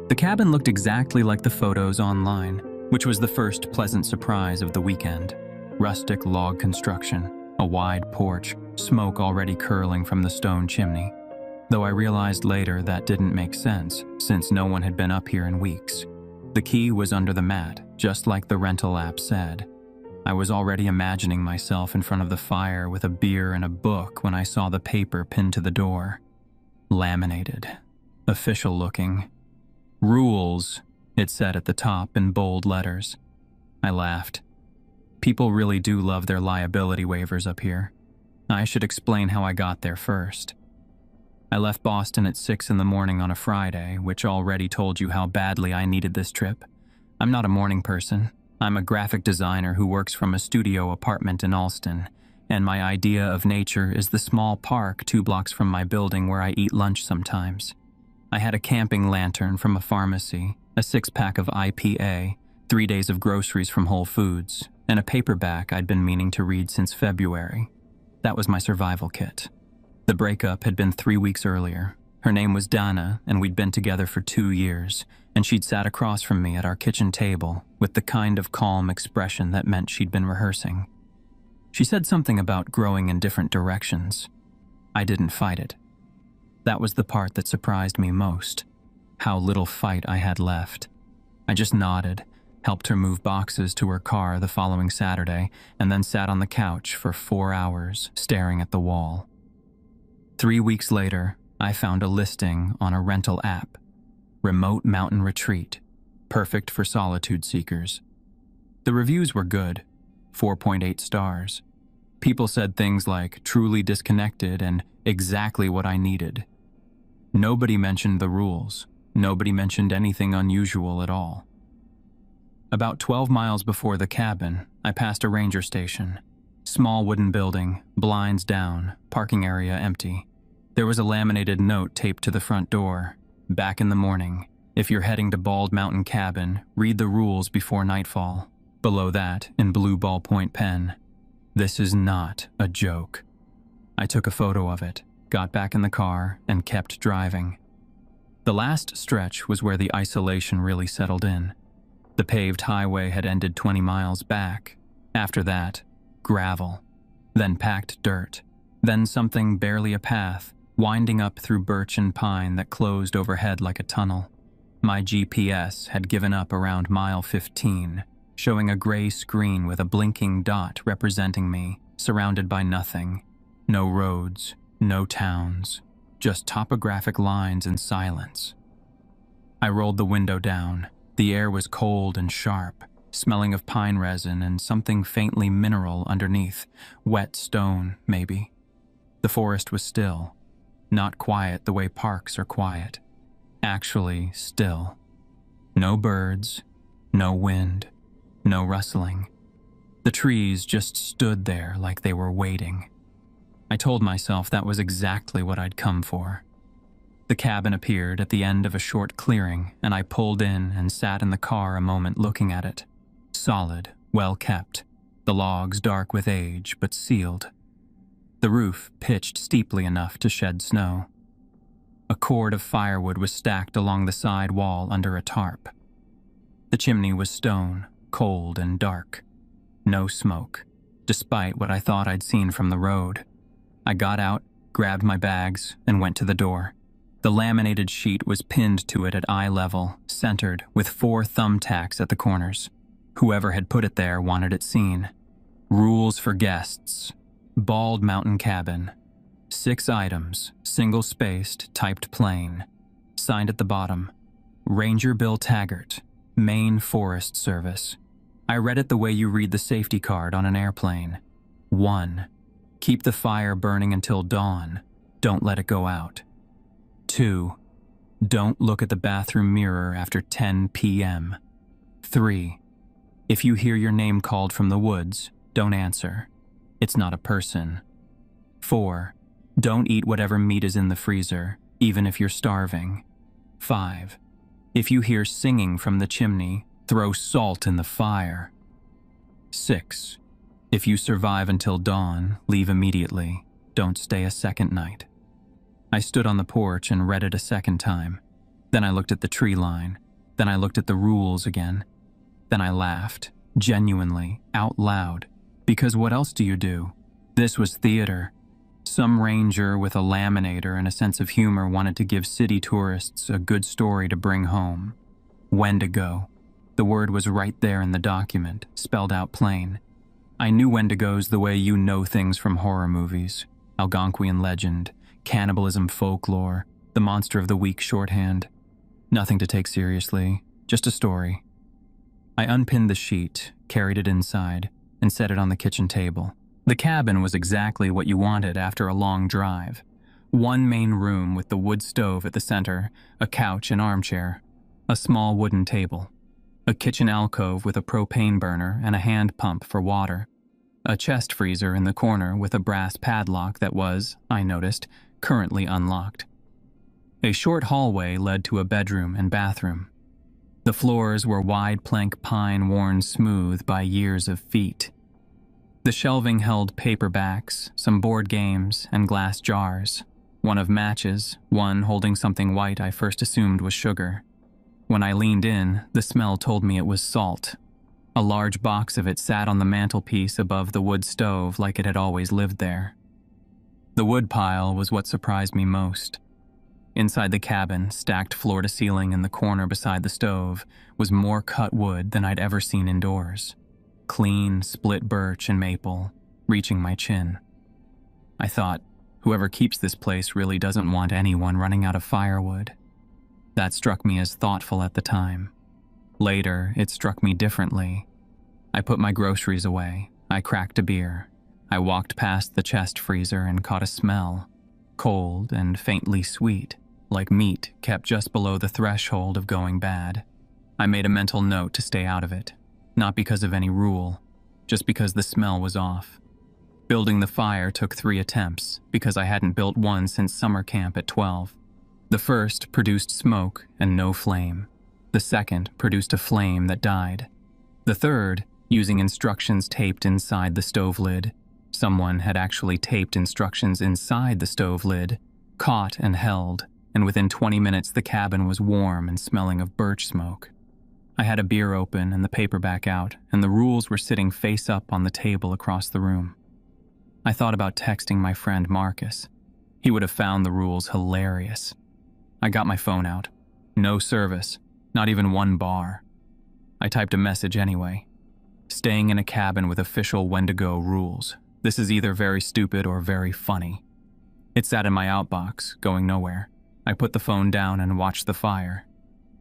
The cabin looked exactly like the photos online, which was the first pleasant surprise of the weekend. Rustic log construction, a wide porch, smoke already curling from the stone chimney. Though I realized later that didn't make sense, since no one had been up here in weeks. The key was under the mat, just like the rental app said. I was already imagining myself in front of the fire with a beer and a book when I saw the paper pinned to the door. Laminated. Official looking. "Rules," it said at the top in bold letters. I laughed. People really do love their liability waivers up here. I should explain how I got there first. I left Boston at 6 in the morning on a Friday, which already told you how badly I needed this trip. I'm not a morning person. I'm a graphic designer who works from a studio apartment in Allston, and my idea of nature is the small park 2 blocks from my building where I eat lunch sometimes. I had a camping lantern from a pharmacy, a 6-pack of IPA, 3 days of groceries from Whole Foods, and a paperback I'd been meaning to read since February. That was my survival kit. The breakup had been 3 weeks earlier. Her name was Dana, and we'd been together for 2 years, and she'd sat across from me at our kitchen table with the kind of calm expression that meant she'd been rehearsing. She said something about growing in different directions. I didn't fight it. That was the part that surprised me most, how little fight I had left. I just nodded, helped her move boxes to her car the following Saturday, and then sat on the couch for 4 hours, staring at the wall. 3 weeks later, I found a listing on a rental app. Remote mountain retreat, perfect for solitude seekers. The reviews were good, 4.8 stars. People said things like truly disconnected and exactly what I needed. Nobody mentioned the rules. Nobody mentioned anything unusual at all. About 12 miles before the cabin, I passed a ranger station. Small wooden building, blinds down, parking area empty. There was a laminated note taped to the front door. Back in the morning. If you're heading to Bald Mountain Cabin, read the rules before nightfall. Below that, in blue ballpoint pen. This is not a joke. I took a photo of it, got back in the car, and kept driving. The last stretch was where the isolation really settled in. The paved highway had ended 20 miles back. After that, gravel. Then packed dirt. Then something barely a path, winding up through birch and pine that closed overhead like a tunnel. My GPS had given up around mile 15, showing a gray screen with a blinking dot representing me, surrounded by nothing. No roads, no towns, just topographic lines and silence. I rolled the window down. The air was cold and sharp, smelling of pine resin and something faintly mineral underneath, wet stone, maybe. The forest was still, not quiet the way parks are quiet. Actually still. No birds, no wind, no rustling. The trees just stood there like they were waiting. I told myself that was exactly what I'd come for. The cabin appeared at the end of a short clearing, and I pulled in and sat in the car a moment looking at it. Solid, well kept. The logs dark with age, but sealed. The roof pitched steeply enough to shed snow. A cord of firewood was stacked along the side wall under a tarp. The chimney was stone, cold and dark. No smoke, despite what I thought I'd seen from the road. I got out, grabbed my bags, and went to the door. The laminated sheet was pinned to it at eye level, centered, with 4 thumbtacks at the corners. Whoever had put it there wanted it seen. Rules for guests. Bald Mountain Cabin. 6 items, single-spaced, typed plain. Signed at the bottom. Ranger Bill Taggart, Maine Forest Service. I read it the way you read the safety card on an airplane. 1. Keep the fire burning until dawn. Don't let it go out. 2. Don't look at the bathroom mirror after 10 p.m. 3. If you hear your name called from the woods, don't answer. It's not a person. 4. Don't eat whatever meat is in the freezer, even if you're starving. 5. If you hear singing from the chimney, throw salt in the fire. 6. If you survive until dawn, leave immediately. Don't stay a second night. I stood on the porch and read it a second time. Then I looked at the tree line. Then I looked at the rules again. Then I laughed, genuinely, out loud. Because what else do you do? This was theater. Some ranger with a laminator and a sense of humor wanted to give city tourists a good story to bring home. Wendigo. The word was right there in the document, spelled out plain. I knew Wendigos the way you know things from horror movies. Algonquian legend, cannibalism folklore, the monster of the week shorthand. Nothing to take seriously, just a story. I unpinned the sheet, carried it inside, and set it on the kitchen table. The cabin was exactly what you wanted after a long drive. One main room with the wood stove at the center, a couch and armchair, a small wooden table, a kitchen alcove with a propane burner and a hand pump for water, a chest freezer in the corner with a brass padlock that was, I noticed, currently unlocked. A short hallway led to a bedroom and bathroom. The floors were wide plank pine worn smooth by years of feet. The shelving held paperbacks, some board games, and glass jars. One of matches, one holding something white I first assumed was sugar. When I leaned in, the smell told me it was salt. A large box of it sat on the mantelpiece above the wood stove like it had always lived there. The wood pile was what surprised me most. Inside the cabin, stacked floor to ceiling in the corner beside the stove, was more cut wood than I'd ever seen indoors. Clean, split birch and maple, reaching my chin. I thought, whoever keeps this place really doesn't want anyone running out of firewood. That struck me as thoughtful at the time. Later, it struck me differently. I put my groceries away. I cracked a beer. I walked past the chest freezer and caught a smell, cold and faintly sweet, like meat kept just below the threshold of going bad. I made a mental note to stay out of it. Not because of any rule, just because the smell was off. Building the fire took 3 attempts, because I hadn't built one since summer camp at 12. The first produced smoke and no flame. The second produced a flame that died. The third, using instructions taped inside the stove lid, someone had actually taped instructions inside the stove lid, caught and held, and within 20 minutes the cabin was warm and smelling of birch smoke. I had a beer open and the paperback out, and the rules were sitting face up on the table across the room. I thought about texting my friend Marcus. He would have found the rules hilarious. I got my phone out. No service, not even one bar. I typed a message anyway. Staying in a cabin with official Wendigo rules. This is either very stupid or very funny. It sat in my outbox, going nowhere. I put the phone down and watched the fire.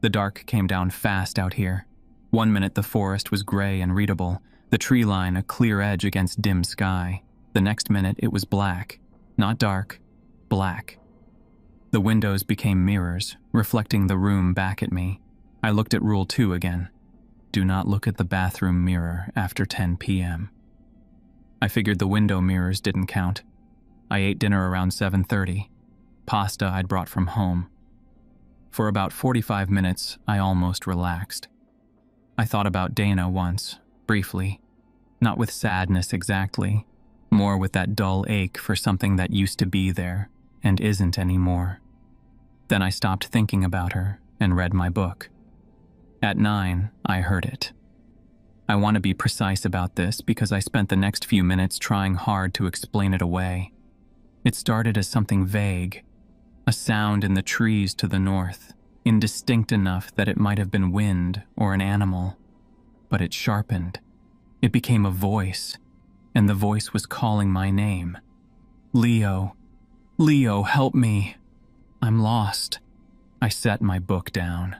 The dark came down fast out here. 1 minute the forest was gray and readable, the tree line a clear edge against dim sky. The next minute it was black, not dark, black. The windows became mirrors, reflecting the room back at me. I looked at Rule 2 again. Do not look at the bathroom mirror after 10 p.m. I figured the window mirrors didn't count. I ate dinner around 7:30. Pasta I'd brought from home. For about 45 minutes, I almost relaxed. I thought about Dana once, briefly. Not with sadness exactly, more with that dull ache for something that used to be there and isn't anymore. Then I stopped thinking about her and read my book. At 9, I heard it. I want to be precise about this because I spent the next few minutes trying hard to explain it away. It started as something vague, a sound in the trees to the north, indistinct enough that it might have been wind or an animal. But it sharpened. It became a voice, and the voice was calling my name. Leo, Leo, help me. I'm lost. I set my book down.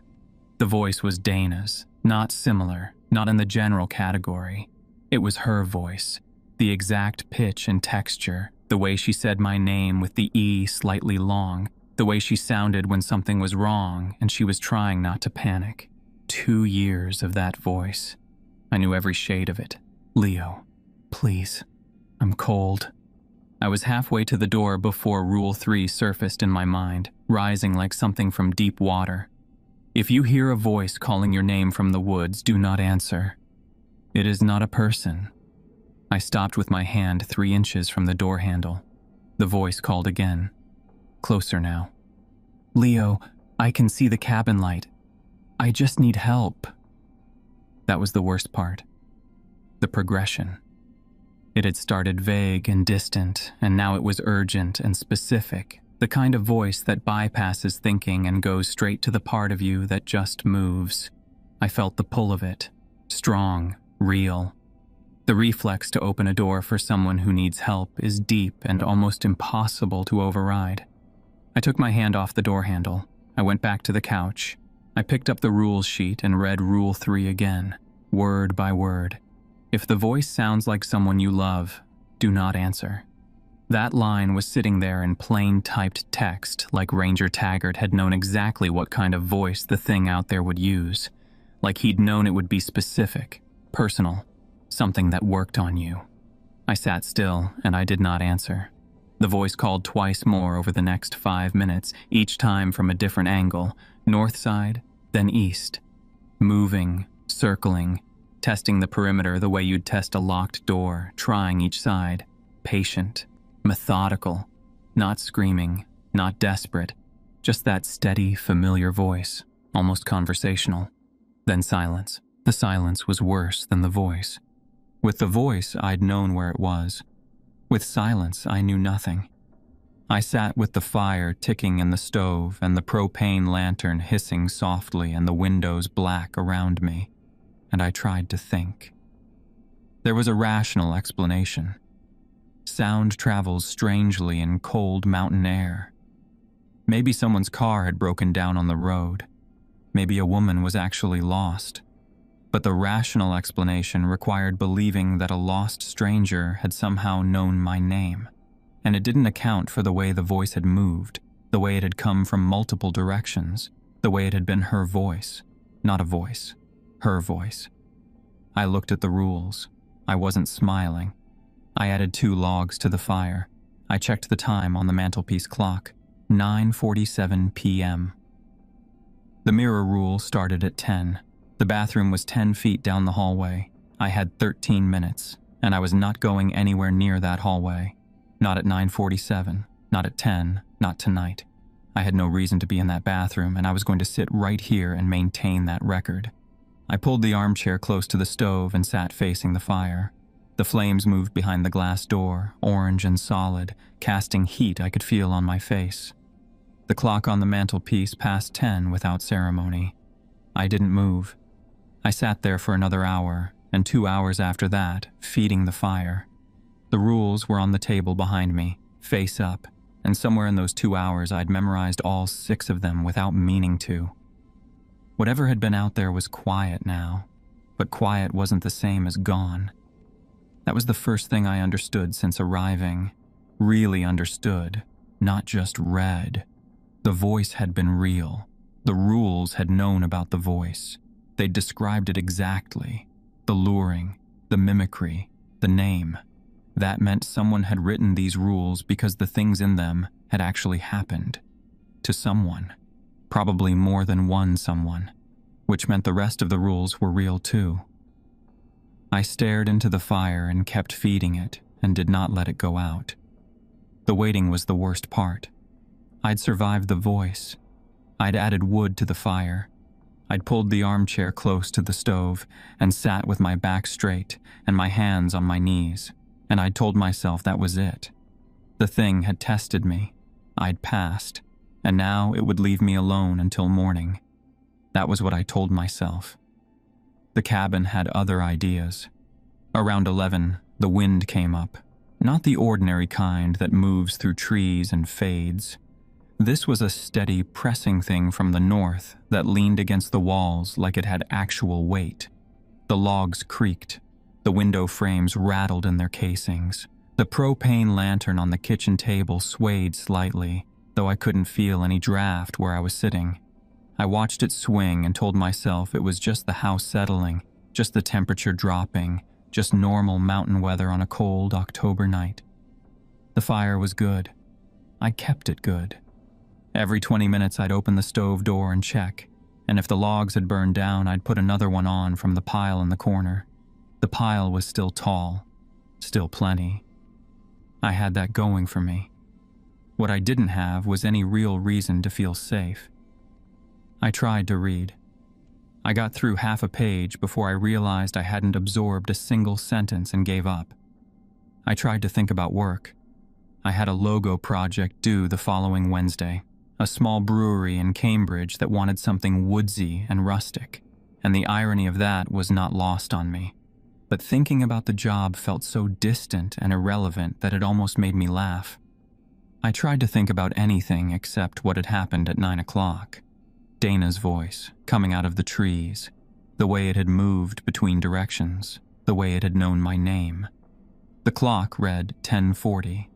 The voice was Dana's, not similar, not in the general category. It was her voice, the exact pitch and texture, the way she said my name with the E slightly long, the way she sounded when something was wrong and she was trying not to panic. 2 years of that voice. I knew every shade of it. Leo, please, I'm cold. I was halfway to the door before Rule 3 surfaced in my mind, rising like something from deep water. If you hear a voice calling your name from the woods, do not answer. It is not a person. I stopped with my hand 3 inches from the door handle. The voice called again. Closer now. Leo, I can see the cabin light. I just need help. That was the worst part. The progression. It had started vague and distant, and now it was urgent and specific, the kind of voice that bypasses thinking and goes straight to the part of you that just moves. I felt the pull of it, strong, real. The reflex to open a door for someone who needs help is deep and almost impossible to override. I took my hand off the door handle. I went back to the couch. I picked up the rules sheet and read Rule 3 again, word by word. If the voice sounds like someone you love, do not answer. That line was sitting there in plain typed text, like Ranger Taggart had known exactly what kind of voice the thing out there would use. Like he'd known it would be specific, personal, something that worked on you. I sat still, and I did not answer. The voice called twice more over the next 5 minutes, each time from a different angle, north side, then east. Moving, circling, testing the perimeter the way you'd test a locked door, trying each side, patient, methodical, not screaming, not desperate, just that steady, familiar voice, almost conversational. Then silence. The silence was worse than the voice. With the voice, I'd known where it was. With silence, I knew nothing. I sat with the fire ticking in the stove and the propane lantern hissing softly and the windows black around me, and I tried to think. There was a rational explanation. Sound travels strangely in cold mountain air. Maybe someone's car had broken down on the road. Maybe a woman was actually lost. But the rational explanation required believing that a lost stranger had somehow known my name. And it didn't account for the way the voice had moved, the way it had come from multiple directions, the way it had been her voice, not a voice, her voice. I looked at the rules. I wasn't smiling. I added 2 logs to the fire. I checked the time on the mantelpiece clock, 9:47 p.m. The mirror rule started at 10. The bathroom was 10 feet down the hallway. I had 13 minutes, and I was not going anywhere near that hallway. Not at 9:47, not at 10, not tonight. I had no reason to be in that bathroom, and I was going to sit right here and maintain that record. I pulled the armchair close to the stove and sat facing the fire. The flames moved behind the glass door, orange and solid, casting heat I could feel on my face. The clock on the mantelpiece passed 10 without ceremony. I didn't move. I sat there for another hour, and 2 hours after that, feeding the fire. The rules were on the table behind me, face up, and somewhere in those 2 hours I'd memorized all 6 of them without meaning to. Whatever had been out there was quiet now, but quiet wasn't the same as gone. That was the first thing I understood since arriving. Really understood, not just read. The voice had been real. The rules had known about the voice. They'd described it exactly. The luring, the mimicry, the name. That meant someone had written these rules because the things in them had actually happened. To someone. Probably more than one someone. Which meant the rest of the rules were real too. I stared into the fire and kept feeding it and did not let it go out. The waiting was the worst part. I'd survived the voice. I'd added wood to the fire. I'd pulled the armchair close to the stove and sat with my back straight and my hands on my knees, and I'd told myself that was it. The thing had tested me. I'd passed, and now it would leave me alone until morning. That was what I told myself. The cabin had other ideas. Around 11, the wind came up. Not the ordinary kind that moves through trees and fades. This was a steady, pressing thing from the north that leaned against the walls like it had actual weight. The logs creaked. The window frames rattled in their casings. The propane lantern on the kitchen table swayed slightly, though I couldn't feel any draft where I was sitting. I watched it swing and told myself it was just the house settling, just the temperature dropping, just normal mountain weather on a cold October night. The fire was good. I kept it good. Every 20 minutes I'd open the stove door and check, and if the logs had burned down, I'd put another one on from the pile in the corner. The pile was still tall, still plenty. I had that going for me. What I didn't have was any real reason to feel safe. I tried to read. I got through half a page before I realized I hadn't absorbed a single sentence and gave up. I tried to think about work. I had a logo project due the following Wednesday, a small brewery in Cambridge that wanted something woodsy and rustic, and the irony of that was not lost on me. But thinking about the job felt so distant and irrelevant that it almost made me laugh. I tried to think about anything except what had happened at 9 o'clock. Dana's voice, coming out of the trees, the way it had moved between directions, the way it had known my name. The clock read 10:40.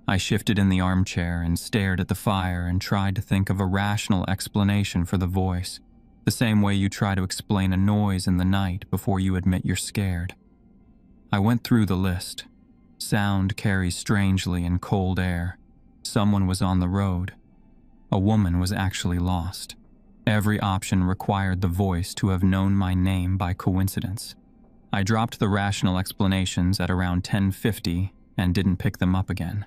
I shifted in the armchair and stared at the fire and tried to think of a rational explanation for the voice, the same way you try to explain a noise in the night before you admit you're scared. I went through the list. Sound carries strangely in cold air. Someone was on the road. A woman was actually lost. Every option required the voice to have known my name by coincidence. I dropped the rational explanations at around 10:50 and didn't pick them up again.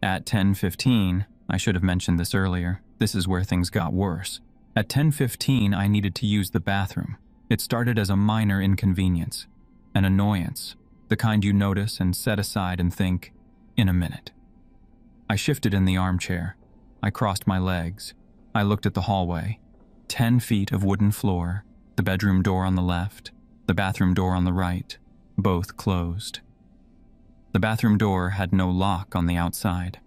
At 10:15, I should have mentioned this earlier, this is where things got worse. At 10:15, I needed to use the bathroom. It started as a minor inconvenience, an annoyance, the kind you notice and set aside and think, in a minute. I shifted in the armchair. I crossed my legs. I looked at the hallway. 10 feet of wooden floor, the bedroom door on the left, the bathroom door on the right, both closed. The bathroom door had no lock on the outside.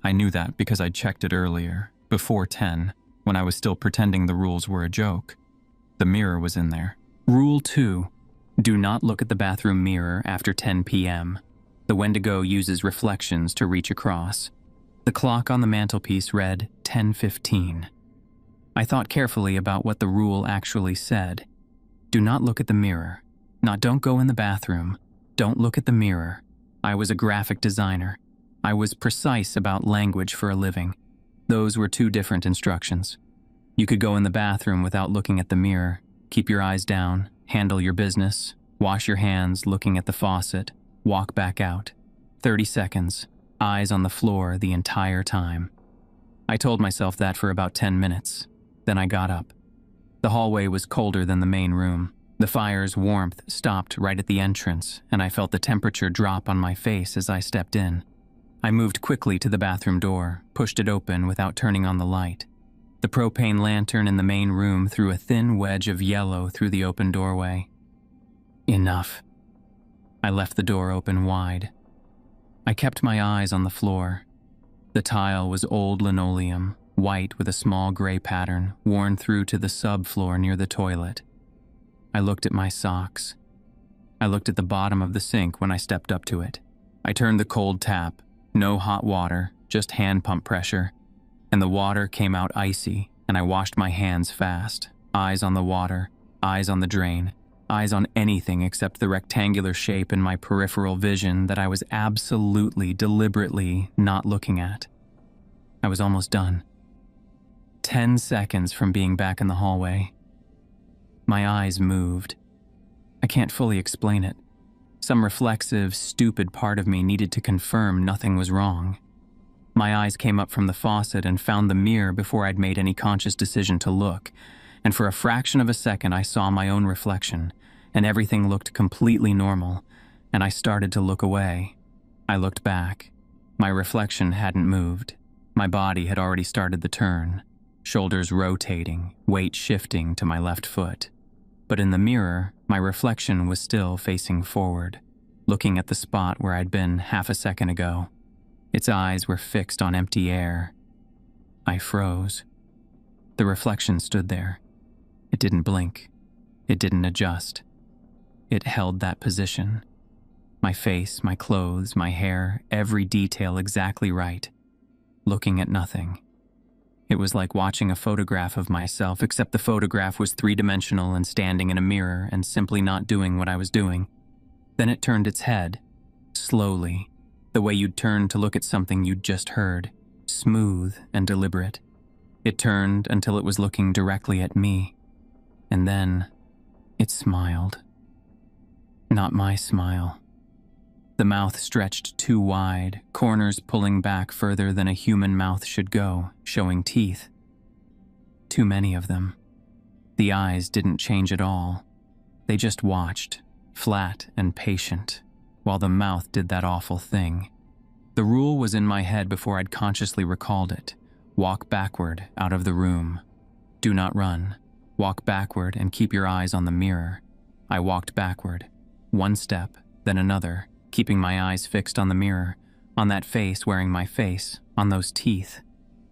I knew that because I'd checked it earlier, before 10, when I was still pretending the rules were a joke. The mirror was in there. Rule 2. Do not look at the bathroom mirror after 10 p.m. The Wendigo uses reflections to reach across. The clock on the mantelpiece read 10:15. I thought carefully about what the rule actually said. Do not look at the mirror. Not don't go in the bathroom. Don't look at the mirror. I was a graphic designer. I was precise about language for a living. Those were two different instructions. You could go in the bathroom without looking at the mirror, keep your eyes down, handle your business, wash your hands looking at the faucet, walk back out. 30 seconds, eyes on the floor the entire time. I told myself that for about 10 minutes. Then I got up. The hallway was colder than the main room. The fire's warmth stopped right at the entrance, and I felt the temperature drop on my face as I stepped in. I moved quickly to the bathroom door, pushed it open without turning on the light. The propane lantern in the main room threw a thin wedge of yellow through the open doorway. Enough. I left the door open wide. I kept my eyes on the floor. The tile was old linoleum, white with a small gray pattern worn through to the subfloor near the toilet. I looked at my socks. I looked at the bottom of the sink when I stepped up to it. I turned the cold tap, no hot water, just hand pump pressure, and the water came out icy, and I washed my hands fast, eyes on the water, eyes on the drain, eyes on anything except the rectangular shape in my peripheral vision that I was absolutely, deliberately not looking at. I was almost done. 10 seconds from being back in the hallway. My eyes moved. I can't fully explain it. Some reflexive, stupid part of me needed to confirm nothing was wrong. My eyes came up from the faucet and found the mirror before I'd made any conscious decision to look, and for a fraction of a second I saw my own reflection, and everything looked completely normal, and I started to look away. I looked back. My reflection hadn't moved. My body had already started the turn, shoulders rotating, weight shifting to my left foot. But in the mirror, my reflection was still facing forward, looking at the spot where I'd been half a second ago. Its eyes were fixed on empty air. I froze. The reflection stood there. It didn't blink. It didn't adjust. It held that position. My face, my clothes, my hair, every detail exactly right. Looking at nothing. It was like watching a photograph of myself, except the photograph was three-dimensional and standing in a mirror and simply not doing what I was doing. Then it turned its head, slowly, the way you'd turn to look at something you'd just heard, smooth and deliberate. It turned until it was looking directly at me, and then it smiled. Not my smile. The mouth stretched too wide, corners pulling back further than a human mouth should go, showing teeth. too many of them. The eyes didn't change at all. They just watched, flat and patient, while the mouth did that awful thing. The rule was in my head before I'd consciously recalled it. Walk backward out of the room. Do not run. Walk backward and keep your eyes on the mirror. I walked backward. One step, then another, keeping my eyes fixed on the mirror, on that face wearing my face, on those teeth.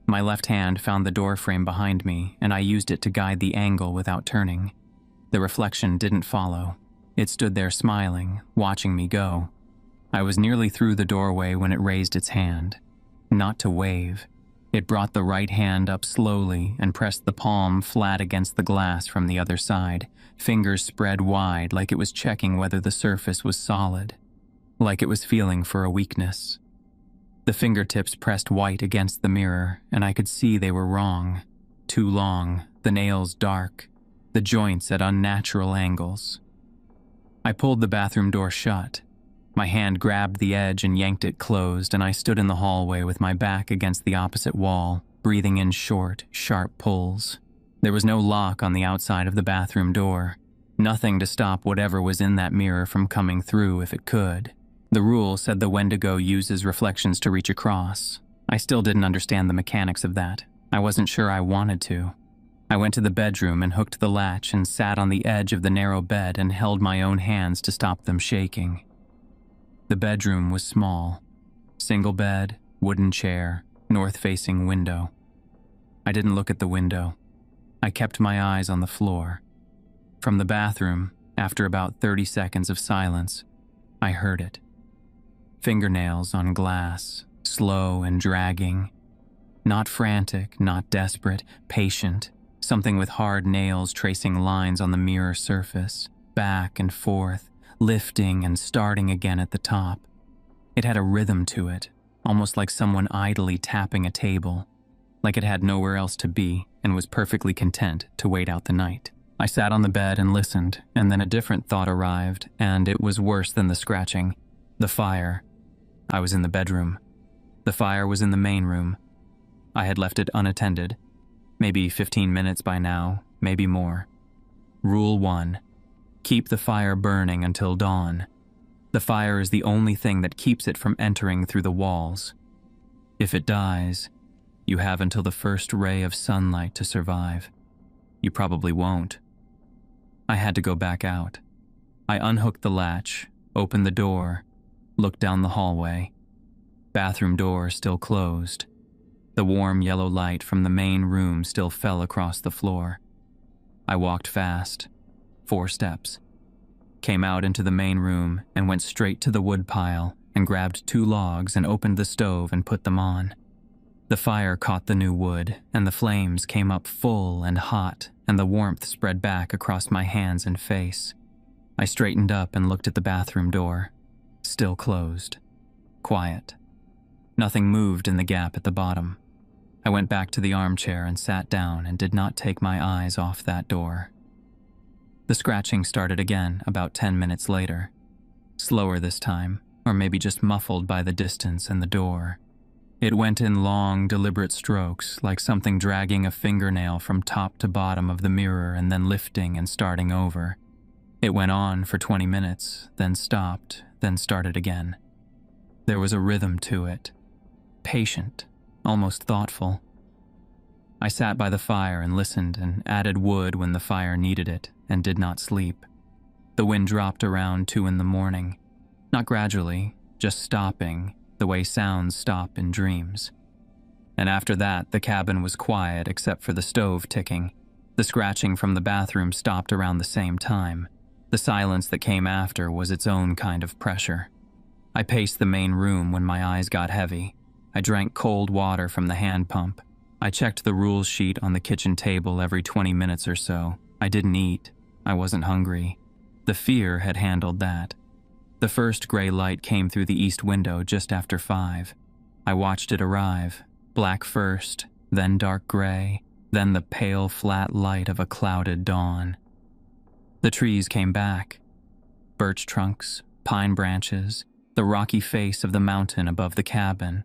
My left hand found the door frame behind me, and I used it to guide the angle without turning. The reflection didn't follow. It stood there smiling, watching me go. I was nearly through the doorway when it raised its hand. Not to wave. It brought the right hand up slowly and pressed the palm flat against the glass from the other side, fingers spread wide like it was checking whether the surface was solid, like it was feeling for a weakness. The fingertips pressed white against the mirror, and I could see they were wrong. Too long, the nails dark, the joints at unnatural angles. I pulled the bathroom door shut. My hand grabbed the edge and yanked it closed, and I stood in the hallway with my back against the opposite wall, breathing in short, sharp pulls. There was no lock on the outside of the bathroom door. Nothing to stop whatever was in that mirror from coming through if it could. The rule said the Wendigo uses reflections to reach across. I still didn't understand the mechanics of that. I wasn't sure I wanted to. I went to the bedroom and hooked the latch and sat on the edge of the narrow bed and held my own hands to stop them shaking. The bedroom was small. Single bed, wooden chair, north-facing window. I didn't look at the window. I kept my eyes on the floor. From the bathroom, after about 30 seconds of silence, I heard it. Fingernails on glass, slow and dragging. Not frantic, not desperate, patient, something with hard nails tracing lines on the mirror surface, back and forth, lifting and starting again at the top. It had a rhythm to it, almost like someone idly tapping a table, like it had nowhere else to be and was perfectly content to wait out the night. I sat on the bed and listened, and then a different thought arrived, and it was worse than the scratching. The fire. I was in the bedroom. The fire was in the main room. I had left it unattended. Maybe 15 minutes by now, maybe more. Rule 1. Keep the fire burning until dawn. The fire is the only thing that keeps it from entering through the walls. If it dies, you have until the first ray of sunlight to survive. You probably won't. I had to go back out. I unhooked the latch, opened the door, looked down the hallway. Bathroom door still closed. The warm yellow light from the main room still fell across the floor. I walked fast, 4 steps, came out into the main room and went straight to the wood pile and grabbed 2 logs and opened the stove and put them on. The fire caught the new wood, and the flames came up full and hot, and the warmth spread back across my hands and face. I straightened up and looked at the bathroom door. Still closed. Quiet. Nothing moved in the gap at the bottom. I went back to the armchair and sat down and did not take my eyes off that door. The scratching started again about 10 minutes later. Slower this time, or maybe just muffled by the distance and the door. It went in long, deliberate strokes, like something dragging a fingernail from top to bottom of the mirror and then lifting and starting over. It went on for 20 minutes, then stopped, then started again. There was a rhythm to it. Patient, almost thoughtful. I sat by the fire and listened and added wood when the fire needed it and did not sleep. The wind dropped around 2 a.m, not gradually, just stopping, the way sounds stop in dreams. And after that, the cabin was quiet except for the stove ticking. The scratching from the bathroom stopped around the same time. The silence that came after was its own kind of pressure. I paced the main room when my eyes got heavy. I drank cold water from the hand pump. I checked the rules sheet on the kitchen table every 20 minutes or so. I didn't eat. I wasn't hungry. The fear had handled that. The first gray light came through the east window just after 5. I watched it arrive, black first, then dark gray, then the pale flat light of a clouded dawn. The trees came back. Birch trunks, pine branches, the rocky face of the mountain above the cabin.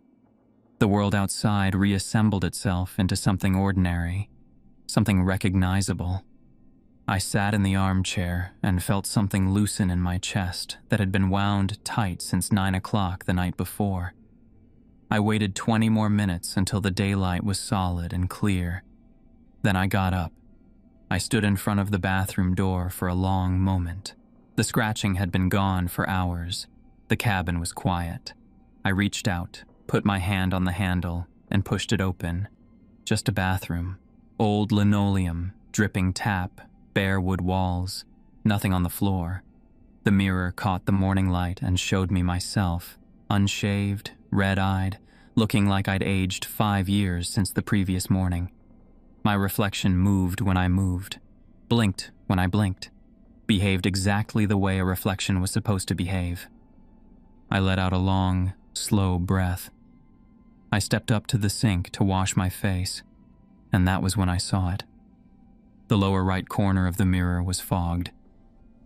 The world outside reassembled itself into something ordinary. something recognizable. I sat in the armchair and felt something loosen in my chest that had been wound tight since 9 o'clock the night before. I waited 20 more minutes until the daylight was solid and clear. Then I got up. I stood in front of the bathroom door for a long moment. The scratching had been gone for hours. The cabin was quiet. I reached out, put my hand on the handle, and pushed it open. Just a bathroom. Old linoleum, dripping tap, bare wood walls, nothing on the floor. The mirror caught the morning light and showed me myself, unshaved, red-eyed, looking like I'd aged 5 years since the previous morning. My reflection moved when I moved, blinked when I blinked, behaved exactly the way a reflection was supposed to behave. I let out a long, slow breath. I stepped up to the sink to wash my face, and that was when I saw it. The lower right corner of the mirror was fogged,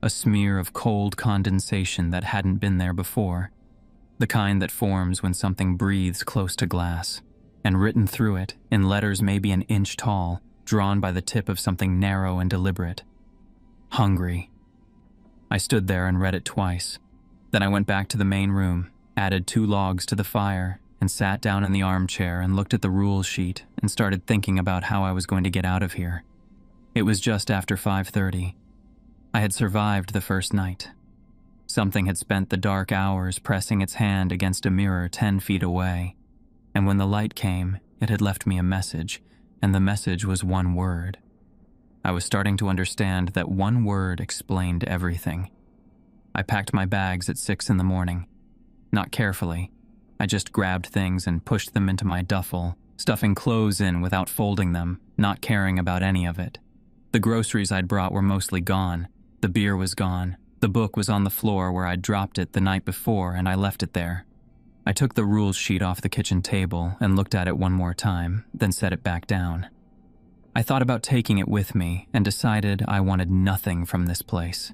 a smear of cold condensation that hadn't been there before, the kind that forms when something breathes close to glass, and written through it, in letters maybe an inch tall, drawn by the tip of something narrow and deliberate. Hungry. I stood there and read it twice. Then I went back to the main room, added 2 logs to the fire, and sat down in the armchair and looked at the rules sheet and started thinking about how I was going to get out of here. It was just after 5:30. I had survived the first night. Something had spent the dark hours pressing its hand against a mirror 10 feet away, and when the light came, it had left me a message, and the message was one word. I was starting to understand that one word explained everything. I packed my bags at 6 in the morning. Not carefully. I just grabbed things and pushed them into my duffel, stuffing clothes in without folding them, not caring about any of it. The groceries I'd brought were mostly gone. The beer was gone. The book was on the floor where I'd dropped it the night before, and I left it there. I took the rules sheet off the kitchen table and looked at it one more time, then set it back down. I thought about taking it with me and decided I wanted nothing from this place.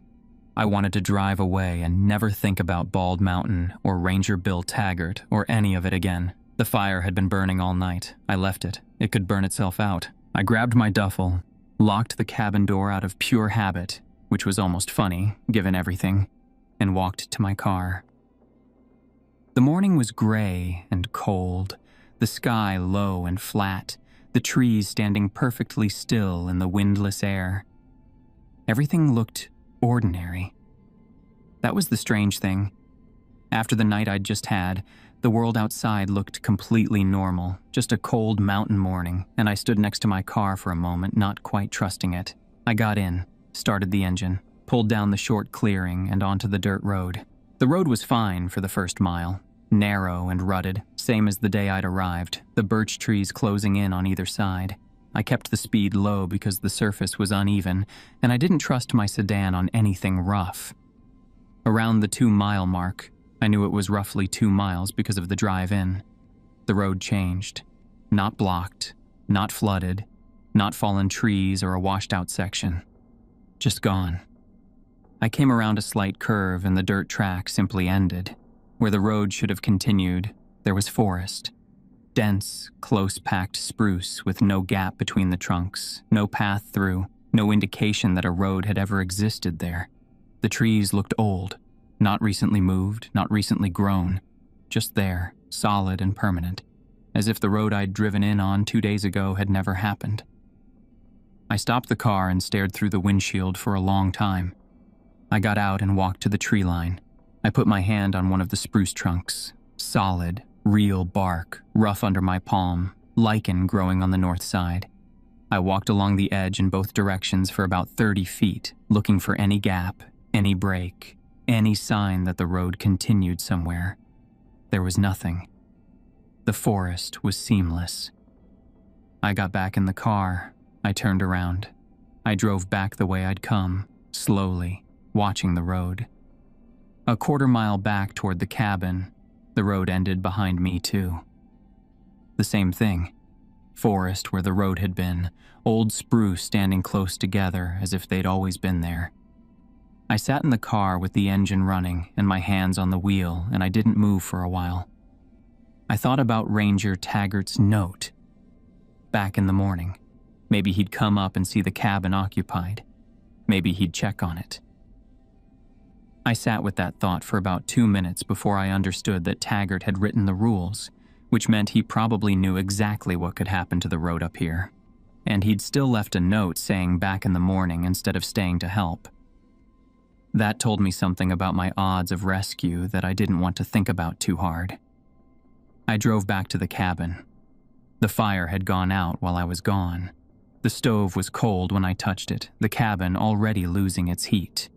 I wanted to drive away and never think about Bald Mountain or Ranger Bill Taggart or any of it again. The fire had been burning all night. I left it. It could burn itself out. I grabbed my duffel, locked the cabin door out of pure habit, which was almost funny, given everything, and walked to my car. The morning was gray and cold, the sky low and flat, the trees standing perfectly still in the windless air. Everything looked ordinary. That was the strange thing. After the night I'd just had, the world outside looked completely normal, just a cold mountain morning, and I stood next to my car for a moment, not quite trusting it. I got in, started the engine, pulled down the short clearing and onto the dirt road. The road was fine for the first mile, narrow and rutted, same as the day I'd arrived, the birch trees closing in on either side. I kept the speed low because the surface was uneven, and I didn't trust my sedan on anything rough. Around the 2-mile mark, I knew it was roughly 2 miles because of the drive-in. The road changed. Not blocked, not flooded, not fallen trees or a washed-out section. Just gone. I came around a slight curve and the dirt track simply ended. Where the road should have continued, there was forest. Dense, close-packed spruce with no gap between the trunks, no path through, no indication that a road had ever existed there. The trees looked old, not recently moved, not recently grown, just there, solid and permanent, as if the road I'd driven in on 2 days ago had never happened. I stopped the car and stared through the windshield for a long time. I got out and walked to the tree line. I put my hand on one of the spruce trunks. Solid, real bark, rough under my palm, lichen growing on the north side. I walked along the edge in both directions for about 30 feet, looking for any gap, any break, any sign that the road continued somewhere. There was nothing. The forest was seamless. I got back in the car. I turned around. I drove back the way I'd come, slowly, watching the road. A 1/4 mile back toward the cabin, the road ended behind me too. The same thing. Forest where the road had been, old spruce standing close together as if they'd always been there. I sat in the car with the engine running and my hands on the wheel, and I didn't move for a while. I thought about Ranger Taggart's note. Back in the morning. Maybe he'd come up and see the cabin occupied. Maybe he'd check on it. I sat with that thought for about 2 minutes before I understood that Taggart had written the rules, which meant he probably knew exactly what could happen to the road up here. And he'd still left a note saying back in the morning instead of staying to help. That told me something about my odds of rescue that I didn't want to think about too hard. I drove back to the cabin. The fire had gone out while I was gone. The stove was cold when I touched it, the cabin already losing its heat.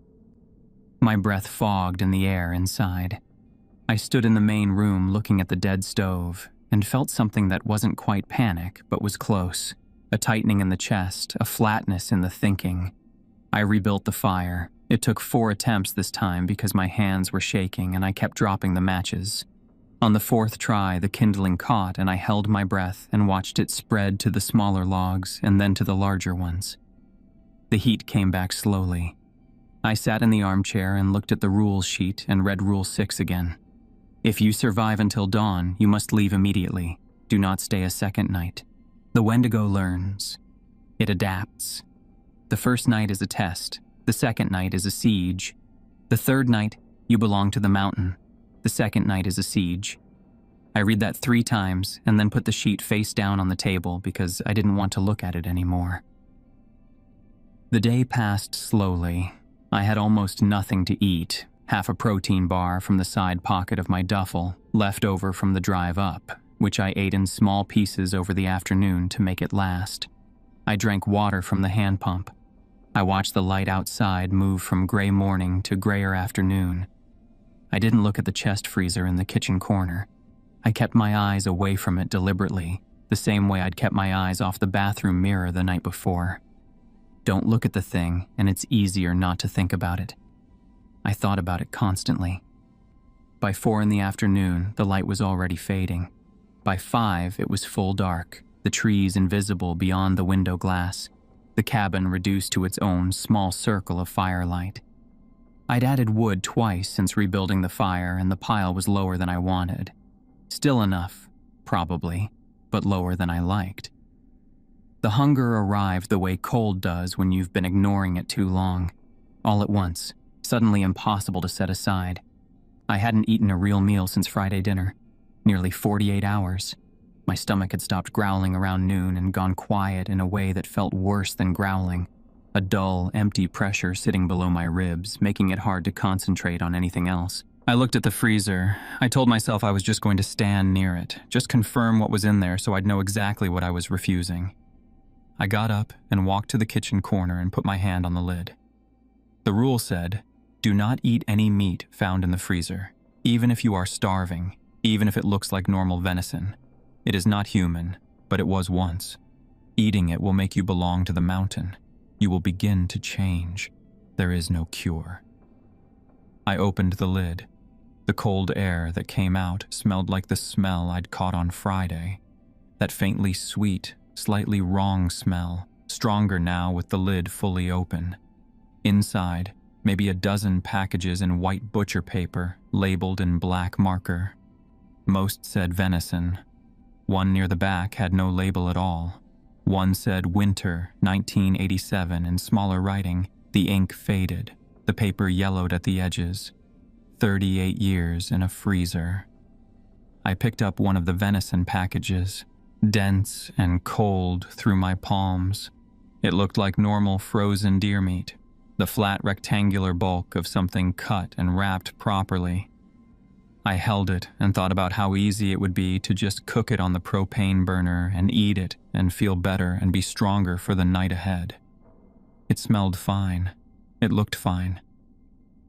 My breath fogged in the air inside. I stood in the main room looking at the dead stove and felt something that wasn't quite panic but was close. A tightening in the chest, a flatness in the thinking. I rebuilt the fire. It took 4 attempts this time because my hands were shaking and I kept dropping the matches. On the 4th try, the kindling caught and I held my breath and watched it spread to the smaller logs and then to the larger ones. The heat came back slowly. I sat in the armchair and looked at the rules sheet and read Rule 6 again. If you survive until dawn, you must leave immediately. Do not stay a second night. The Wendigo learns. It adapts. The first night is a test. The second night is a siege. The third night, you belong to the mountain. The second night is a siege. I read that 3 times and then put the sheet face down on the table because I didn't want to look at it anymore. The day passed slowly. I had almost nothing to eat, half a protein bar from the side pocket of my duffel, left over from the drive up, which I ate in small pieces over the afternoon to make it last. I drank water from the hand pump. I watched the light outside move from gray morning to grayer afternoon. I didn't look at the chest freezer in the kitchen corner. I kept my eyes away from it deliberately, the same way I'd kept my eyes off the bathroom mirror the night before. Don't look at the thing, and it's easier not to think about it. I thought about it constantly. By 4 in the afternoon, the light was already fading. By 5, it was full dark, the trees invisible beyond the window glass, the cabin reduced to its own small circle of firelight. I'd added wood twice since rebuilding the fire, and the pile was lower than I wanted. Still enough, probably, but lower than I liked. The hunger arrived the way cold does when you've been ignoring it too long. All at once, suddenly impossible to set aside. I hadn't eaten a real meal since Friday dinner, nearly 48 hours. My stomach had stopped growling around noon and gone quiet in a way that felt worse than growling. A dull, empty pressure sitting below my ribs, making it hard to concentrate on anything else. I looked at the freezer. I told myself I was just going to stand near it, just confirm what was in there so I'd know exactly what I was refusing. I got up and walked to the kitchen corner and put my hand on the lid. The rule said, do not eat any meat found in the freezer, even if you are starving, even if it looks like normal venison. It is not human, but it was once. Eating it will make you belong to the mountain. You will begin to change. There is no cure. I opened the lid. The cold air that came out smelled like the smell I'd caught on Friday. That faintly sweet, slightly wrong smell, stronger now with the lid fully open. Inside, maybe a dozen packages in white butcher paper, labeled in black marker. Most said venison. One near the back had no label at all. One said Winter, 1987 in smaller writing. The ink faded. The paper yellowed at the edges. 38 years in a freezer. I picked up one of the venison packages. Dense and cold through my palms. It looked like normal frozen deer meat, the flat rectangular bulk of something cut and wrapped properly. I held it and thought about how easy it would be to just cook it on the propane burner and eat it and feel better and be stronger for the night ahead. It smelled fine. It looked fine.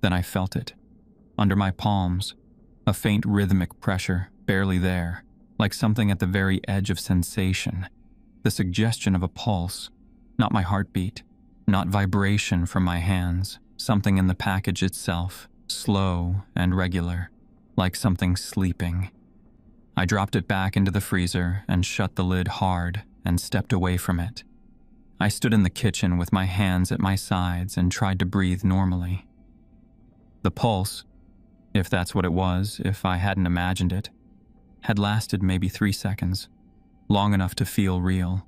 Then I felt it. Under my palms, a faint rhythmic pressure, barely there. Like something at the very edge of sensation, the suggestion of a pulse, not my heartbeat, not vibration from my hands, something in the package itself, slow and regular, like something sleeping. I dropped it back into the freezer and shut the lid hard and stepped away from it. I stood in the kitchen with my hands at my sides and tried to breathe normally. The pulse, if that's what it was, if I hadn't imagined it, had lasted maybe 3 seconds, long enough to feel real.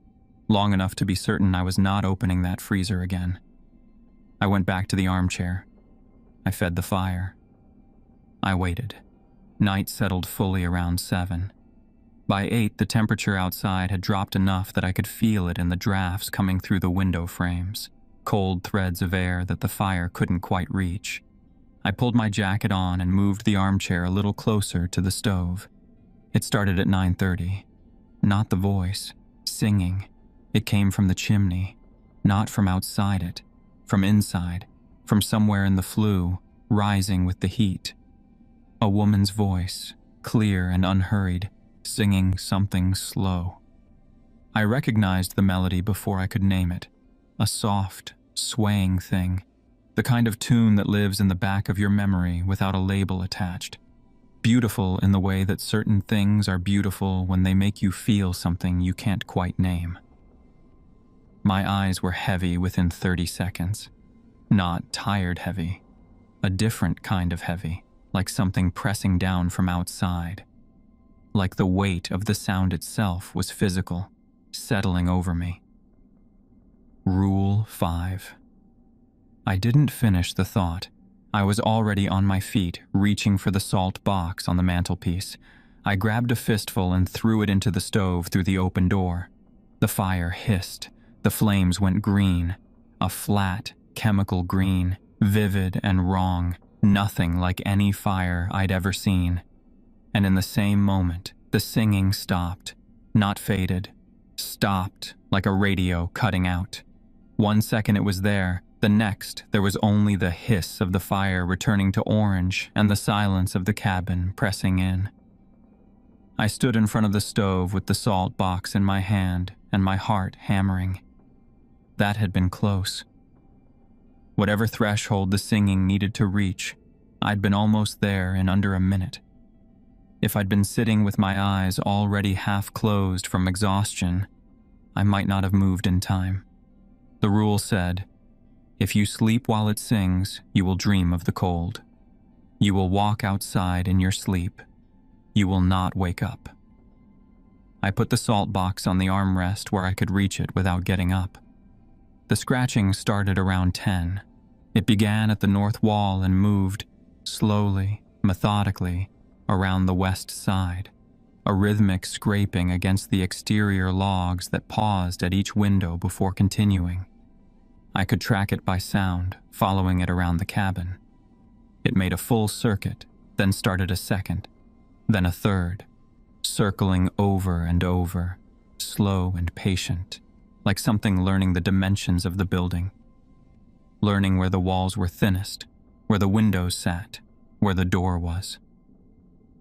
long enough to be certain I was not opening that freezer again. I went back to the armchair. I fed the fire. I waited. Night settled fully around 7. By 8, the temperature outside had dropped enough that I could feel it in the drafts coming through the window frames, cold threads of air that the fire couldn't quite reach. I pulled my jacket on and moved the armchair a little closer to the stove. It started at 9:30. Not the voice, singing. It came from the chimney, not from outside it, from inside, from somewhere in the flue, rising with the heat. A woman's voice, clear and unhurried, singing something slow. I recognized the melody before I could name it. A soft, swaying thing. The kind of tune that lives in the back of your memory without a label attached. Beautiful in the way that certain things are beautiful when they make you feel something you can't quite name. My eyes were heavy within 30 seconds. Not tired heavy. A different kind of heavy, like something pressing down from outside. Like the weight of the sound itself was physical, settling over me. Rule 5. I didn't finish the thought. I was already on my feet, reaching for the salt box on the mantelpiece. I grabbed a fistful and threw it into the stove through the open door. The fire hissed. The flames went green. A flat, chemical green, vivid and wrong, nothing like any fire I'd ever seen. And in the same moment, the singing stopped, not faded, stopped like a radio cutting out. 1 second it was there, the next there was only the hiss of the fire returning to orange and the silence of the cabin pressing in. I stood in front of the stove with the salt box in my hand and my heart hammering. That had been close. Whatever threshold the singing needed to reach, I'd been almost there in under a minute. If I'd been sitting with my eyes already half closed from exhaustion, I might not have moved in time. The rule said, if you sleep while it sings, you will dream of the cold. You will walk outside in your sleep. You will not wake up. I put the salt box on the armrest where I could reach it without getting up. The scratching started around 10. It began at the north wall and moved, slowly, methodically, around the west side, a rhythmic scraping against the exterior logs that paused at each window before continuing. I could track it by sound, following it around the cabin. It made a full circuit, then started a second, then a third, circling over and over, slow and patient, like something learning the dimensions of the building, learning where the walls were thinnest, where the windows sat, where the door was.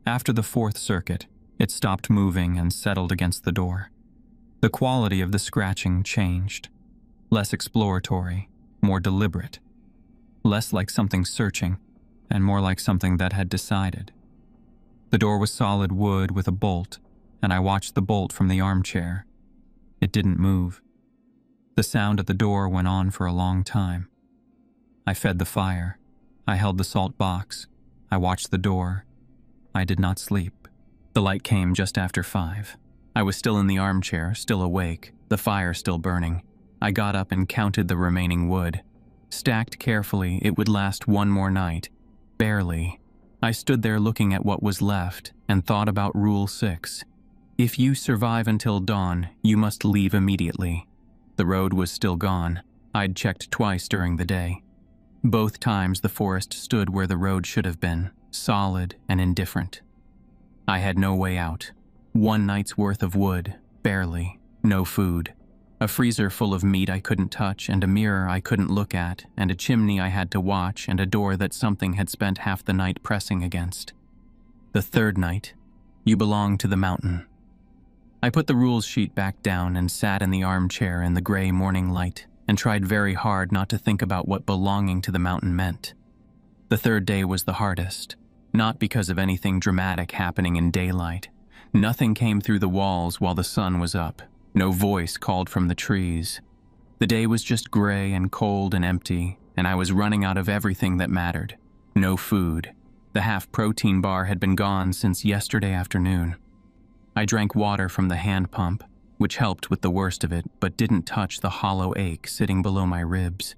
After the fourth circuit, it stopped moving and settled against the door. The quality of the scratching changed. Less exploratory, more deliberate. Less like something searching, and more like something that had decided. The door was solid wood with a bolt, and I watched the bolt from the armchair. It didn't move. The sound at the door went on for a long time. I fed the fire. I held the salt box. I watched the door. I did not sleep. The light came just after 5. I was still in the armchair, still awake, the fire still burning. I got up and counted the remaining wood. Stacked carefully, it would last one more night. Barely. I stood there looking at what was left and thought about Rule 6. If you survive until dawn, you must leave immediately. The road was still gone. I'd checked twice during the day. Both times the forest stood where the road should have been, solid and indifferent. I had no way out. 1 night's worth of wood, barely, no food. A freezer full of meat I couldn't touch, and a mirror I couldn't look at, and a chimney I had to watch, and a door that something had spent half the night pressing against. The third night, you belong to the mountain. I put the rules sheet back down and sat in the armchair in the gray morning light, and tried very hard not to think about what belonging to the mountain meant. The third day was the hardest, not because of anything dramatic happening in daylight. Nothing came through the walls while the sun was up. No voice called from the trees. The day was just gray and cold and empty, and I was running out of everything that mattered. No food. The half-protein bar had been gone since yesterday afternoon. I drank water from the hand pump, which helped with the worst of it but didn't touch the hollow ache sitting below my ribs.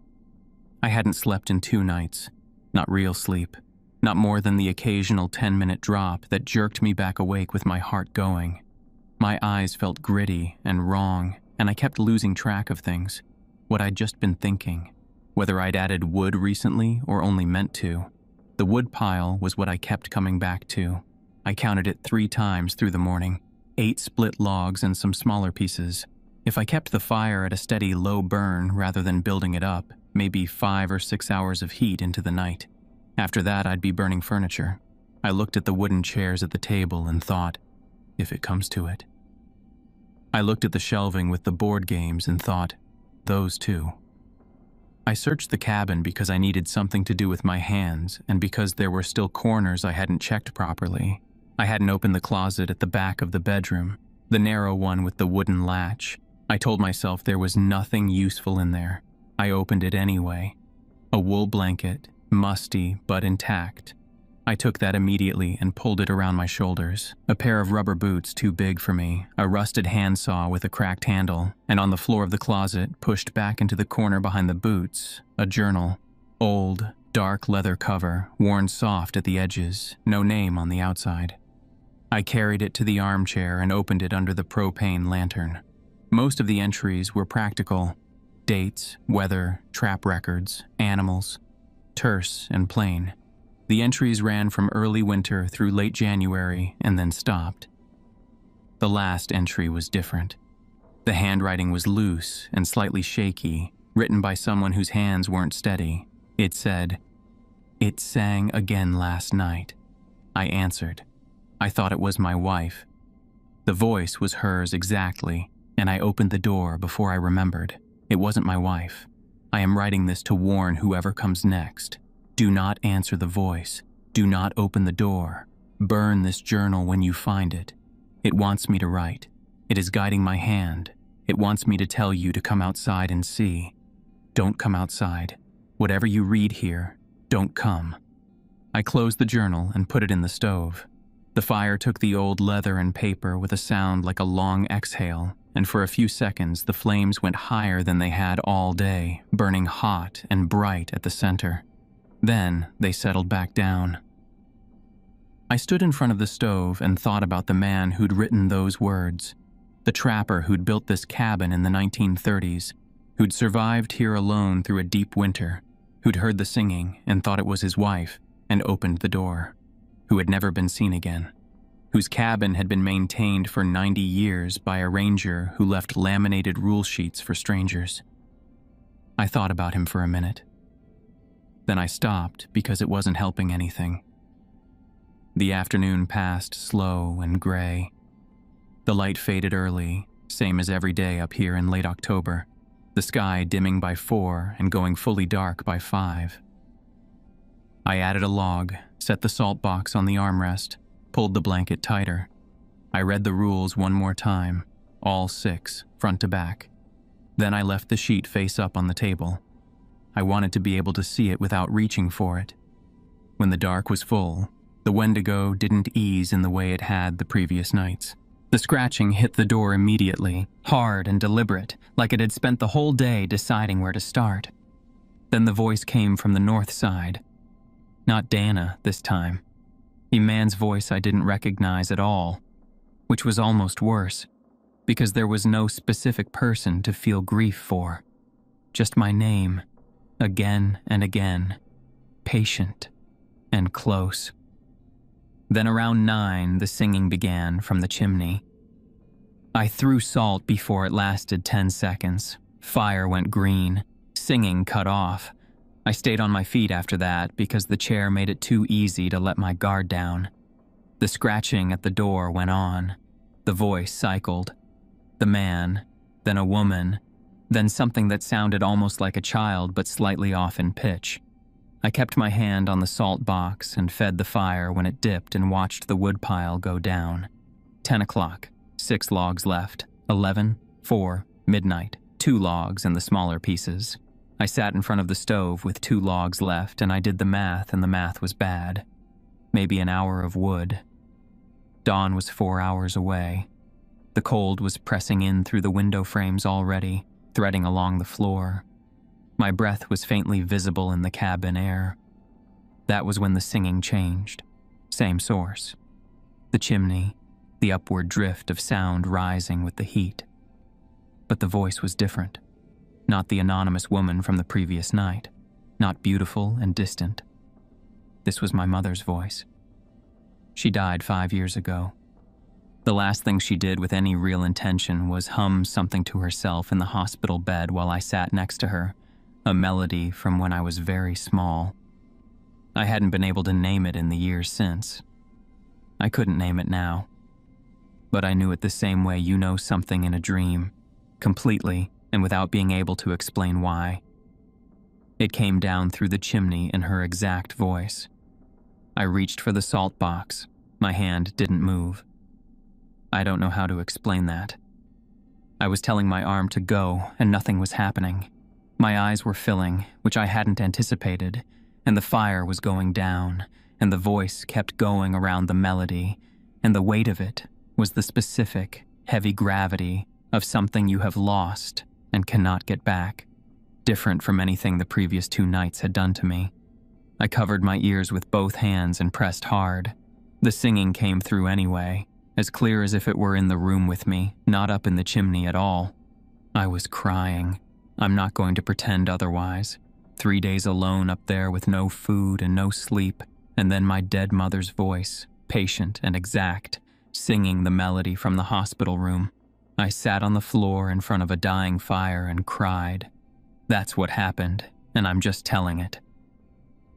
I hadn't slept in 2 nights, not real sleep, not more than the occasional 10-minute drop that jerked me back awake with my heart going. My eyes felt gritty and wrong, and I kept losing track of things, what I'd just been thinking, whether I'd added wood recently or only meant to. The wood pile was what I kept coming back to. I counted it 3 times through the morning, 8 split logs and some smaller pieces. If I kept the fire at a steady low burn rather than building it up, maybe 5 or 6 hours of heat into the night. After that, I'd be burning furniture. I looked at the wooden chairs at the table and thought, if it comes to it. I looked at the shelving with the board games and thought, those too. I searched the cabin because I needed something to do with my hands and because there were still corners I hadn't checked properly. I hadn't opened the closet at the back of the bedroom, the narrow one with the wooden latch. I told myself there was nothing useful in there. I opened it anyway. A wool blanket, musty but intact. I took that immediately and pulled it around my shoulders. A pair of rubber boots too big for me, a rusted handsaw with a cracked handle, and on the floor of the closet, pushed back into the corner behind the boots, a journal. Old, dark leather cover, worn soft at the edges, no name on the outside. I carried it to the armchair and opened it under the propane lantern. Most of the entries were practical. Dates, weather, trap records, animals. Terse and plain. The entries ran from early winter through late January and then stopped. The last entry was different. The handwriting was loose and slightly shaky, written by someone whose hands weren't steady. It said, "It sang again last night." I answered. I thought it was my wife. The voice was hers exactly, and I opened the door before I remembered. It wasn't my wife. I am writing this to warn whoever comes next. Do not answer the voice. Do not open the door. Burn this journal when you find it. It wants me to write. It is guiding my hand. It wants me to tell you to come outside and see. Don't come outside. Whatever you read here, don't come. I closed the journal and put it in the stove. The fire took the old leather and paper with a sound like a long exhale, and for a few seconds the flames went higher than they had all day, burning hot and bright at the center. Then they settled back down. I stood in front of the stove and thought about the man who'd written those words, the trapper who'd built this cabin in the 1930s, who'd survived here alone through a deep winter, who'd heard the singing and thought it was his wife and opened the door, who had never been seen again, whose cabin had been maintained for 90 years by a ranger who left laminated rule sheets for strangers. I thought about him for a minute. Then I stopped because it wasn't helping anything. The afternoon passed slow and gray. The light faded early, same as every day up here in late October, the sky dimming by 4 and going fully dark by 5. I added a log, set the salt box on the armrest, pulled the blanket tighter. I read the rules one more time, all 6, front to back. Then I left the sheet face up on the table. I wanted to be able to see it without reaching for it. When the dark was full, the Wendigo didn't ease in the way it had the previous nights. The scratching hit the door immediately, hard and deliberate, like it had spent the whole day deciding where to start. Then the voice came from the north side. Not Dana this time. A man's voice I didn't recognize at all, which was almost worse, because there was no specific person to feel grief for. Just my name, again and again, patient and close. Then around 9, the singing began from the chimney. I threw salt before it lasted 10 seconds. Fire went green. Singing cut off. I stayed on my feet after that because the chair made it too easy to let my guard down. The scratching at the door went on. The voice cycled. The man, then a woman, then something that sounded almost like a child but slightly off in pitch. I kept my hand on the salt box and fed the fire when it dipped and watched the wood pile go down. 10 o'clock, 6 logs left. 11, 4, midnight, 2 logs and the smaller pieces. I sat in front of the stove with 2 logs left and I did the math and the math was bad. Maybe an hour of wood. Dawn was 4 hours away. The cold was pressing in through the window frames already, threading along the floor. My breath was faintly visible in the cabin air. That was when the singing changed. Same source. The chimney, the upward drift of sound rising with the heat. But the voice was different. Not the anonymous woman from the previous night. Not beautiful and distant. This was my mother's voice. She died 5 years ago. The last thing she did with any real intention was hum something to herself in the hospital bed while I sat next to her, a melody from when I was very small. I hadn't been able to name it in the years since. I couldn't name it now. But I knew it the same way you know something in a dream, completely and without being able to explain why. It came down through the chimney in her exact voice. I reached for the salt box. My hand didn't move. I don't know how to explain that. I was telling my arm to go, and nothing was happening. My eyes were filling, which I hadn't anticipated, and the fire was going down, and the voice kept going around the melody, and the weight of it was the specific, heavy gravity of something you have lost and cannot get back, different from anything the previous 2 nights had done to me. I covered my ears with both hands and pressed hard. The singing came through anyway, as clear as if it were in the room with me, not up in the chimney at all. I was crying. I'm not going to pretend otherwise. 3 days alone up there with no food and no sleep, and then my dead mother's voice, patient and exact, singing the melody from the hospital room. I sat on the floor in front of a dying fire and cried. That's what happened, and I'm just telling it.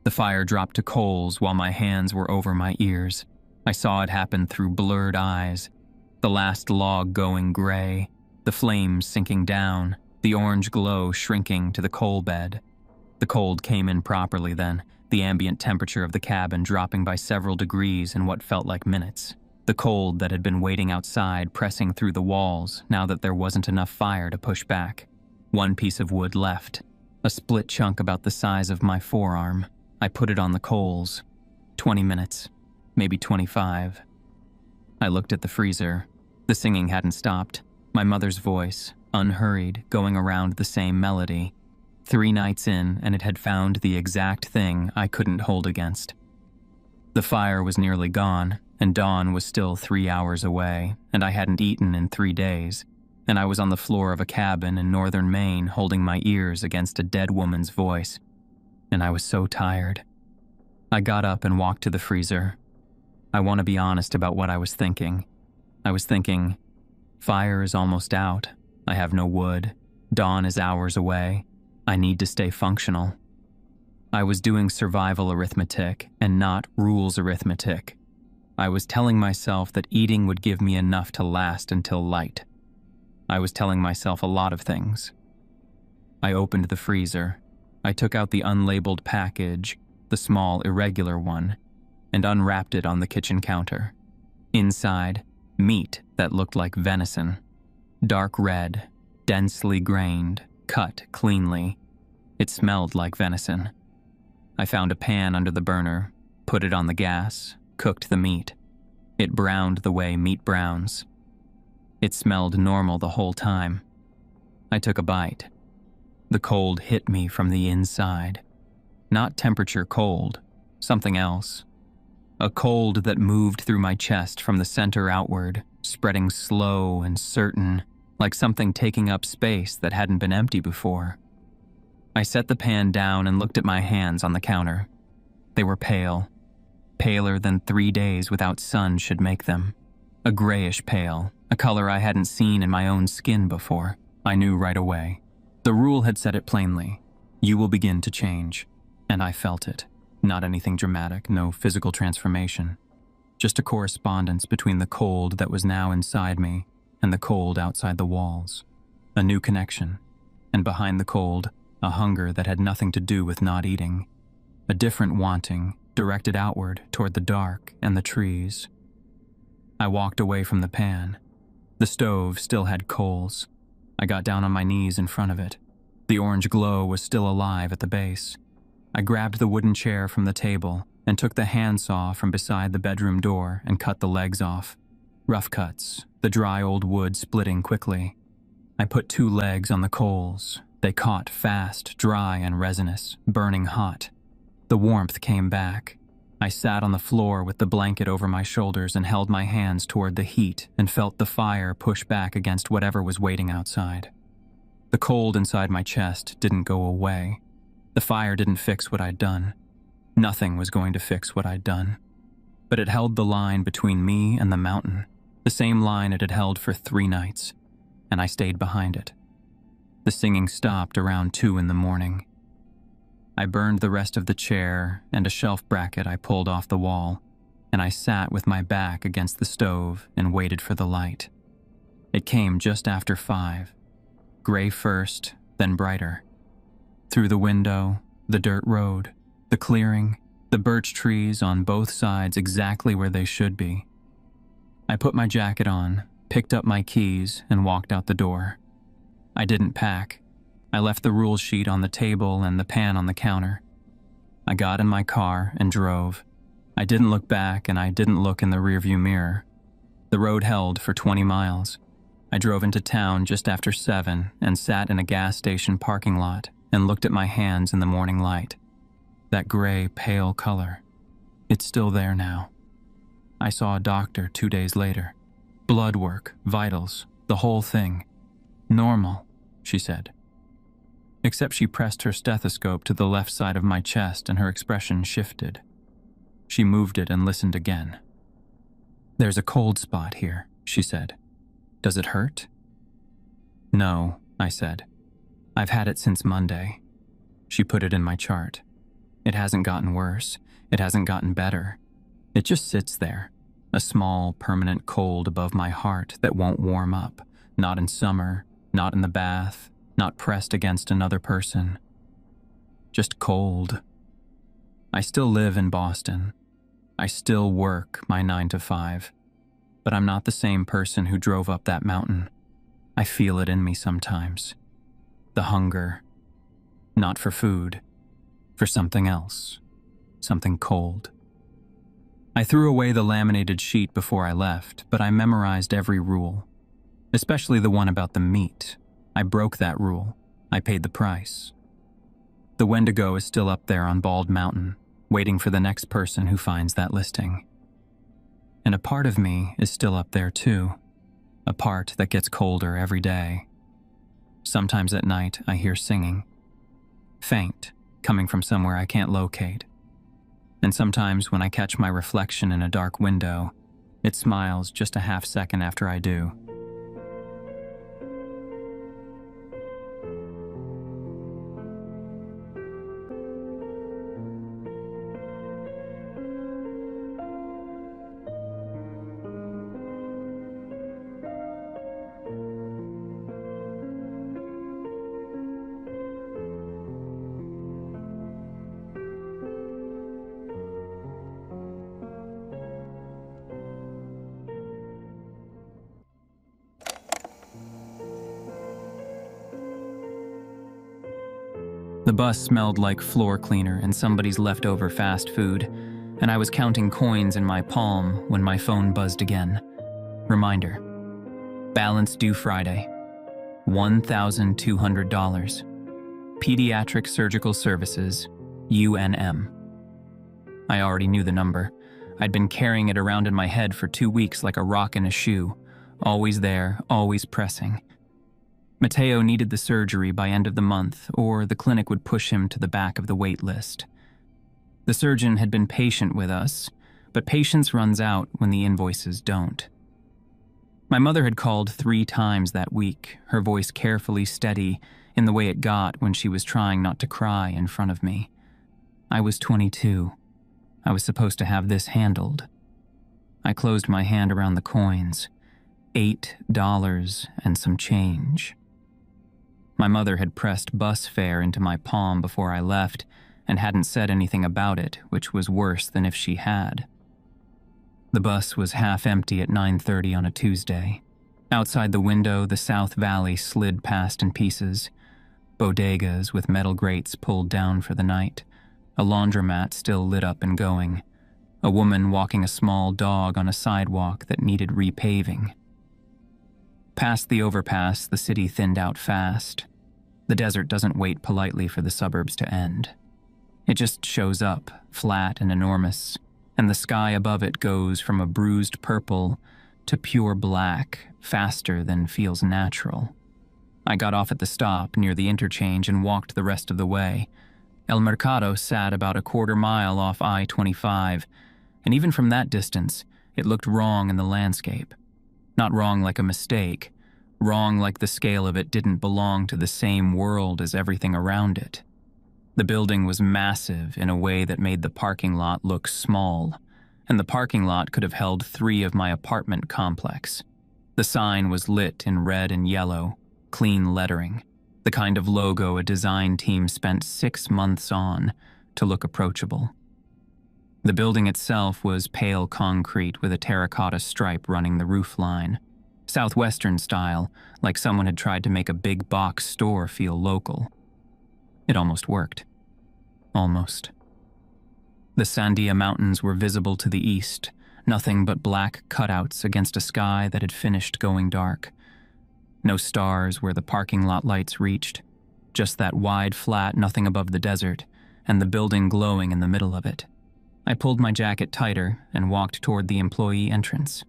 The fire dropped to coals while my hands were over my ears. I saw it happen through blurred eyes, the last log going gray, the flames sinking down, the orange glow shrinking to the coal bed. The cold came in properly then, the ambient temperature of the cabin dropping by several degrees in what felt like minutes. The cold that had been waiting outside pressing through the walls now that there wasn't enough fire to push back. 1 piece of wood left, a split chunk about the size of my forearm. I put it on the coals. 20 minutes, maybe 25. I looked at the freezer. The singing hadn't stopped. My mother's voice, unhurried, going around the same melody. 3 nights in, and it had found the exact thing I couldn't hold against. The fire was nearly gone, and dawn was still 3 hours away, and I hadn't eaten in 3 days, and I was on the floor of a cabin in northern Maine holding my ears against a dead woman's voice, and I was so tired. I got up and walked to the freezer. I want to be honest about what I was thinking. I was thinking, fire is almost out. I have no wood. Dawn is hours away. I need to stay functional. I was doing survival arithmetic and not rules arithmetic. I was telling myself that eating would give me enough to last until light. I was telling myself a lot of things. I opened the freezer. I took out the unlabeled package, the small, irregular one, and unwrapped it on the kitchen counter. Inside, meat that looked like venison. Dark red, densely grained, cut cleanly. It smelled like venison. I found a pan under the burner, put it on the gas, cooked the meat. It browned the way meat browns. It smelled normal the whole time. I took a bite. The cold hit me from the inside. Not temperature cold, something else. A cold that moved through my chest from the center outward, spreading slow and certain, like something taking up space that hadn't been empty before. I set the pan down and looked at my hands on the counter. They were pale, paler than 3 days without sun should make them. A grayish pale, a color I hadn't seen in my own skin before. I knew right away. The rule had said it plainly. You will begin to change. And I felt it. Not anything dramatic, no physical transformation. Just a correspondence between the cold that was now inside me and the cold outside the walls. A new connection. And behind the cold, a hunger that had nothing to do with not eating. A different wanting, directed outward toward the dark and the trees. I walked away from the pan. The stove still had coals. I got down on my knees in front of it. The orange glow was still alive at the base. I grabbed the wooden chair from the table and took the handsaw from beside the bedroom door and cut the legs off. Rough cuts, the dry old wood splitting quickly. I put 2 legs on the coals. They caught fast, dry and resinous, burning hot. The warmth came back. I sat on the floor with the blanket over my shoulders and held my hands toward the heat and felt the fire push back against whatever was waiting outside. The cold inside my chest didn't go away. The fire didn't fix what I'd done. Nothing was going to fix what I'd done. But it held the line between me and the mountain, the same line it had held for 3 nights, and I stayed behind it. The singing stopped around 2 in the morning. I burned the rest of the chair and a shelf bracket I pulled off the wall, and I sat with my back against the stove and waited for the light. It came just after 5, gray first, then brighter. Through the window, the dirt road, the clearing, the birch trees on both sides exactly where they should be. I put my jacket on, picked up my keys, and walked out the door. I didn't pack. I left the rule sheet on the table and the pan on the counter. I got in my car and drove. I didn't look back and I didn't look in the rearview mirror. The road held for 20 miles. I drove into town just after 7 and sat in a gas station parking lot and looked at my hands in the morning light. That gray, pale color. It's still there now. I saw a doctor 2 days later. Blood work, vitals, the whole thing. Normal, she said. Except she pressed her stethoscope to the left side of my chest and her expression shifted. She moved it and listened again. There's a cold spot here, she said. Does it hurt? No, I said. I've had it since Monday. She put it in my chart. It hasn't gotten worse. It hasn't gotten better. It just sits there, a small, permanent cold above my heart that won't warm up, not in summer, not in the bath, not pressed against another person. Just cold. I still live in Boston. I still work my 9 to 5. But I'm not the same person who drove up that mountain. I feel it in me sometimes. The hunger. Not for food. For something else. Something cold. I threw away the laminated sheet before I left, but I memorized every rule. Especially the one about the meat. I broke that rule. I paid the price. The Wendigo is still up there on Bald Mountain, waiting for the next person who finds that listing. And a part of me is still up there too. A part that gets colder every day. Sometimes at night I hear singing. Faint, coming from somewhere I can't locate. And sometimes when I catch my reflection in a dark window, it smiles just a half second after I do. The bus smelled like floor cleaner and somebody's leftover fast food, and I was counting coins in my palm when my phone buzzed again. Reminder. Balance due Friday. $1,200. Pediatric Surgical Services, UNM. I already knew the number. I'd been carrying it around in my head for 2 weeks like a rock in a shoe. Always there, always pressing. Mateo needed the surgery by end of the month, or the clinic would push him to the back of the wait list. The surgeon had been patient with us, but patience runs out when the invoices don't. My mother had called 3 times that week, her voice carefully steady in the way it got when she was trying not to cry in front of me. I was 22. I was supposed to have this handled. I closed my hand around the coins. $8 and some change. My mother had pressed bus fare into my palm before I left and hadn't said anything about it, which was worse than if she had. The bus was half empty at 9:30 on a Tuesday. Outside the window, the South Valley slid past in pieces. Bodegas with metal grates pulled down for the night. A laundromat still lit up and going. A woman walking a small dog on a sidewalk that needed repaving. Past the overpass, the city thinned out fast. The desert doesn't wait politely for the suburbs to end. It just shows up, flat and enormous, and the sky above it goes from a bruised purple to pure black faster than feels natural. I got off at the stop near the interchange and walked the rest of the way. El Mercado sat about a quarter mile off I-25, and even from that distance, it looked wrong in the landscape. Not wrong like a mistake, wrong like the scale of it didn't belong to the same world as everything around it. The building was massive in a way that made the parking lot look small, and the parking lot could have held 3 of my apartment complex. The sign was lit in red and yellow, clean lettering, the kind of logo a design team spent 6 months on to look approachable. The building itself was pale concrete with a terracotta stripe running the roof line, Southwestern style, like someone had tried to make a big box store feel local. It almost worked. Almost. The Sandia Mountains were visible to the east, nothing but black cutouts against a sky that had finished going dark. No stars where the parking lot lights reached, just that wide flat nothing above the desert, and the building glowing in the middle of it. I pulled my jacket tighter and walked toward the employee entrance.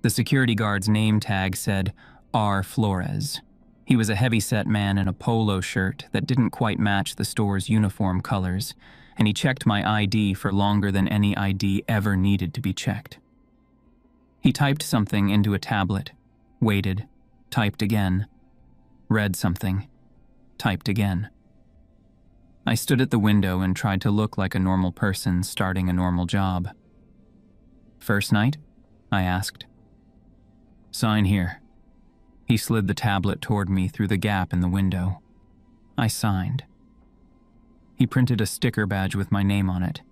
The security guard's name tag said R. Flores. He was a heavy-set man in a polo shirt that didn't quite match the store's uniform colors, and he checked my ID for longer than any ID ever needed to be checked. He typed something into a tablet, waited, typed again, read something, typed again. I stood at the window and tried to look like a normal person starting a normal job. "First night?" I asked. "Sign here." He slid the tablet toward me through the gap in the window. I signed. He printed a sticker badge with my name on it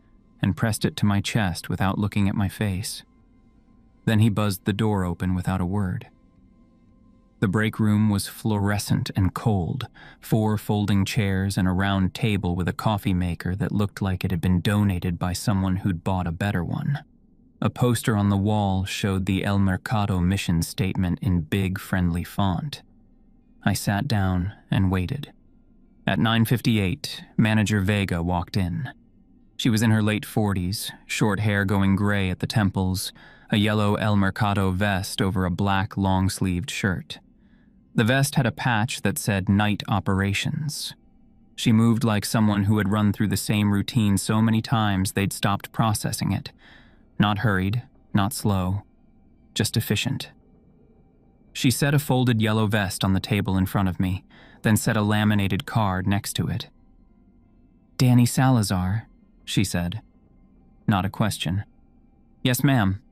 and pressed it to my chest without looking at my face. Then he buzzed the door open without a word. The break room was fluorescent and cold, 4 folding chairs and a round table with a coffee maker that looked like it had been donated by someone who'd bought a better one. A poster on the wall showed the El Mercado mission statement in big, friendly font. I sat down and waited. At 9:58, Manager Vega walked in. She was in her late 40s, short hair going gray at the temples, a yellow El Mercado vest over a black long-sleeved shirt. The vest had a patch that said Night Operations. She moved like someone who had run through the same routine so many times they'd stopped processing it. Not hurried, not slow, just efficient. She set a folded yellow vest on the table in front of me, then set a laminated card next to it. "Danny Salazar," she said. Not a question. "Yes, ma'am."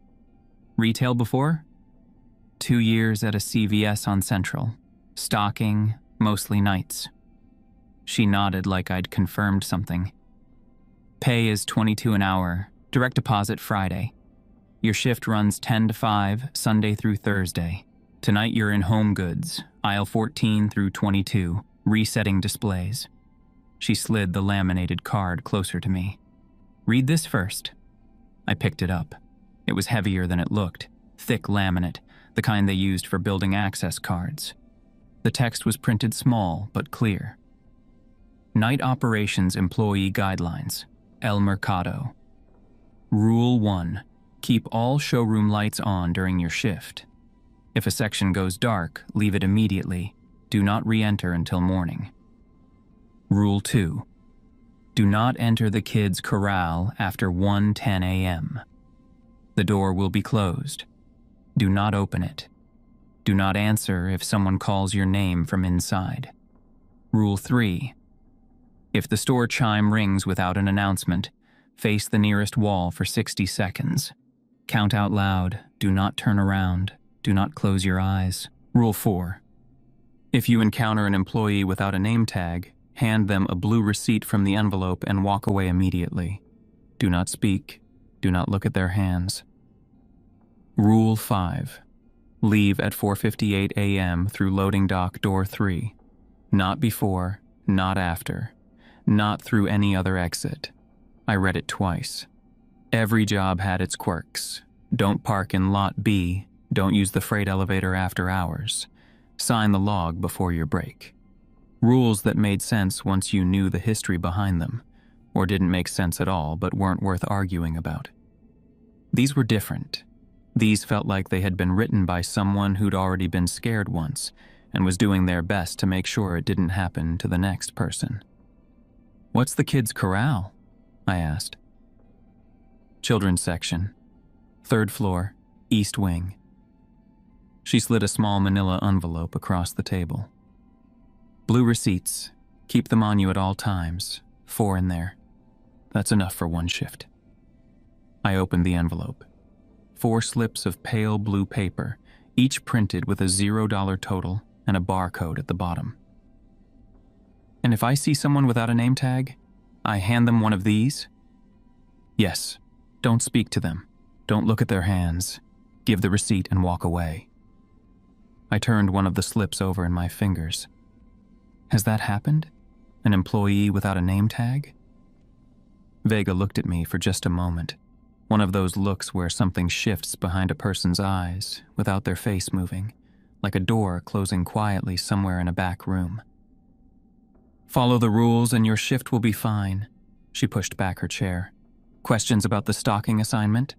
"Retail before?" 2 years at a CVS on Central. Stocking, mostly nights. She nodded like I'd confirmed something. "Pay is $22 an hour, direct deposit Friday. Your shift runs 10 to 5, Sunday through Thursday. Tonight you're in home goods, aisle 14 through 22, resetting displays." She slid the laminated card closer to me. "Read this first." I picked it up. It was heavier than it looked, thick laminate, the kind they used for building access cards. The text was printed small but clear. Night Operations Employee Guidelines, El Mercado. Rule 1. Keep all showroom lights on during your shift. If a section goes dark, leave it immediately. Do not re-enter until morning. Rule 2. Do not enter the kids' corral after 1:10 a.m. The door will be closed. Do not open it. Do not answer if someone calls your name from inside. Rule 3. If the store chime rings without an announcement, face the nearest wall for 60 seconds. Count out loud. Do not turn around. Do not close your eyes. Rule 4. If you encounter an employee without a name tag, hand them a blue receipt from the envelope and walk away immediately. Do not speak. Do not look at their hands. Rule 5. Leave at 4:58 a.m. through loading dock door 3. Not before, not after, not through any other exit. I read it twice. Every job had its quirks. Don't park in lot B, don't use the freight elevator after hours, sign the log before your break. Rules that made sense once you knew the history behind them, or didn't make sense at all but weren't worth arguing about. These were different. These felt like they had been written by someone who'd already been scared once and was doing their best to make sure it didn't happen to the next person. "What's the kids' corral?" I asked. "Children's section. 3rd floor, east wing." She slid a small manila envelope across the table. "Blue receipts. Keep them on you at all times. 4 in there. That's enough for 1 shift." I opened the envelope. 4 slips of pale blue paper, each printed with a $0 total and a barcode at the bottom. "And if I see someone without a name tag, I hand them one of these?" "Yes. Don't speak to them. Don't look at their hands. Give the receipt and walk away." I turned one of the slips over in my fingers. "Has that happened? An employee without a name tag?" Vega looked at me for just a moment. One of those looks where something shifts behind a person's eyes without their face moving, like a door closing quietly somewhere in a back room. "Follow the rules and your shift will be fine." She pushed back her chair. "Questions about the stalking assignment?"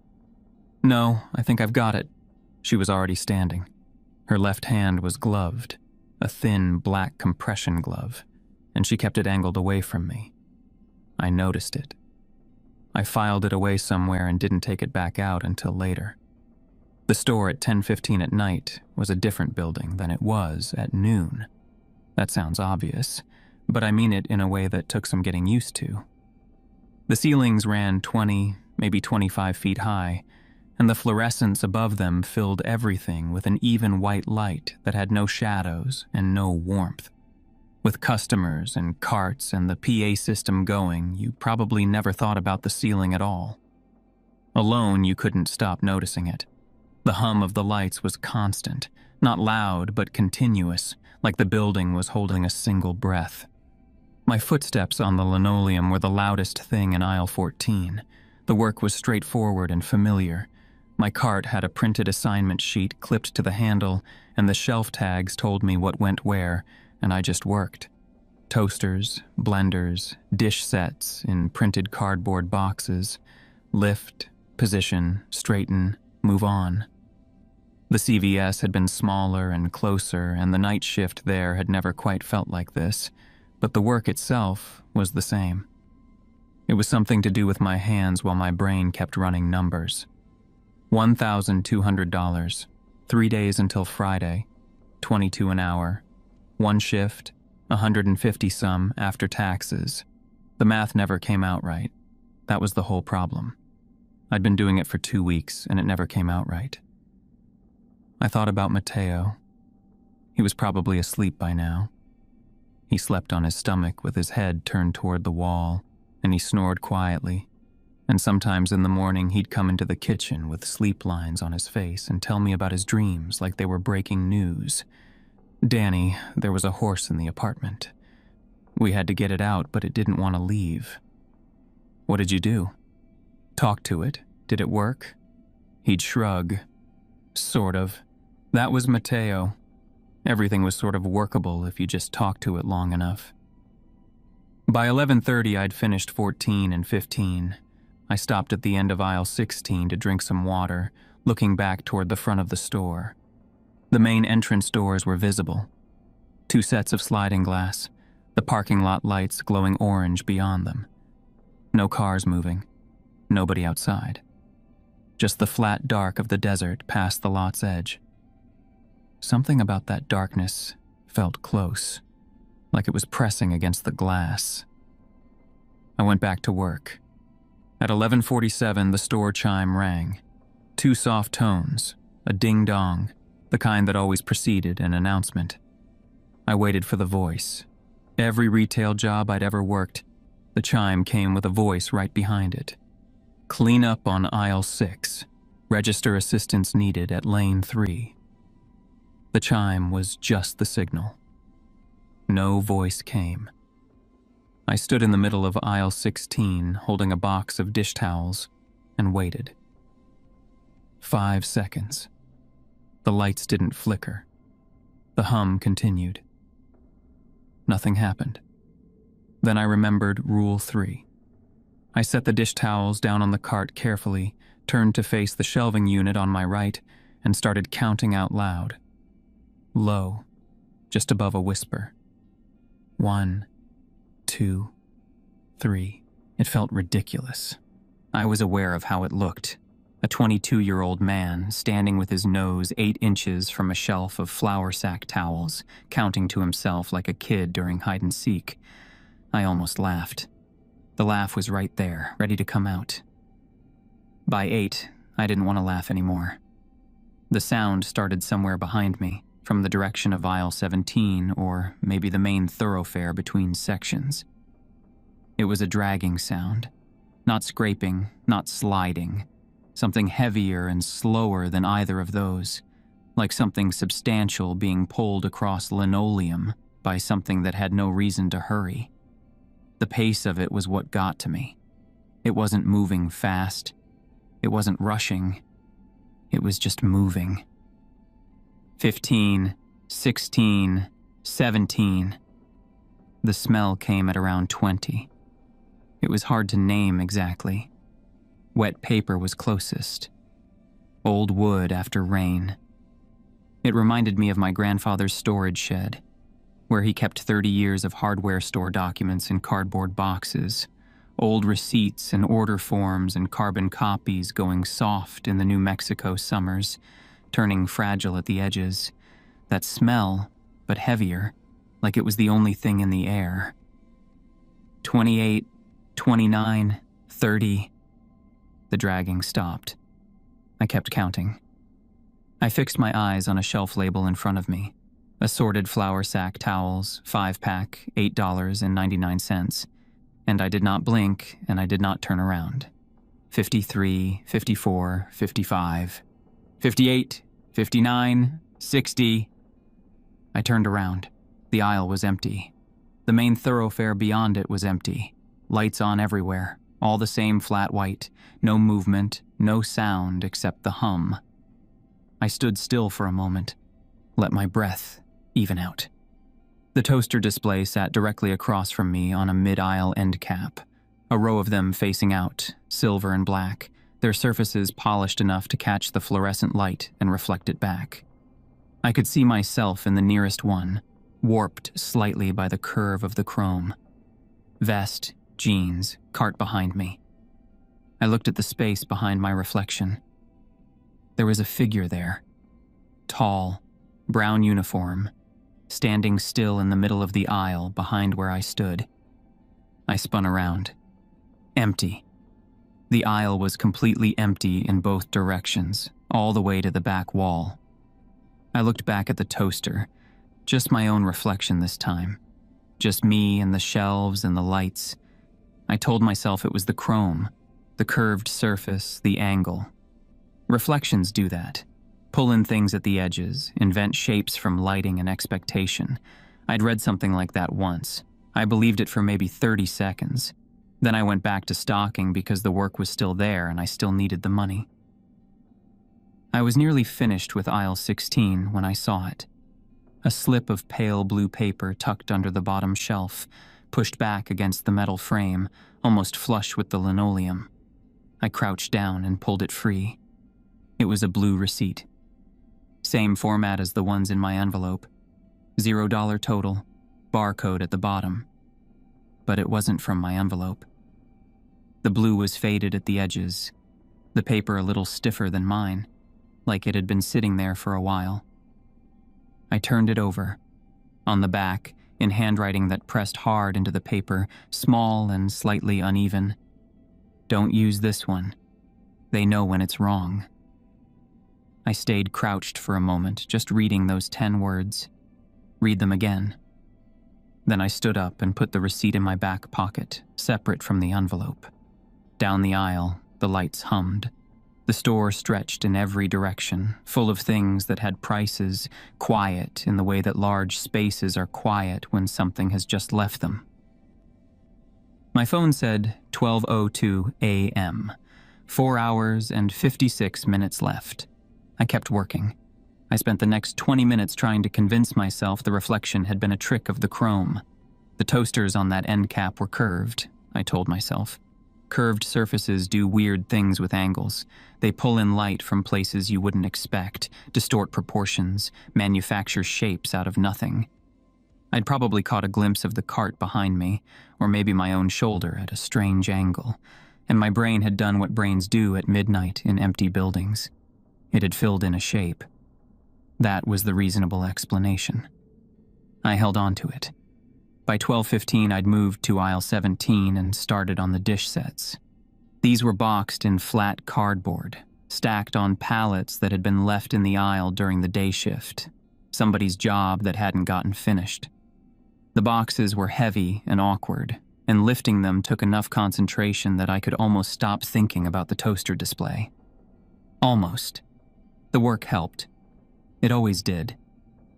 "No, I think I've got it." She was already standing. Her left hand was gloved, a thin black compression glove, and she kept it angled away from me. I noticed it. I filed it away somewhere and didn't take it back out until later. The store at 10:15 at night was a different building than it was at noon. That sounds obvious, but I mean it in a way that took some getting used to. The ceilings ran 20, maybe 25 feet high, and the fluorescence above them filled everything with an even white light that had no shadows and no warmth. With customers and carts and the PA system going, you probably never thought about the ceiling at all. Alone, you couldn't stop noticing it. The hum of the lights was constant, not loud but continuous, like the building was holding a single breath. My footsteps on the linoleum were the loudest thing in aisle 14. The work was straightforward and familiar. My cart had a printed assignment sheet clipped to the handle, and the shelf tags told me what went where, and I just worked. Toasters, blenders, dish sets in printed cardboard boxes. Lift, position, straighten, move on. The CVS had been smaller and closer, and the night shift there had never quite felt like this, but the work itself was the same. It was something to do with my hands while my brain kept running numbers. $1,200, 3 days until Friday, 22 an hour, 1 shift, 150 some after taxes. The math never came out right. That was the whole problem. I'd been doing it for 2 weeks and it never came out right. I thought about Mateo. He was probably asleep by now. He slept on his stomach with his head turned toward the wall, and he snored quietly. And sometimes in the morning he'd come into the kitchen with sleep lines on his face and tell me about his dreams like they were breaking news. "Danny, there was a horse in the apartment. We had to get it out, but it didn't want to leave." "What did you do?" "Talk to it. Did it work?" He'd shrug. "Sort of. That was Mateo. Everything was sort of workable if you just talked to it long enough." By 11:30, I'd finished 14 and 15. I stopped at the end of aisle 16 to drink some water, looking back toward the front of the store. The main entrance doors were visible. 2 sets of sliding glass, the parking lot lights glowing orange beyond them. No cars moving, nobody outside. Just the flat dark of the desert past the lot's edge. Something about that darkness felt close, like it was pressing against the glass. I went back to work. At 11:47, the store chime rang. 2 soft tones, a ding-dong, the kind that always preceded an announcement. I waited for the voice. Every retail job I'd ever worked, the chime came with a voice right behind it. "Clean up on aisle 6. Register assistance needed at lane 3. The chime was just the signal. No voice came. I stood in the middle of aisle 16, holding a box of dish towels, and waited. 5 seconds. The lights didn't flicker. The hum continued. Nothing happened. Then I remembered Rule 3. I set the dish towels down on the cart carefully, turned to face the shelving unit on my right, and started counting out loud. Low, just above a whisper. 1, 2, 3. It felt ridiculous. I was aware of how it looked. A 22-year-old man standing with his nose 8 inches from a shelf of flour sack towels, counting to himself like a kid during hide and seek. I almost laughed. The laugh was right there, ready to come out. By 8, I didn't want to laugh anymore. The sound started somewhere behind me, from the direction of aisle 17, or maybe the main thoroughfare between sections. It was a dragging sound. Not scraping, not sliding. Something heavier and slower than either of those, like something substantial being pulled across linoleum by something that had no reason to hurry. The pace of it was what got to me. It wasn't moving fast. It wasn't rushing. It was just moving. 15, 16, 17. The smell came at around 20. It was hard to name exactly. Wet paper was closest. Old wood after rain. It reminded me of my grandfather's storage shed, where he kept 30 years of hardware store documents in cardboard boxes, old receipts and order forms and carbon copies going soft in the New Mexico summers, turning fragile at the edges. That smell, but heavier, like it was the only thing in the air. 28, 29, 30. The dragging stopped. I kept counting. I fixed my eyes on a shelf label in front of me. Assorted flour sack towels, 5-pack, $8.99. And I did not blink, and I did not turn around. 53, 54, 55, 58, 59, 60. I turned around. The aisle was empty. The main thoroughfare beyond it was empty. Lights on everywhere. All the same flat white, no movement, no sound except the hum. I stood still for a moment, let my breath even out. The toaster display sat directly across from me on a mid-aisle end cap, a row of them facing out, silver and black, their surfaces polished enough to catch the fluorescent light and reflect it back. I could see myself in the nearest one, warped slightly by the curve of the chrome. Vest, jeans, cart behind me. I looked at the space behind my reflection. There was a figure there. Tall, brown uniform, standing still in the middle of the aisle behind where I stood. I spun around. Empty. The aisle was completely empty in both directions, all the way to the back wall. I looked back at the toaster, just my own reflection this time. Just me and the shelves and the lights. I told myself it was the chrome, the curved surface, the angle. Reflections do that. Pull in things at the edges, invent shapes from lighting and expectation. I'd read something like that once. I believed it for maybe 30 seconds. Then I went back to stocking because the work was still there and I still needed the money. I was nearly finished with aisle 16 when I saw it. A slip of pale blue paper tucked under the bottom shelf, pushed back against the metal frame, almost flush with the linoleum. I crouched down and pulled it free. It was a blue receipt. Same format as the ones in my envelope. $0 total, barcode at the bottom. But it wasn't from my envelope. The blue was faded at the edges, the paper a little stiffer than mine, like it had been sitting there for a while. I turned it over. On the back, in handwriting that pressed hard into the paper, small and slightly uneven. Don't use this one. They know when it's wrong. I stayed crouched for a moment, just reading those 10 words. Read them again. Then I stood up and put the receipt in my back pocket, separate from the envelope. Down the aisle, the lights hummed. The store stretched in every direction, full of things that had prices, quiet in the way that large spaces are quiet when something has just left them. My phone said 12:02 a.m. 4 hours and 56 minutes left. I kept working. I spent the next 20 minutes trying to convince myself the reflection had been a trick of the chrome. The toasters on that end cap were curved, I told myself. Curved surfaces do weird things with angles. They pull in light from places you wouldn't expect, distort proportions, manufacture shapes out of nothing. I'd probably caught a glimpse of the cart behind me, or maybe my own shoulder at a strange angle, and my brain had done what brains do at midnight in empty buildings. It had filled in a shape. That was the reasonable explanation. I held on to it. By 12:15, I'd moved to aisle 17 and started on the dish sets. These were boxed in flat cardboard, stacked on pallets that had been left in the aisle during the day shift, somebody's job that hadn't gotten finished. The boxes were heavy and awkward, and lifting them took enough concentration that I could almost stop thinking about the toaster display. Almost. The work helped. It always did.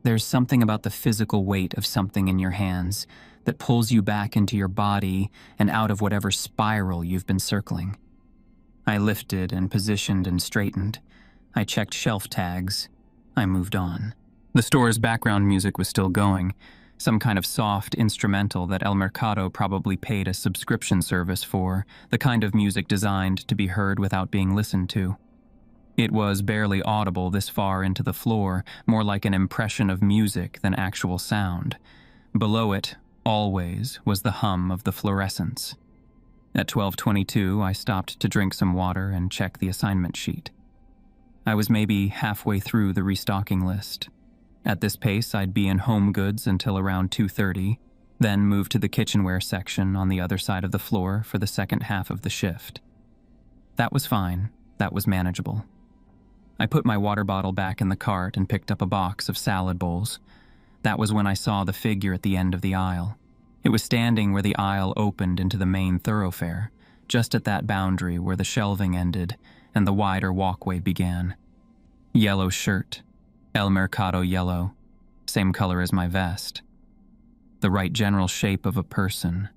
There's something about the physical weight of something in your hands that pulls you back into your body and out of whatever spiral you've been circling. I lifted and positioned and straightened. I checked shelf tags. I moved on. The store's background music was still going, some kind of soft instrumental that El Mercado probably paid a subscription service for, the kind of music designed to be heard without being listened to. It was barely audible this far into the floor, more like an impression of music than actual sound. Below it, always, was the hum of the fluorescents. At 12:22, I stopped to drink some water and check the assignment sheet. I was maybe halfway through the restocking list. At this pace, I'd be in home goods until around 2:30, then move to the kitchenware section on the other side of the floor for the second half of the shift. That was fine. That was manageable. I put my water bottle back in the cart and picked up a box of salad bowls. That was when I saw the figure at the end of the aisle. It was standing where the aisle opened into the main thoroughfare, just at that boundary where the shelving ended and the wider walkway began. Yellow shirt, El Mercado yellow, same color as my vest. The right general shape of a person.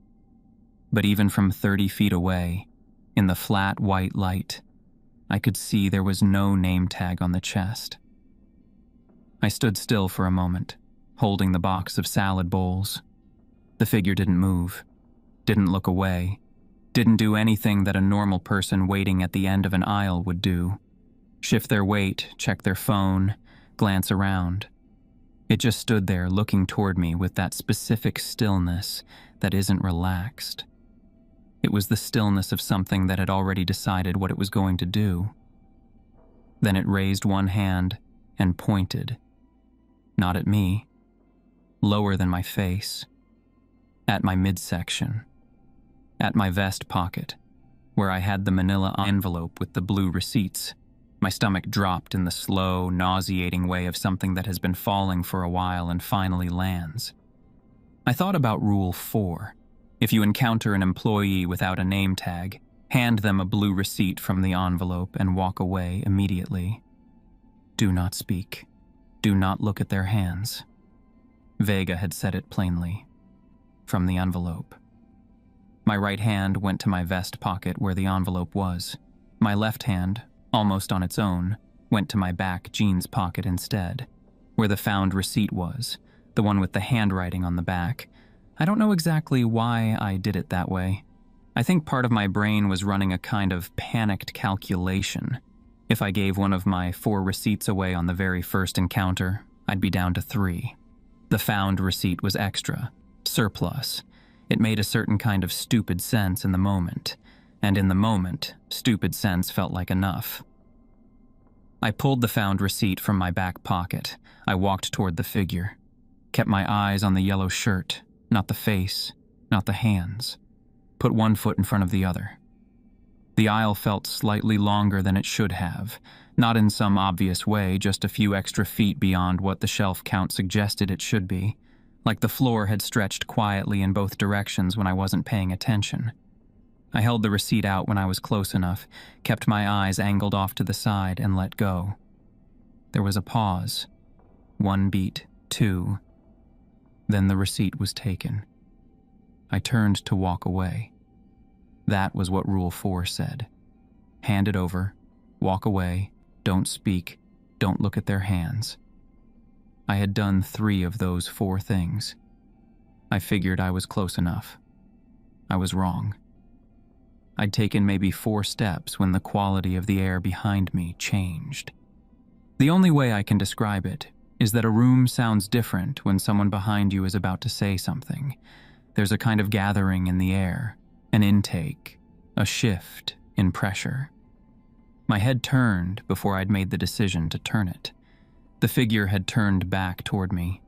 But even from 30 feet away, in the flat white light, I could see there was no name tag on the chest. I stood still for a moment, holding the box of salad bowls. The figure didn't move, didn't look away, didn't do anything that a normal person waiting at the end of an aisle would do. Shift their weight, check their phone, glance around. It just stood there looking toward me with that specific stillness that isn't relaxed. It was the stillness of something that had already decided what it was going to do. Then it raised one hand and pointed. Not at me. Lower than my face. At my midsection. At my vest pocket, where I had the manila envelope with the blue receipts. My stomach dropped in the slow, nauseating way of something that has been falling for a while and finally lands. I thought about Rule 4. If you encounter an employee without a name tag, hand them a blue receipt from the envelope and walk away immediately. Do not speak. Do not look at their hands. Vega had said it plainly. From the envelope. My right hand went to my vest pocket where the envelope was. My left hand, almost on its own, went to my back jeans pocket instead, where the found receipt was, the one with the handwriting on the back. I don't know exactly why I did it that way. I think part of my brain was running a kind of panicked calculation. If I gave one of my 4 receipts away on the very first encounter, I'd be down to 3. The found receipt was extra, surplus. It made a certain kind of stupid sense in the moment, and in the moment, stupid sense felt like enough. I pulled the found receipt from my back pocket. I walked toward the figure, kept my eyes on the yellow shirt, not the face, not the hands. Put one foot in front of the other. The aisle felt slightly longer than it should have, not in some obvious way, just a few extra feet beyond what the shelf count suggested it should be, like the floor had stretched quietly in both directions when I wasn't paying attention. I held the receipt out when I was close enough, kept my eyes angled off to the side, and let go. There was a pause. 1 beat, 2. Then the receipt was taken. I turned to walk away. That was what Rule 4 said. Hand it over. Walk away. Don't speak. Don't look at their hands. I had done 3 of those 4 things. I figured I was close enough. I was wrong. I'd taken maybe 4 steps when the quality of the air behind me changed. The only way I can describe it is that a room sounds different when someone behind you is about to say something. There's a kind of gathering in the air, an intake, a shift in pressure. My head turned before I'd made the decision to turn it. The figure had turned back toward me.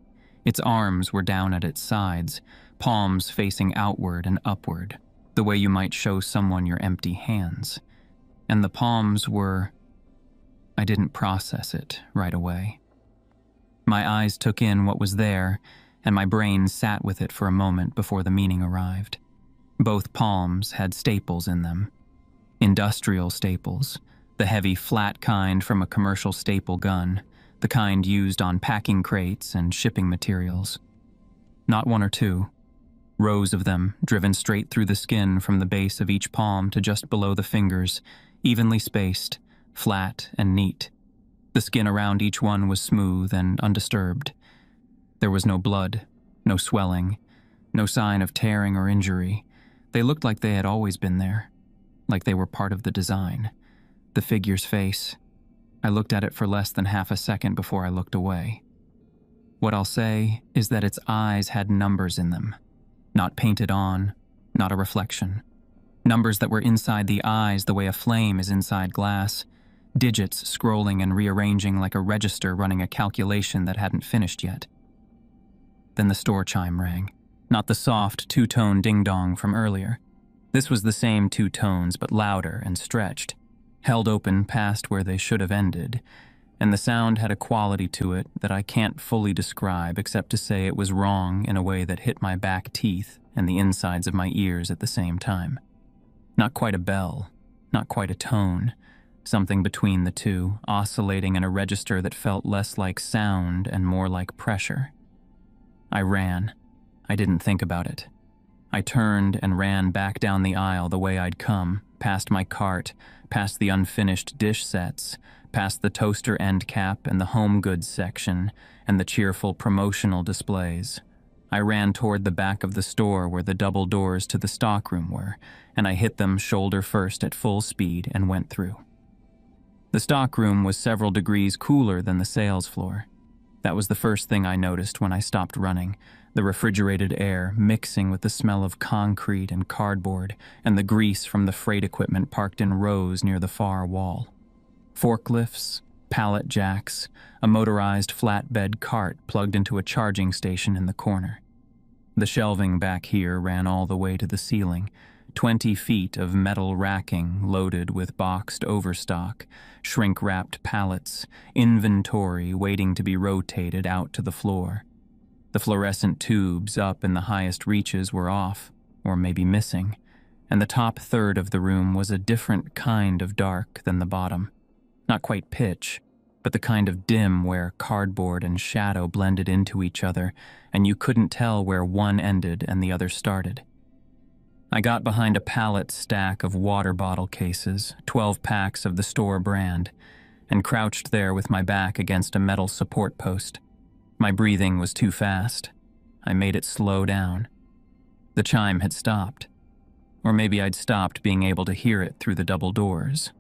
Its arms were down at its sides, palms facing outward and upward, the way you might show someone your empty hands. And the palms were... I didn't process it right away. My eyes took in what was there, and my brain sat with it for a moment before the meaning arrived. Both palms had staples in them. Industrial staples, the heavy flat kind from a commercial staple gun, the kind used on packing crates and shipping materials. Not 1 or 2. Rows of them, driven straight through the skin from the base of each palm to just below the fingers, evenly spaced, flat and neat. The skin around each one was smooth and undisturbed. There was no blood, no swelling, no sign of tearing or injury. They looked like they had always been there, like they were part of the design. The figure's face. I looked at it for less than half a second before I looked away. What I'll say is that its eyes had numbers in them. Not painted on, not a reflection. Numbers that were inside the eyes the way a flame is inside glass. Digits scrolling and rearranging like a register running a calculation that hadn't finished yet. Then the store chime rang. Not the soft, 2-tone ding-dong from earlier. This was the same 2 tones, but louder and stretched, held open past where they should have ended, and the sound had a quality to it that I can't fully describe except to say it was wrong in a way that hit my back teeth and the insides of my ears at the same time. Not quite a bell, not quite a tone, something between the 2, oscillating in a register that felt less like sound and more like pressure. I ran. I didn't think about it. I turned and ran back down the aisle the way I'd come, past my cart, past the unfinished dish sets, past the toaster end cap and the home goods section, and the cheerful promotional displays. I ran toward the back of the store where the double doors to the stockroom were, and I hit them shoulder first at full speed and went through. The stockroom was several degrees cooler than the sales floor. That was the first thing I noticed when I stopped running, the refrigerated air mixing with the smell of concrete and cardboard and the grease from the freight equipment parked in rows near the far wall. Forklifts, pallet jacks, a motorized flatbed cart plugged into a charging station in the corner. The shelving back here ran all the way to the ceiling, 20 feet of metal racking loaded with boxed overstock, shrink-wrapped pallets, inventory waiting to be rotated out to the floor. The fluorescent tubes up in the highest reaches were off, or maybe missing, and the top third of the room was a different kind of dark than the bottom. Not quite pitch, but the kind of dim where cardboard and shadow blended into each other, and you couldn't tell where one ended and the other started. I got behind a pallet stack of water bottle cases, 12 packs of the store brand, and crouched there with my back against a metal support post. My breathing was too fast. I made it slow down. The chime had stopped. Or maybe I'd stopped being able to hear it through the double doors.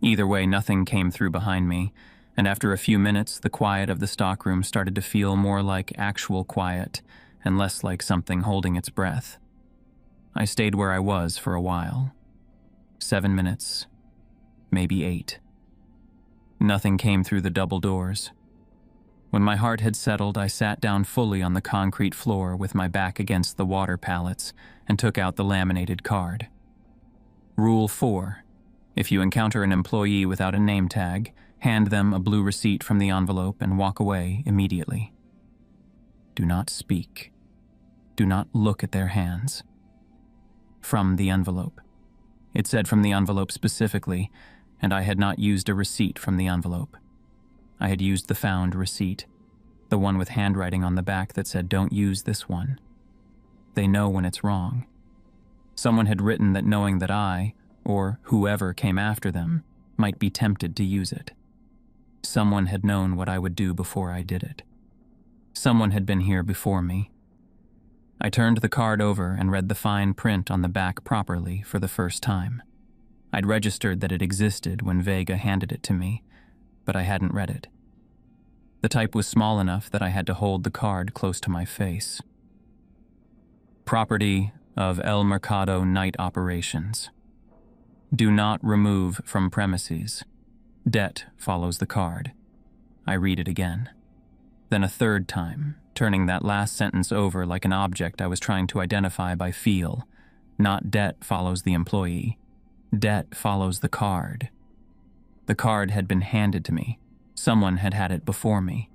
Either way, nothing came through behind me, and after a few minutes, the quiet of the stockroom started to feel more like actual quiet and less like something holding its breath. I stayed where I was for a while. 7 minutes, maybe 8. Nothing came through the double doors. When my heart had settled, I sat down fully on the concrete floor with my back against the water pallets and took out the laminated card. Rule 4. If you encounter an employee without a name tag, hand them a blue receipt from the envelope and walk away immediately. Do not speak. Do not look at their hands. From the envelope. It said from the envelope specifically, and I had not used a receipt from the envelope. I had used the found receipt, the one with handwriting on the back that said, "Don't use this one." They know when it's wrong. Someone had written that knowing that I, or whoever came after them, might be tempted to use it. Someone had known what I would do before I did it. Someone had been here before me. I turned the card over and read the fine print on the back properly for the first time. I'd registered that it existed when Vega handed it to me, but I hadn't read it. The type was small enough that I had to hold the card close to my face. Property of El Mercado Night Operations. Do not remove from premises. Debt follows the card. I read it again. Then a third time, turning that last sentence over like an object I was trying to identify by feel. Not debt follows the employee. Debt follows the card. The card had been handed to me. Someone had had it before me.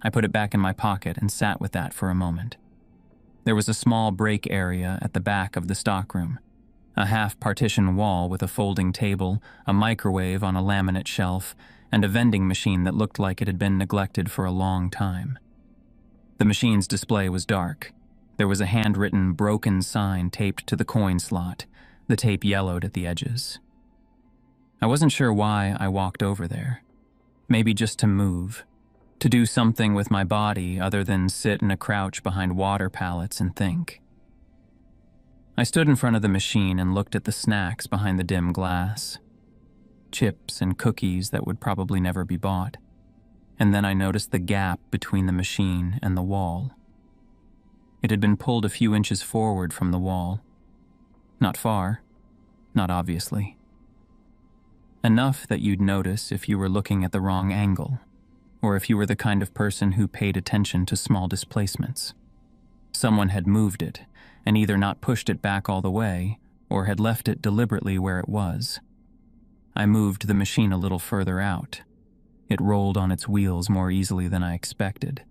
I put it back in my pocket and sat with that for a moment. There was a small break area at the back of the stockroom. A half-partition wall with a folding table, a microwave on a laminate shelf, and a vending machine that looked like it had been neglected for a long time. The machine's display was dark. There was a handwritten, broken sign taped to the coin slot, the tape yellowed at the edges. I wasn't sure why I walked over there. Maybe just to move, to do something with my body other than sit in a crouch behind water pallets and think. I stood in front of the machine and looked at the snacks behind the dim glass. Chips and cookies that would probably never be bought. And then I noticed the gap between the machine and the wall. It had been pulled a few inches forward from the wall. Not far, not obviously. Enough that you'd notice if you were looking at the wrong angle, or if you were the kind of person who paid attention to small displacements. Someone had moved it, and either not pushed it back all the way, or had left it deliberately where it was. I moved the machine a little further out. It rolled on its wheels more easily than I expected.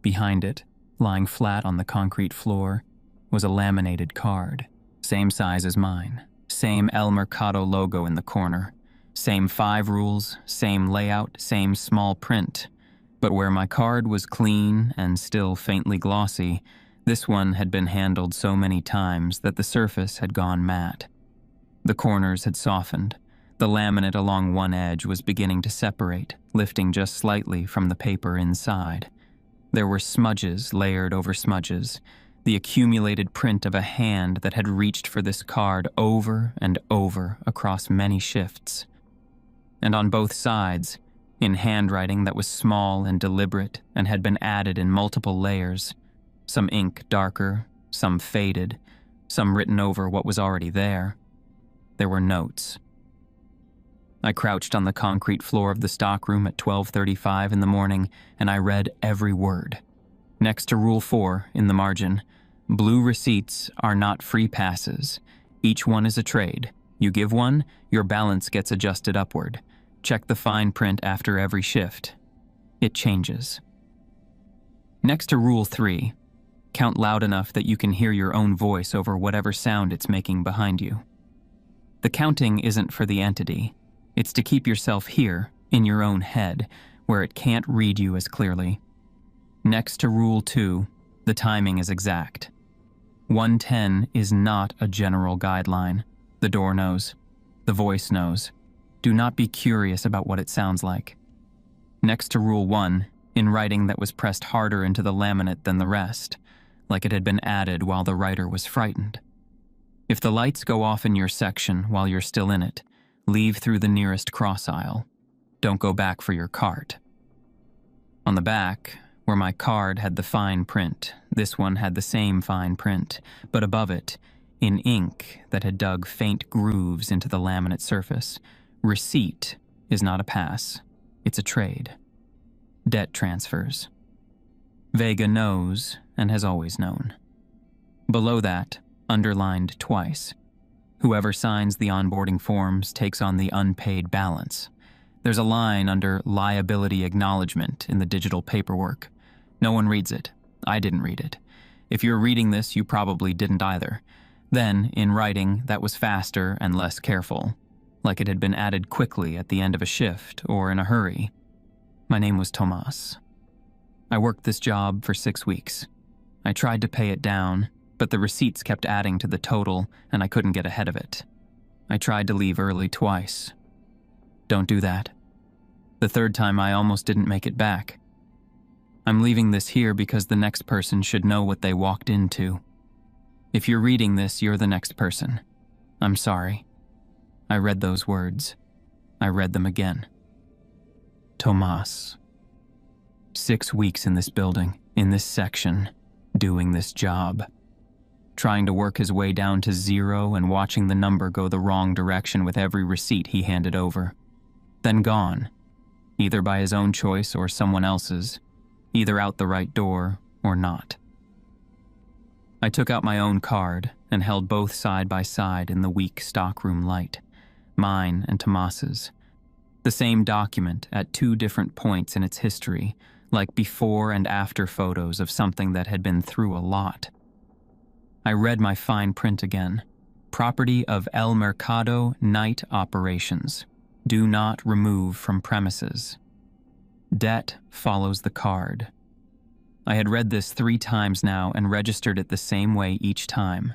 Behind it, lying flat on the concrete floor, was a laminated card, same size as mine, same El Mercado logo in the corner, same 5 rules, same layout, same small print. But where my card was clean and still faintly glossy, this one had been handled so many times that the surface had gone matte. The corners had softened. The laminate along one edge was beginning to separate, lifting just slightly from the paper inside. There were smudges layered over smudges, the accumulated print of a hand that had reached for this card over and over across many shifts. And on both sides, in handwriting that was small and deliberate and had been added in multiple layers, some ink darker, some faded, some written over what was already there were notes. I crouched on the concrete floor of the stockroom at 12:35 in the morning, and I read every word. Next to Rule 4, in the margin, blue receipts are not free passes. Each one is a trade. You give one, your balance gets adjusted upward. Check the fine print after every shift. It changes. Next to Rule 3, count loud enough that you can hear your own voice over whatever sound it's making behind you. The counting isn't for the entity. It's to keep yourself here, in your own head, where it can't read you as clearly. Next to Rule 2, the timing is exact. 1:10 is not a general guideline. The door knows. The voice knows. Do not be curious about what it sounds like. Next to Rule 1, in writing that was pressed harder into the laminate than the rest, like it had been added while the writer was frightened. If the lights go off in your section while you're still in it, leave through the nearest cross aisle. Don't go back for your cart. On the back, where my card had the fine print, this one had the same fine print, but above it, in ink that had dug faint grooves into the laminate surface, receipt is not a pass, it's a trade. Debt transfers. Vega knows and has always known. Below that, underlined twice, whoever signs the onboarding forms takes on the unpaid balance. There's a line under liability acknowledgement in the digital paperwork. No one reads it. I didn't read it. If you're reading this, you probably didn't either. Then, in writing, that was faster and less careful, like it had been added quickly at the end of a shift or in a hurry. My name was Tomas. I worked this job for 6 weeks. I tried to pay it down, but the receipts kept adding to the total and I couldn't get ahead of it. I tried to leave early twice. Don't do that. The third time I almost didn't make it back. I'm leaving this here because the next person should know what they walked into. If you're reading this, you're the next person. I'm sorry. I read those words. I read them again. Tomas. 6 weeks in this building, in this section, doing this job. Trying to work his way down to 0 and watching the number go the wrong direction with every receipt he handed over. Then gone, either by his own choice or someone else's, either out the right door or not. I took out my own card and held both side by side in the weak stockroom light, mine and Tomas's. The same document at 2 different points in its history, like before and after photos of something that had been through a lot. I read my fine print again. Property of El Mercado Night Operations. Do not remove from premises. Debt follows the card. I had read this 3 times now and registered it the same way each time.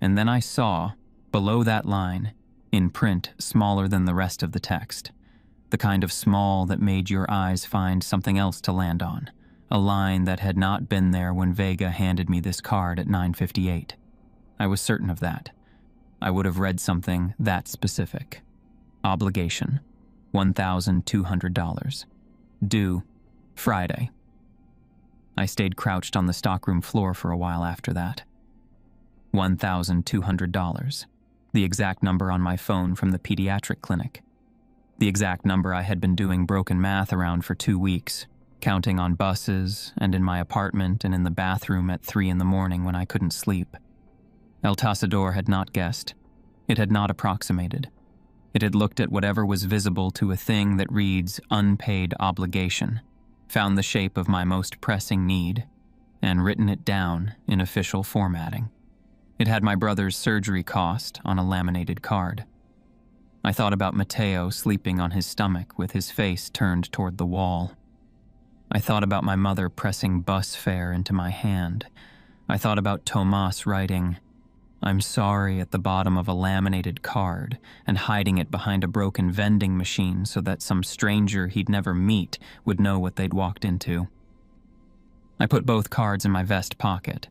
And then I saw, below that line, in print smaller than the rest of the text, the kind of small that made your eyes find something else to land on, a line that had not been there when Vega handed me this card at 9:58. I was certain of that. I would have read something that specific. Obligation, $1,200. Due, Friday. I stayed crouched on the stockroom floor for a while after that. $1,200. The exact number on my phone from the pediatric clinic. The exact number I had been doing broken math around for 2 weeks, counting on buses and in my apartment and in the bathroom at 3 in the morning when I couldn't sleep. El Tasador had not guessed. It had not approximated. It had looked at whatever was visible to a thing that reads unpaid obligation, found the shape of my most pressing need, and written it down in official formatting. It had my brother's surgery cost on a laminated card. I thought about Mateo sleeping on his stomach with his face turned toward the wall. I thought about my mother pressing bus fare into my hand. I thought about Tomas writing, "I'm sorry" at the bottom of a laminated card and hiding it behind a broken vending machine so that some stranger he'd never meet would know what they'd walked into. I put both cards in my vest pocket.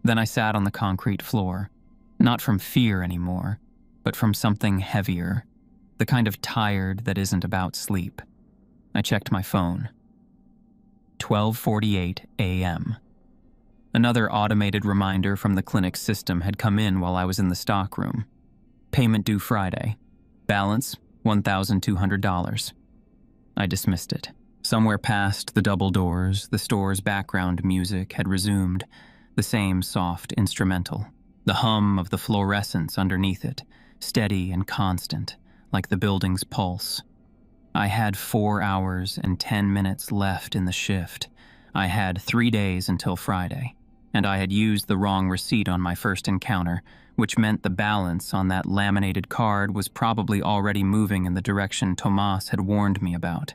Then I sat on the concrete floor, not from fear anymore, but from something heavier, the kind of tired that isn't about sleep. I checked my phone. 12:48 a.m. Another automated reminder from the clinic's system had come in while I was in the stockroom. Payment due Friday. Balance, $1,200. I dismissed it. Somewhere past the double doors, the store's background music had resumed, the same soft instrumental, the hum of the fluorescence underneath it, steady and constant, like the building's pulse. I had 4 hours and 10 minutes left in the shift. I had 3 days until Friday, and I had used the wrong receipt on my first encounter, which meant the balance on that laminated card was probably already moving in the direction Tomas had warned me about.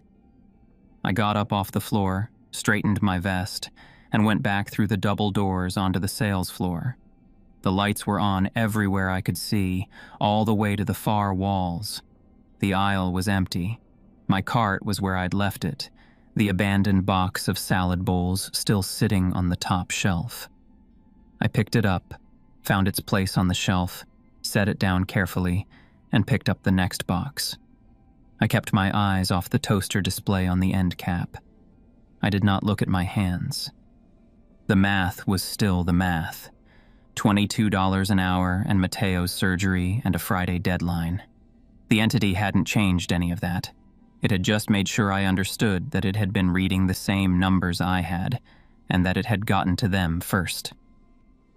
I got up off the floor, straightened my vest, and went back through the double doors onto the sales floor. The lights were on everywhere I could see, all the way to the far walls. The aisle was empty. My cart was where I'd left it, the abandoned box of salad bowls still sitting on the top shelf. I picked it up, found its place on the shelf, set it down carefully, and picked up the next box. I kept my eyes off the toaster display on the end cap. I did not look at my hands. The math was still the math. $22 an hour and Mateo's surgery and a Friday deadline. The entity hadn't changed any of that. It had just made sure I understood that it had been reading the same numbers I had, and that it had gotten to them first.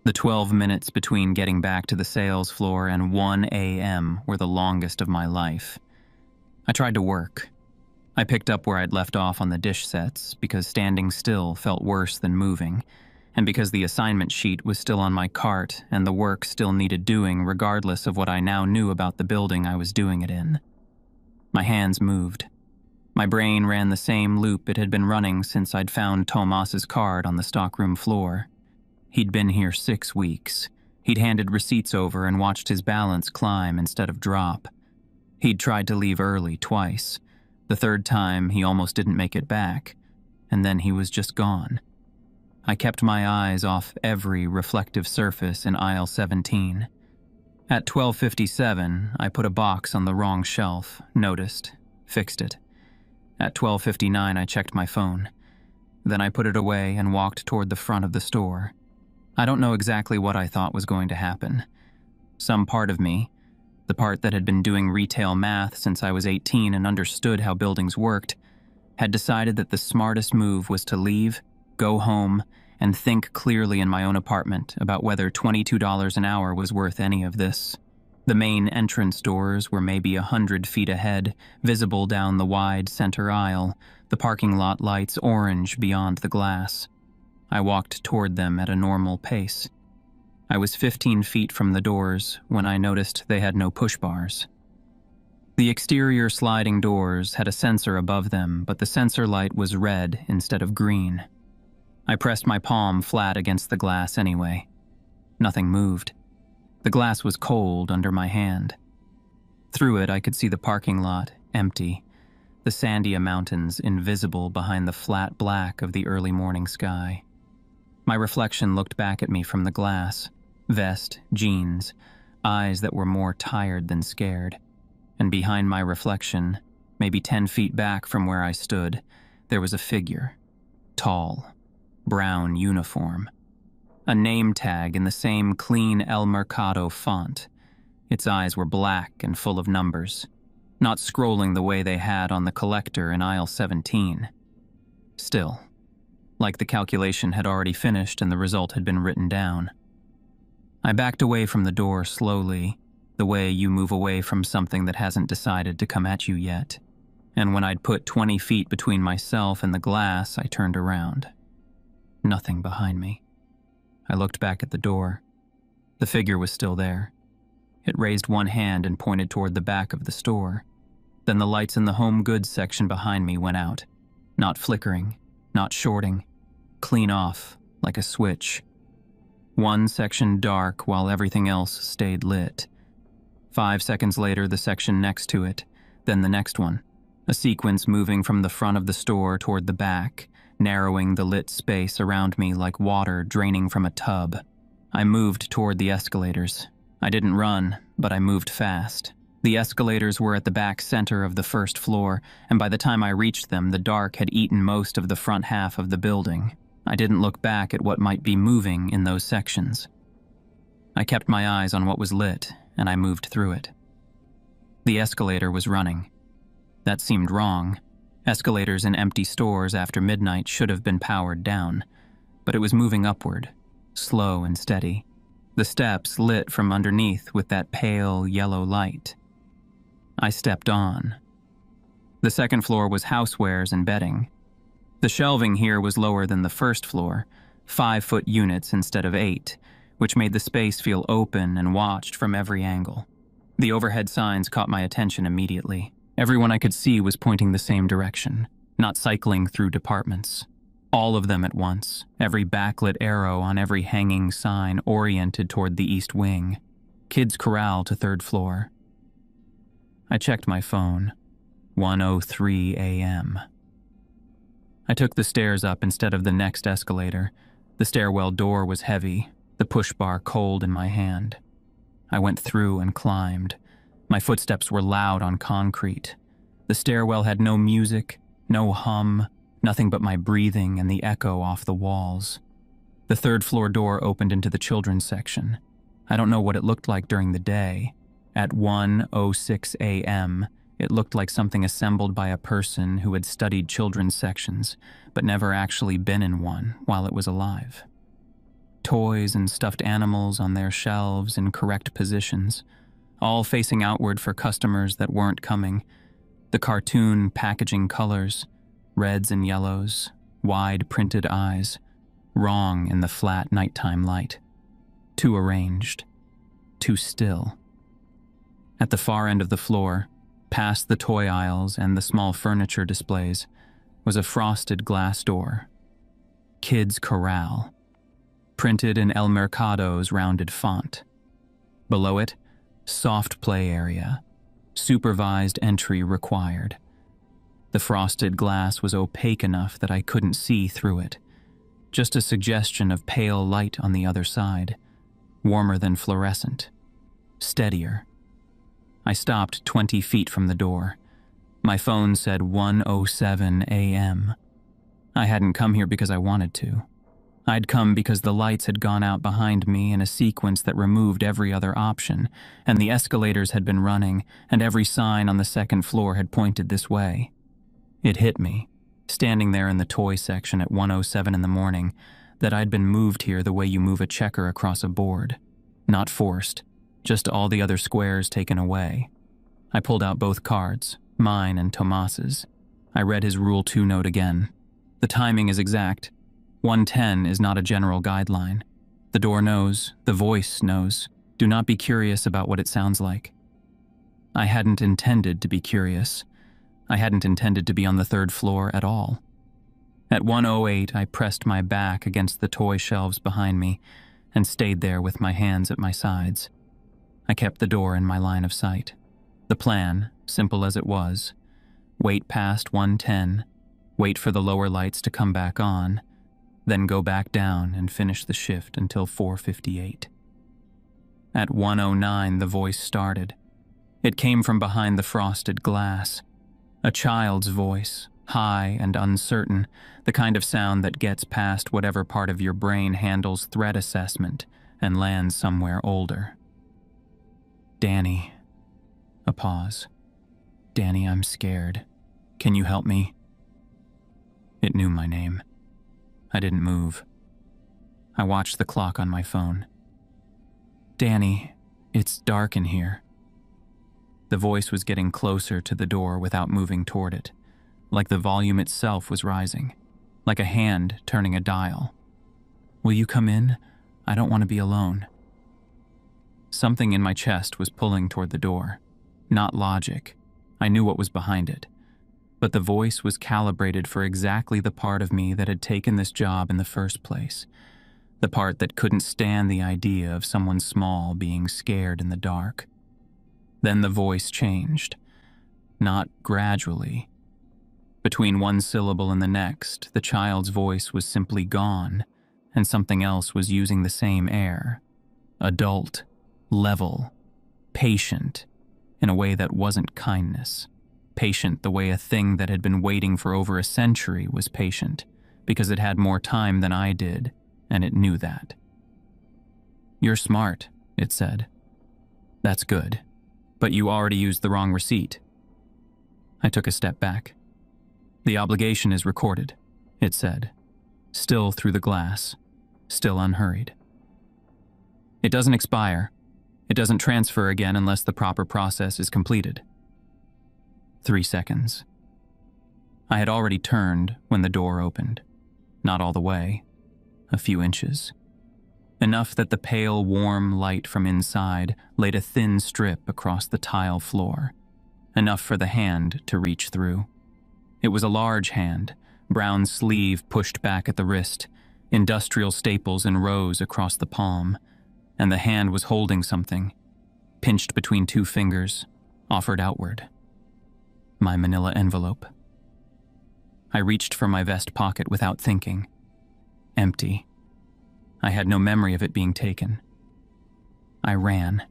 The 12 minutes between getting back to the sales floor and 1 a.m. were the longest of my life. I tried to work. I picked up where I'd left off on the dish sets because standing still felt worse than moving, and because the assignment sheet was still on my cart and the work still needed doing regardless of what I now knew about the building I was doing it in. My hands moved. My brain ran the same loop it had been running since I'd found Tomas's card on the stockroom floor. He'd been here 6 weeks, He'd handed receipts over and watched his balance climb instead of drop. He'd tried to leave early twice. The third time, he almost didn't make it back, and then he was just gone. I kept my eyes off every reflective surface in aisle 17. At 12:57, I put a box on the wrong shelf, noticed, fixed it. At 12:59, I checked my phone. Then I put it away and walked toward the front of the store. I don't know exactly what I thought was going to happen. Some part of me, the part that had been doing retail math since I was 18 and understood how buildings worked, had decided that the smartest move was to leave, go home, and think clearly in my own apartment about whether $22 an hour was worth any of this. The main entrance doors were maybe 100 feet ahead, visible down the wide center aisle, the parking lot lights orange beyond the glass. I walked toward them at a normal pace. I was 15 feet from the doors when I noticed they had no push bars. The exterior sliding doors had a sensor above them, but the sensor light was red instead of green. I pressed my palm flat against the glass anyway. Nothing moved. The glass was cold under my hand. Through it, I could see the parking lot, empty, the Sandia Mountains invisible behind the flat black of the early morning sky. My reflection looked back at me from the glass, vest, jeans, eyes that were more tired than scared. And behind my reflection, maybe 10 feet back from where I stood, there was a figure, tall, brown uniform. A name tag in the same clean El Mercado font. Its eyes were black and full of numbers, not scrolling the way they had on the collector in aisle 17. Still, like the calculation had already finished and the result had been written down. I backed away from the door slowly, the way you move away from something that hasn't decided to come at you yet. And when I'd put 20 feet between myself and the glass, I turned around. Nothing behind me. I looked back at the door. The figure was still there. It raised one hand and pointed toward the back of the store. Then the lights in the home goods section behind me went out. Not flickering, not shorting. Clean off, like a switch. One section dark while everything else stayed lit. 5 seconds later, the section next to it, then the next one. A sequence moving from the front of the store toward the back, narrowing the lit space around me like water draining from a tub. I moved toward the escalators. I didn't run, but I moved fast. The escalators were at the back center of the first floor, and by the time I reached them, the dark had eaten most of the front half of the building. I didn't look back at what might be moving in those sections. I kept my eyes on what was lit, and I moved through it. The escalator was running. That seemed wrong. Escalators in empty stores after midnight should have been powered down, but it was moving upward, slow and steady. The steps lit from underneath with that pale yellow light. I stepped on. The second floor was housewares and bedding. The shelving here was lower than the first floor, 5-foot units instead of 8, which made the space feel open and watched from every angle. The overhead signs caught my attention immediately. Everyone I could see was pointing the same direction, not cycling through departments. All of them at once, every backlit arrow on every hanging sign oriented toward the east wing. Kids Corral to 3rd floor. I checked my phone. 1:03 a.m. I took the stairs up instead of the next escalator. The stairwell door was heavy, the push bar cold in my hand. I went through and climbed. My footsteps were loud on concrete. The stairwell had no music, no hum, nothing but my breathing and the echo off the walls. The 3rd floor door opened into the children's section. I don't know what it looked like during the day. At 1:06 a.m., it looked like something assembled by a person who had studied children's sections, but never actually been in one while it was alive. Toys and stuffed animals on their shelves in correct positions, all facing outward for customers that weren't coming. The cartoon packaging colors, reds and yellows, wide printed eyes, wrong in the flat nighttime light. Too arranged, too still. At the far end of the floor, past the toy aisles and the small furniture displays, was a frosted glass door. Kids Corral. printed in El Mercado's rounded font. Below it, soft play area, supervised entry required. The frosted glass was opaque enough that I couldn't see through it. Just a suggestion of pale light on the other side, warmer than fluorescent, steadier. I stopped 20 feet from the door. My phone said 1:07 a.m. I hadn't come here because I wanted to. I'd come because the lights had gone out behind me in a sequence that removed every other option, and the escalators had been running, and every sign on the second floor had pointed this way. It hit me, standing there in the toy section at 1:07 in the morning, that I'd been moved here the way you move a checker across a board. Not forced, just all the other squares taken away. I pulled out both cards, mine and Tomas's. I read his Rule 2 note again. The timing is exact. 1:10 is not a general guideline. The door knows, the voice knows. Do not be curious about what it sounds like. I hadn't intended to be curious. I hadn't intended to be on the third floor at all. At 1:08, I pressed my back against the toy shelves behind me and stayed there with my hands at my sides. I kept the door in my line of sight. The plan, simple as it was, wait past 1:10, wait for the lower lights to come back on, then go back down and finish the shift until 4:58. At 1:09, the voice started. It came from behind the frosted glass. A child's voice, high and uncertain, the kind of sound that gets past whatever part of your brain handles threat assessment and lands somewhere older. Danny. A pause. Danny, I'm scared. Can you help me? It knew my name. I didn't move. I watched the clock on my phone. Danny, it's dark in here. The voice was getting closer to the door without moving toward it, like the volume itself was rising, like a hand turning a dial. Will you come in? I don't want to be alone. Something in my chest was pulling toward the door. Not logic. I knew what was behind it. But the voice was calibrated for exactly the part of me that had taken this job in the first place. The part that couldn't stand the idea of someone small being scared in the dark. Then the voice changed. Not gradually. Between one syllable and the next, the child's voice was simply gone, and something else was using the same air. Adult, level, patient, in a way that wasn't kindness. Patient the way a thing that had been waiting for over a century was patient, because it had more time than I did, and it knew that. You're smart, it said. That's good, but you already used the wrong receipt. I took a step back. The obligation is recorded, it said, still through the glass, still unhurried. It doesn't expire. It doesn't transfer again unless the proper process is completed. 3 seconds. I had already turned when the door opened. Not all the way. A few inches. Enough that the pale, warm light from inside laid a thin strip across the tile floor. Enough for the hand to reach through. It was a large hand, brown sleeve pushed back at the wrist, industrial staples in rows across the palm, and the hand was holding something, pinched between 2 fingers, offered outward. My manila envelope. I reached for my vest pocket without thinking. Empty. I had no memory of it being taken. I ran.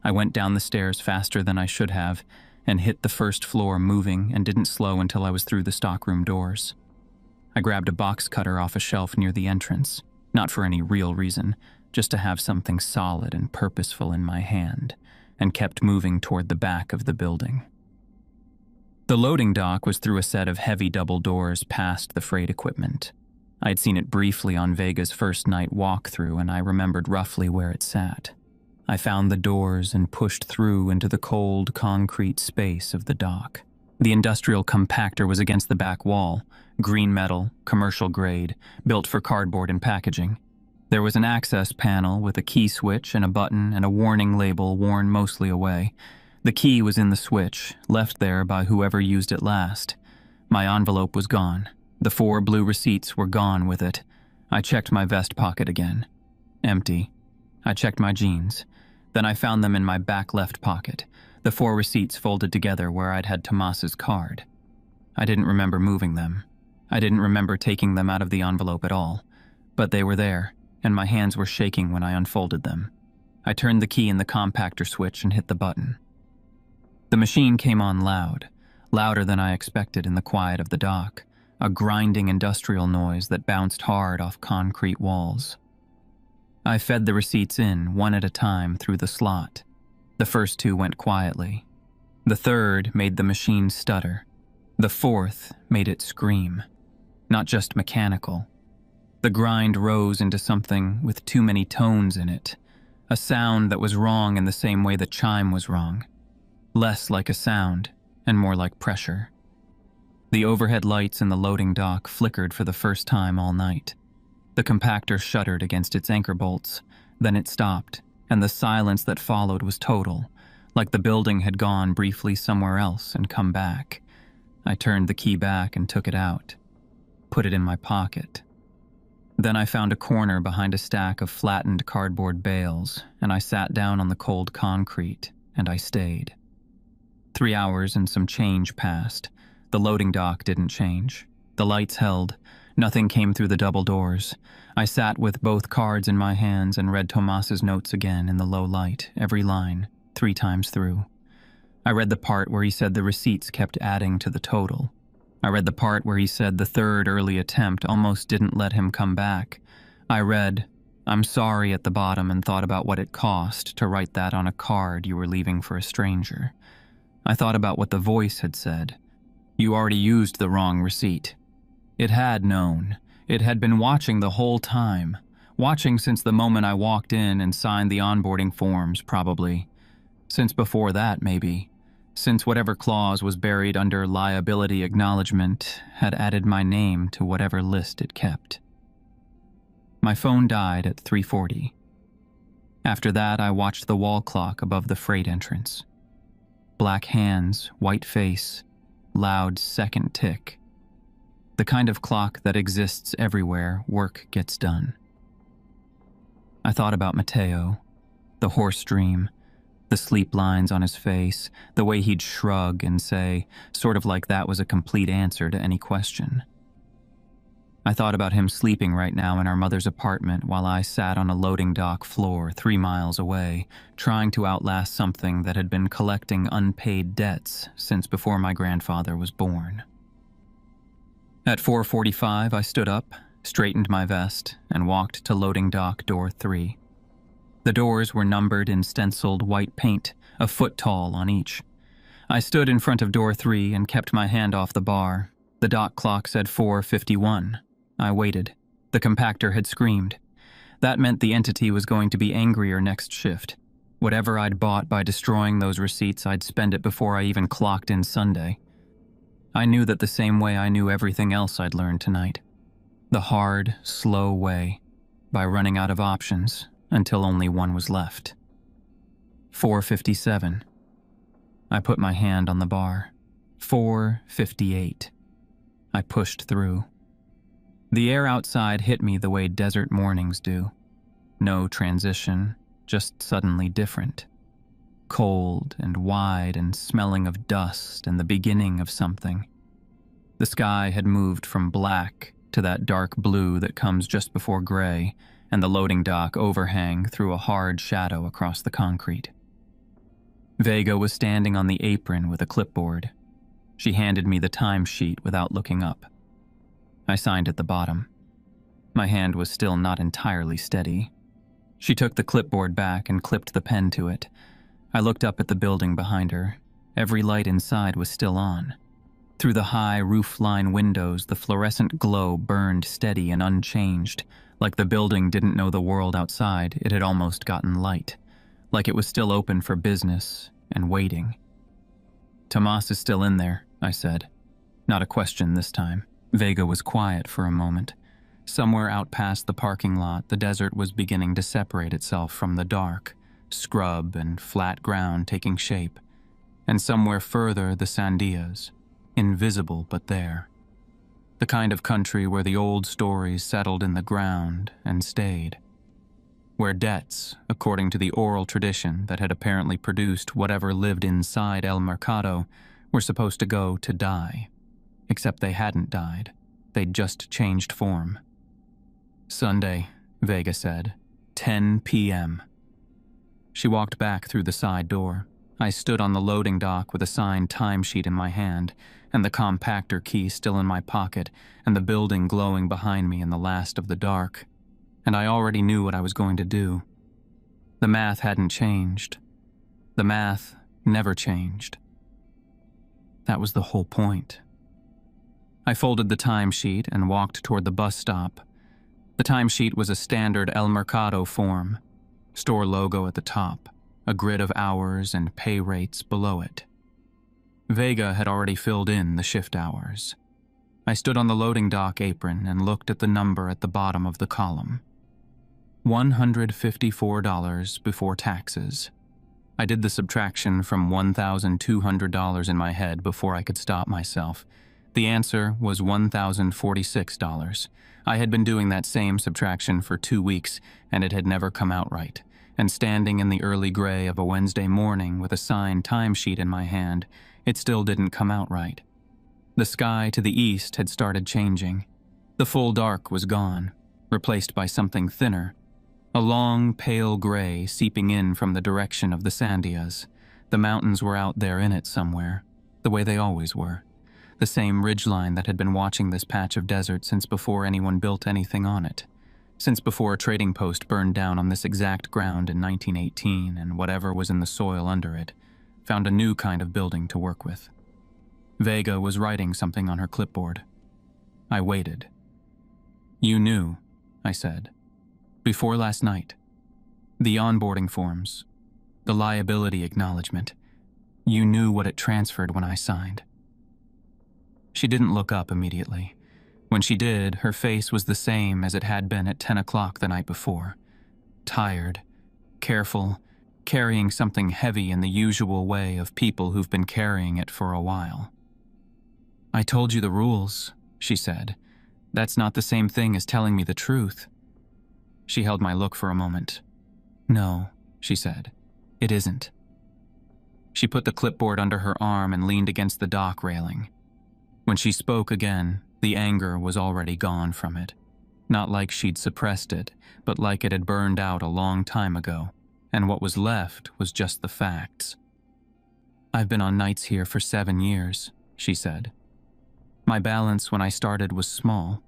I went down the stairs faster than I should have and hit the first floor, moving, and didn't slow until I was through the stockroom doors. I grabbed a box cutter off a shelf near the entrance, not for any real reason, just to have something solid and purposeful in my hand, and kept moving toward the back of the building. The loading dock was through a set of heavy double doors past the freight equipment. I'd seen it briefly on Vega's first night walkthrough, and I remembered roughly where it sat. I found the doors and pushed through into the cold concrete space of the dock. The industrial compactor was against the back wall, green metal, commercial grade, built for cardboard and packaging. There was an access panel with a key switch and a button and a warning label worn mostly away. The key was in the switch, left there by whoever used it last. My envelope was gone. The 4 blue receipts were gone with it. I checked my vest pocket again. Empty. I checked my jeans. Then I found them in my back left pocket, the 4 receipts folded together where I'd had Tomas's card. I didn't remember moving them. I didn't remember taking them out of the envelope at all. But they were there, and my hands were shaking when I unfolded them. I turned the key in the compactor switch and hit the button. The machine came on loud, louder than I expected in the quiet of the dock, a grinding industrial noise that bounced hard off concrete walls. I fed the receipts in, one at a time, through the slot. The first 2 went quietly. The third made the machine stutter. The fourth made it scream. Not just mechanical. The grind rose into something with too many tones in it, a sound that was wrong in the same way the chime was wrong. Less like a sound, and more like pressure. The overhead lights in the loading dock flickered for the first time all night. The compactor shuddered against its anchor bolts, then it stopped, and the silence that followed was total, like the building had gone briefly somewhere else and come back. I turned the key back and took it out, put it in my pocket. Then I found a corner behind a stack of flattened cardboard bales, and I sat down on the cold concrete, and I stayed. 3 hours and some change passed. The loading dock didn't change. The lights held. Nothing came through the double doors. I sat with both cards in my hands and read Tomas's notes again in the low light, every line, 3 times through. I read the part where he said the receipts kept adding to the total. I read the part where he said the 3rd early attempt almost didn't let him come back. I read, "I'm sorry" at the bottom and thought about what it cost to write that on a card you were leaving for a stranger. I thought about what the voice had said. You already used the wrong receipt. It had known. It had been watching the whole time. Watching since the moment I walked in and signed the onboarding forms, probably. Since before that, maybe. Since whatever clause was buried under liability acknowledgement had added my name to whatever list it kept. My phone died at 3:40. After that, I watched the wall clock above the freight entrance. Black hands, white face, loud second tick. The kind of clock that exists everywhere work gets done. I thought about Mateo, the horse dream, the sleep lines on his face, the way he'd shrug and say, sort of like that was a complete answer to any question. I thought about him sleeping right now in our mother's apartment while I sat on a loading dock floor 3 miles away, trying to outlast something that had been collecting unpaid debts since before my grandfather was born. At 4:45, I stood up, straightened my vest, and walked to loading dock door 3. The doors were numbered in stenciled white paint, a foot tall on each. I stood in front of door 3 and kept my hand off the bar. The dock clock said 4:51. I waited. The compactor had screamed. That meant the entity was going to be angrier next shift. Whatever I'd bought by destroying those receipts, I'd spend it before I even clocked in Sunday. I knew that the same way I knew everything else I'd learned tonight. The hard, slow way, by running out of options until only one was left. 4:57. I put my hand on the bar. 4:58. I pushed through. The air outside hit me the way desert mornings do. No transition, just suddenly different. Cold and wide and smelling of dust and the beginning of something. The sky had moved from black to that dark blue that comes just before gray, and the loading dock overhang threw a hard shadow across the concrete. Vega was standing on the apron with a clipboard. She handed me the timesheet without looking up. I signed at the bottom. My hand was still not entirely steady. She took the clipboard back and clipped the pen to it. I looked up at the building behind her. Every light inside was still on. Through the high roof-line windows, the fluorescent glow burned steady and unchanged. Like the building didn't know the world outside, it had almost gotten light. Like it was still open for business and waiting. "Tomas is still in there," I said. Not a question this time. Vega was quiet for a moment. Somewhere out past the parking lot, the desert was beginning to separate itself from the dark, scrub and flat ground taking shape. And somewhere further, the sandias, invisible but there. The kind of country where the old stories settled in the ground and stayed. where debts, according to the oral tradition that had apparently produced whatever lived inside El Mercado, were supposed to go to die. Except they hadn't died. They'd just changed form. "Sunday," Vega said. 10 p.m. She walked back through the side door. I stood on the loading dock with a signed timesheet in my hand, and the compactor key still in my pocket, and the building glowing behind me in the last of the dark. And I already knew what I was going to do. The math hadn't changed. The math never changed. That was the whole point. I folded the timesheet and walked toward the bus stop. The timesheet was a standard El Mercado form, store logo at the top, a grid of hours and pay rates below it. Vega had already filled in the shift hours. I stood on the loading dock apron and looked at the number at the bottom of the column. $154 before taxes. I did the subtraction from $1,200 in my head before I could stop myself. The answer was $1,046. I had been doing that same subtraction for 2 weeks, and it had never come out right. And standing in the early gray of a Wednesday morning with a signed timesheet in my hand, it still didn't come out right. The sky to the east had started changing. The full dark was gone, replaced by something thinner. A long, pale gray seeping in from the direction of the Sandias. The mountains were out there in it somewhere, the way they always were. The same ridgeline that had been watching this patch of desert since before anyone built anything on it. Since before a trading post burned down on this exact ground in 1918 and whatever was in the soil under it found a new kind of building to work with. Vega was writing something on her clipboard. I waited. "You knew," I said. "Before last night. The onboarding forms. The liability acknowledgement. You knew what it transferred when I signed." She didn't look up immediately. When she did, her face was the same as it had been at 10 o'clock the night before. Tired, careful, carrying something heavy in the usual way of people who've been carrying it for a while. "I told you the rules," she said. "That's not the same thing as telling me the truth." She held my look for a moment. "No," she said. "It isn't." She put the clipboard under her arm and leaned against the dock railing. When she spoke again, the anger was already gone from it. Not like she'd suppressed it, but like it had burned out a long time ago, and what was left was just the facts. "I've been on nights here for 7 years," she said. "My balance when I started was small.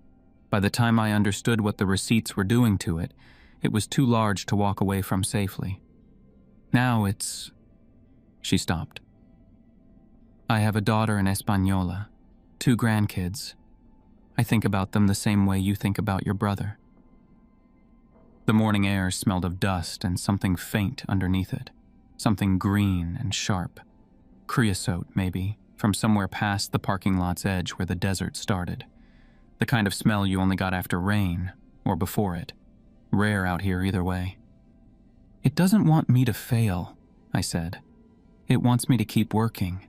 By the time I understood what the receipts were doing to it, it was too large to walk away from safely. Now it's..." She stopped. "I have a daughter in Española, 2 grandkids. I think about them the same way you think about your brother." The morning air smelled of dust and something faint underneath it, something green and sharp. Creosote, maybe, from somewhere past the parking lot's edge where the desert started. The kind of smell you only got after rain, or before it. Rare out here either way. "It doesn't want me to fail," I said. "It wants me to keep working."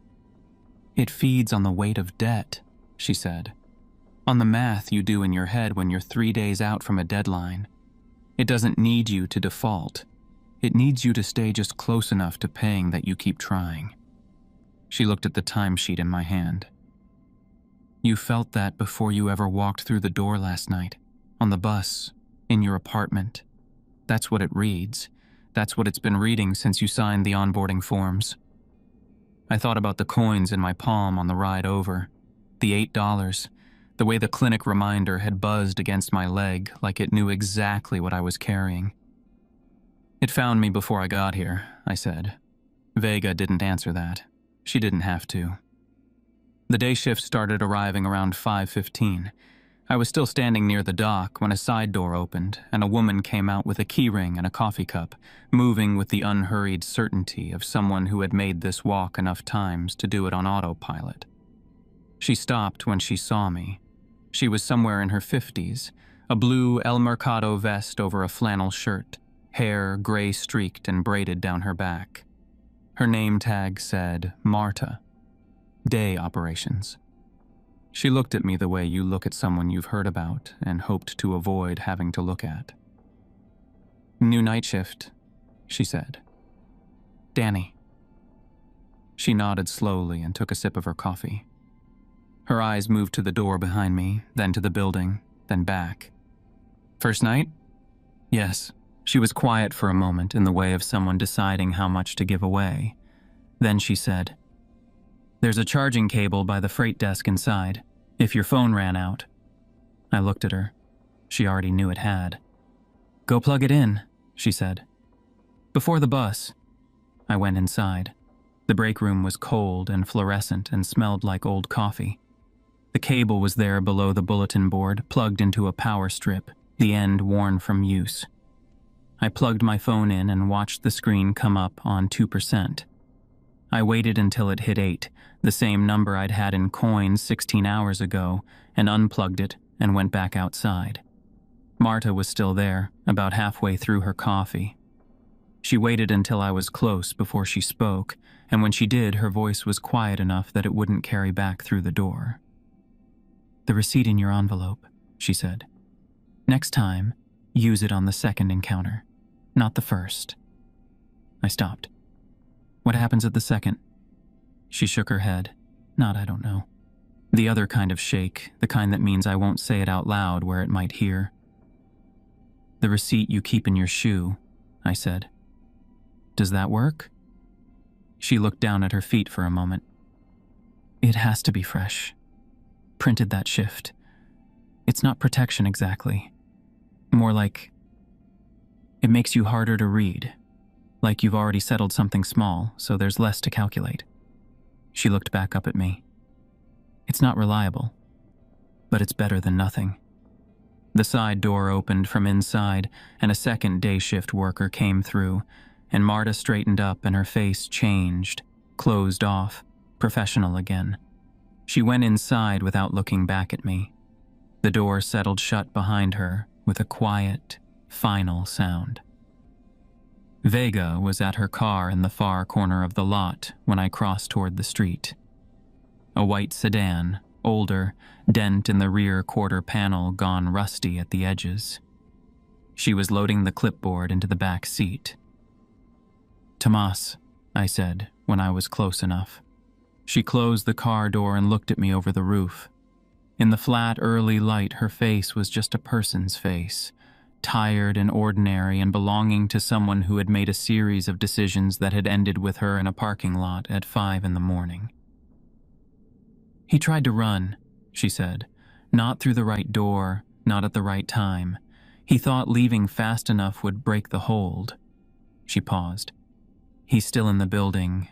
"It feeds on the weight of debt," she said. "On the math you do in your head when you're 3 days out from a deadline. It doesn't need you to default. It needs you to stay just close enough to paying that you keep trying." She looked at the timesheet in my hand. "You felt that before you ever walked through the door last night, on the bus, in your apartment. That's what it reads. That's what it's been reading since you signed the onboarding forms." I thought about the coins in my palm on the ride over, the $8, the way the clinic reminder had buzzed against my leg like it knew exactly what I was carrying. "It found me before I got here," I said. Vega didn't answer that. She didn't have to. The day shift started arriving around 5:15. I was still standing near the dock when a side door opened and a woman came out with a keyring and a coffee cup, moving with the unhurried certainty of someone who had made this walk enough times to do it on autopilot. She stopped when she saw me. She was somewhere in her 50s, a blue El Mercado vest over a flannel shirt, hair gray-streaked and braided down her back. Her name tag said Marta. Day operations. She looked at me the way you look at someone you've heard about and hoped to avoid having to look at. New night shift, she said. Danny. She nodded slowly and took a sip of her coffee. Her eyes moved to the door behind me, then to the building, then back. First night? Yes. She was quiet for a moment in the way of someone deciding how much to give away. Then she said, There's a charging cable by the freight desk inside, if your phone ran out. I looked at her. She already knew it had. Go plug it in, she said. Before the bus. I went inside. The break room was cold and fluorescent and smelled like old coffee. The cable was there below the bulletin board, plugged into a power strip, the end worn from use. I plugged my phone in and watched the screen come up on 2%. I waited until it hit 8, the same number I'd had in coins 16 hours ago, and unplugged it and went back outside. Marta was still there, about halfway through her coffee. She waited until I was close before she spoke, and when she did, her voice was quiet enough that it wouldn't carry back through the door. The receipt in your envelope, she said. Next time, use it on the second encounter, not the first. I stopped. What happens at the second? She shook her head. Not, I don't know. The other kind of shake, the kind that means I won't say it out loud where it might hear. The receipt you keep in your shoe, I said. Does that work? She looked down at her feet for a moment. It has to be fresh. Printed that shift. It's not protection exactly. More like it makes you harder to read. Like you've already settled something small, so there's less to calculate. She looked back up at me. It's not reliable, but it's better than nothing. The side door opened from inside, and a second day shift worker came through, and Marta straightened up and her face changed, closed off, professional again. She went inside without looking back at me. The door settled shut behind her with a quiet, final sound. Vega was at her car in the far corner of the lot when I crossed toward the street. A white sedan, older, dent in the rear quarter panel gone rusty at the edges. She was loading the clipboard into the back seat. Tomas, I said when I was close enough. She closed the car door and looked at me over the roof. In the flat early light, her face was just a person's face, tired and ordinary and belonging to someone who had made a series of decisions that had ended with her in a parking lot at 5 a.m. He tried to run, she said. Not through the right door, not at the right time. He thought leaving fast enough would break the hold. She paused. He's still in the building,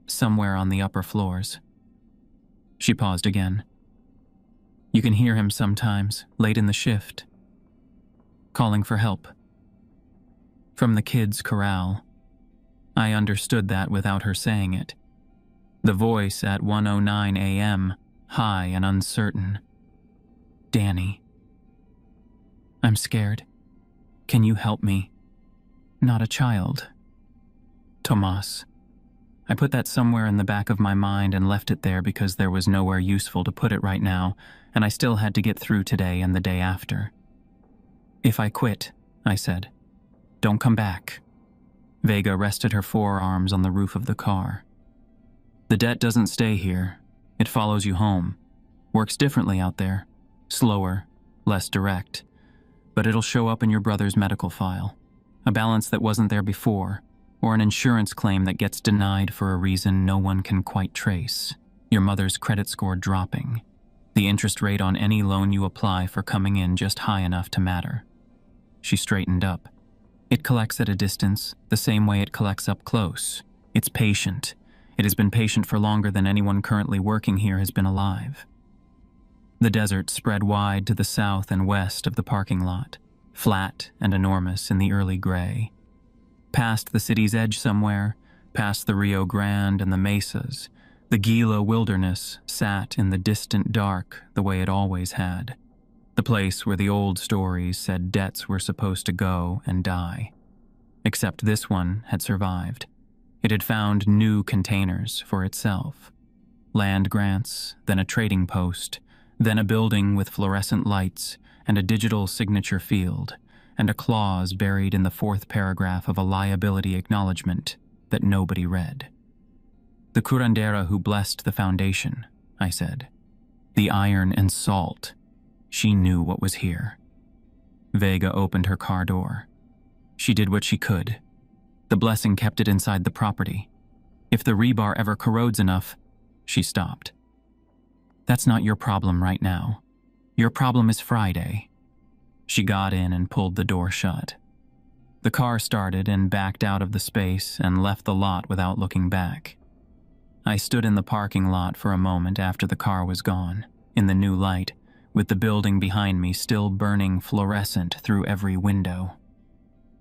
somewhere on the upper floors. She paused again. You can hear him sometimes, late in the shift. Calling for help. From the kids' corral. I understood that without her saying it. The voice at 1:09 a.m., high and uncertain. Danny. I'm scared. Can you help me? Not a child. Tomas. I put that somewhere in the back of my mind and left it there because there was nowhere useful to put it right now, and I still had to get through today and the day after. If I quit, I said, don't come back. Vega rested her forearms on the roof of the car. The debt doesn't stay here. It follows you home. Works differently out there. Slower, less direct. But it'll show up in your brother's medical file. A balance that wasn't there before, or an insurance claim that gets denied for a reason no one can quite trace. Your mother's credit score dropping. The interest rate on any loan you apply for coming in just high enough to matter. She straightened up. It collects at a distance, the same way it collects up close. It's patient. It has been patient for longer than anyone currently working here has been alive. The desert spread wide to the south and west of the parking lot, flat and enormous in the early gray. Past the city's edge somewhere, past the Rio Grande and the mesas, the Gila wilderness sat in the distant dark the way it always had. The place where the old stories said debts were supposed to go and die. Except this one had survived. It had found new containers for itself. Land grants, then a trading post, then a building with fluorescent lights and a digital signature field, and a clause buried in the fourth paragraph of a liability acknowledgement that nobody read. "The curandera who blessed the foundation," I said. "The iron and salt. She knew what was here." Vega opened her car door. She did what she could. The blessing kept it inside the property. If the rebar ever corrodes enough, she stopped. "That's not your problem right now. Your problem is Friday." She got in and pulled the door shut. The car started and backed out of the space and left the lot without looking back. I stood in the parking lot for a moment after the car was gone, in the new light, with the building behind me still burning fluorescent through every window.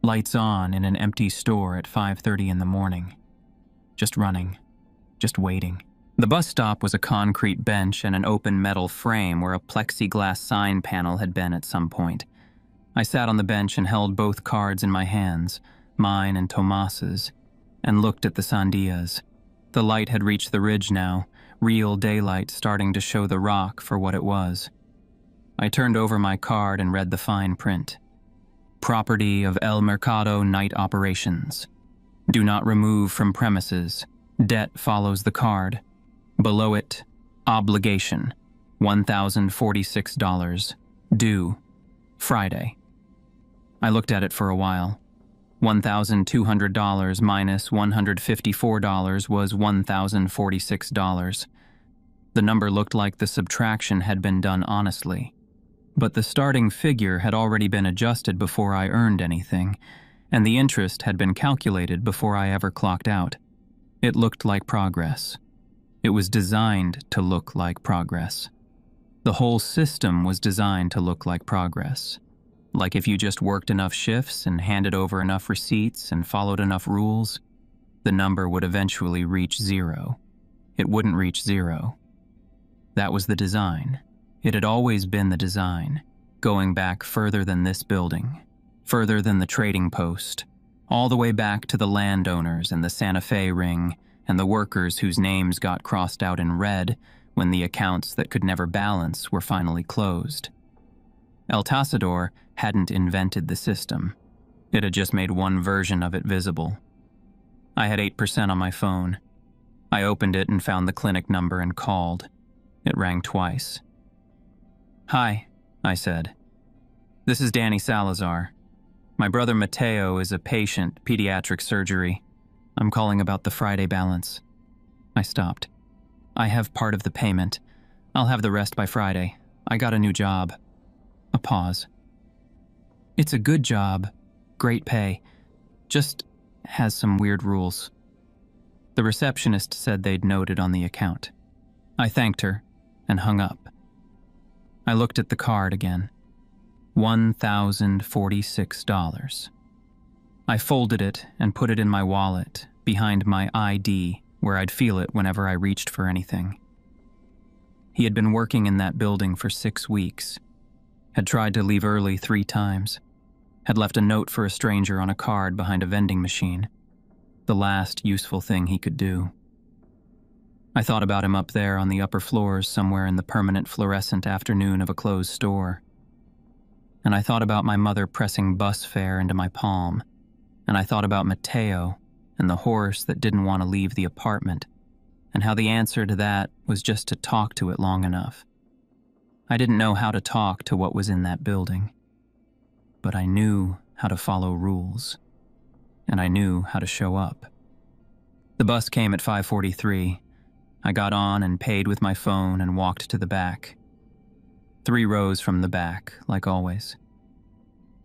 Lights on in an empty store at 5:30 in the morning. Just running. Just waiting. The bus stop was a concrete bench and an open metal frame where a plexiglass sign panel had been at some point. I sat on the bench and held both cards in my hands, mine and Tomas's, and looked at the sandias. The light had reached the ridge now, real daylight starting to show the rock for what it was. I turned over my card and read the fine print. "Property of El Mercado Night Operations. Do not remove from premises. Debt follows the card." Below it, obligation, $1,046. Due, Friday. I looked at it for a while. $1,200 minus $154 was $1,046. The number looked like the subtraction had been done honestly. But the starting figure had already been adjusted before I earned anything, and the interest had been calculated before I ever clocked out. It looked like progress. It was designed to look like progress. The whole system was designed to look like progress. Like if you just worked enough shifts and handed over enough receipts and followed enough rules, the number would eventually reach zero. It wouldn't reach zero. That was the design. It had always been the design, going back further than this building, further than the trading post, all the way back to the landowners and the Santa Fe ring and the workers whose names got crossed out in red when the accounts that could never balance were finally closed. El Tasador hadn't invented the system. It had just made one version of it visible. I had 8% on my phone. I opened it and found the clinic number and called. It rang twice. "Hi," I said. "This is Danny Salazar. My brother Mateo is a patient, pediatric surgery. I'm calling about the Friday balance." I stopped. "I have part of the payment. I'll have the rest by Friday. I got a new job." A pause. "It's a good job. Great pay. Just has some weird rules." The receptionist said they'd noted on the account. I thanked her and hung up. I looked at the card again. $1,046. I folded it and put it in my wallet, behind my ID, where I'd feel it whenever I reached for anything. He had been working in that building for 6 weeks, had tried to leave early 3 times, had left a note for a stranger on a card behind a vending machine, the last useful thing he could do. I thought about him up there on the upper floors somewhere in the permanent fluorescent afternoon of a closed store. And I thought about my mother pressing bus fare into my palm, and I thought about Mateo and the horse that didn't want to leave the apartment, and how the answer to that was just to talk to it long enough. I didn't know how to talk to what was in that building, but I knew how to follow rules, and I knew how to show up. The bus came at 5:43. I got on and paid with my phone and walked to the back. 3 rows from the back, like always.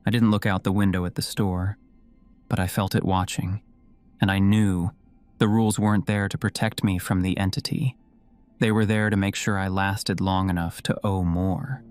I didn't look out the window at the store, but I felt it watching, and I knew the rules weren't there to protect me from the entity. They were there to make sure I lasted long enough to owe more.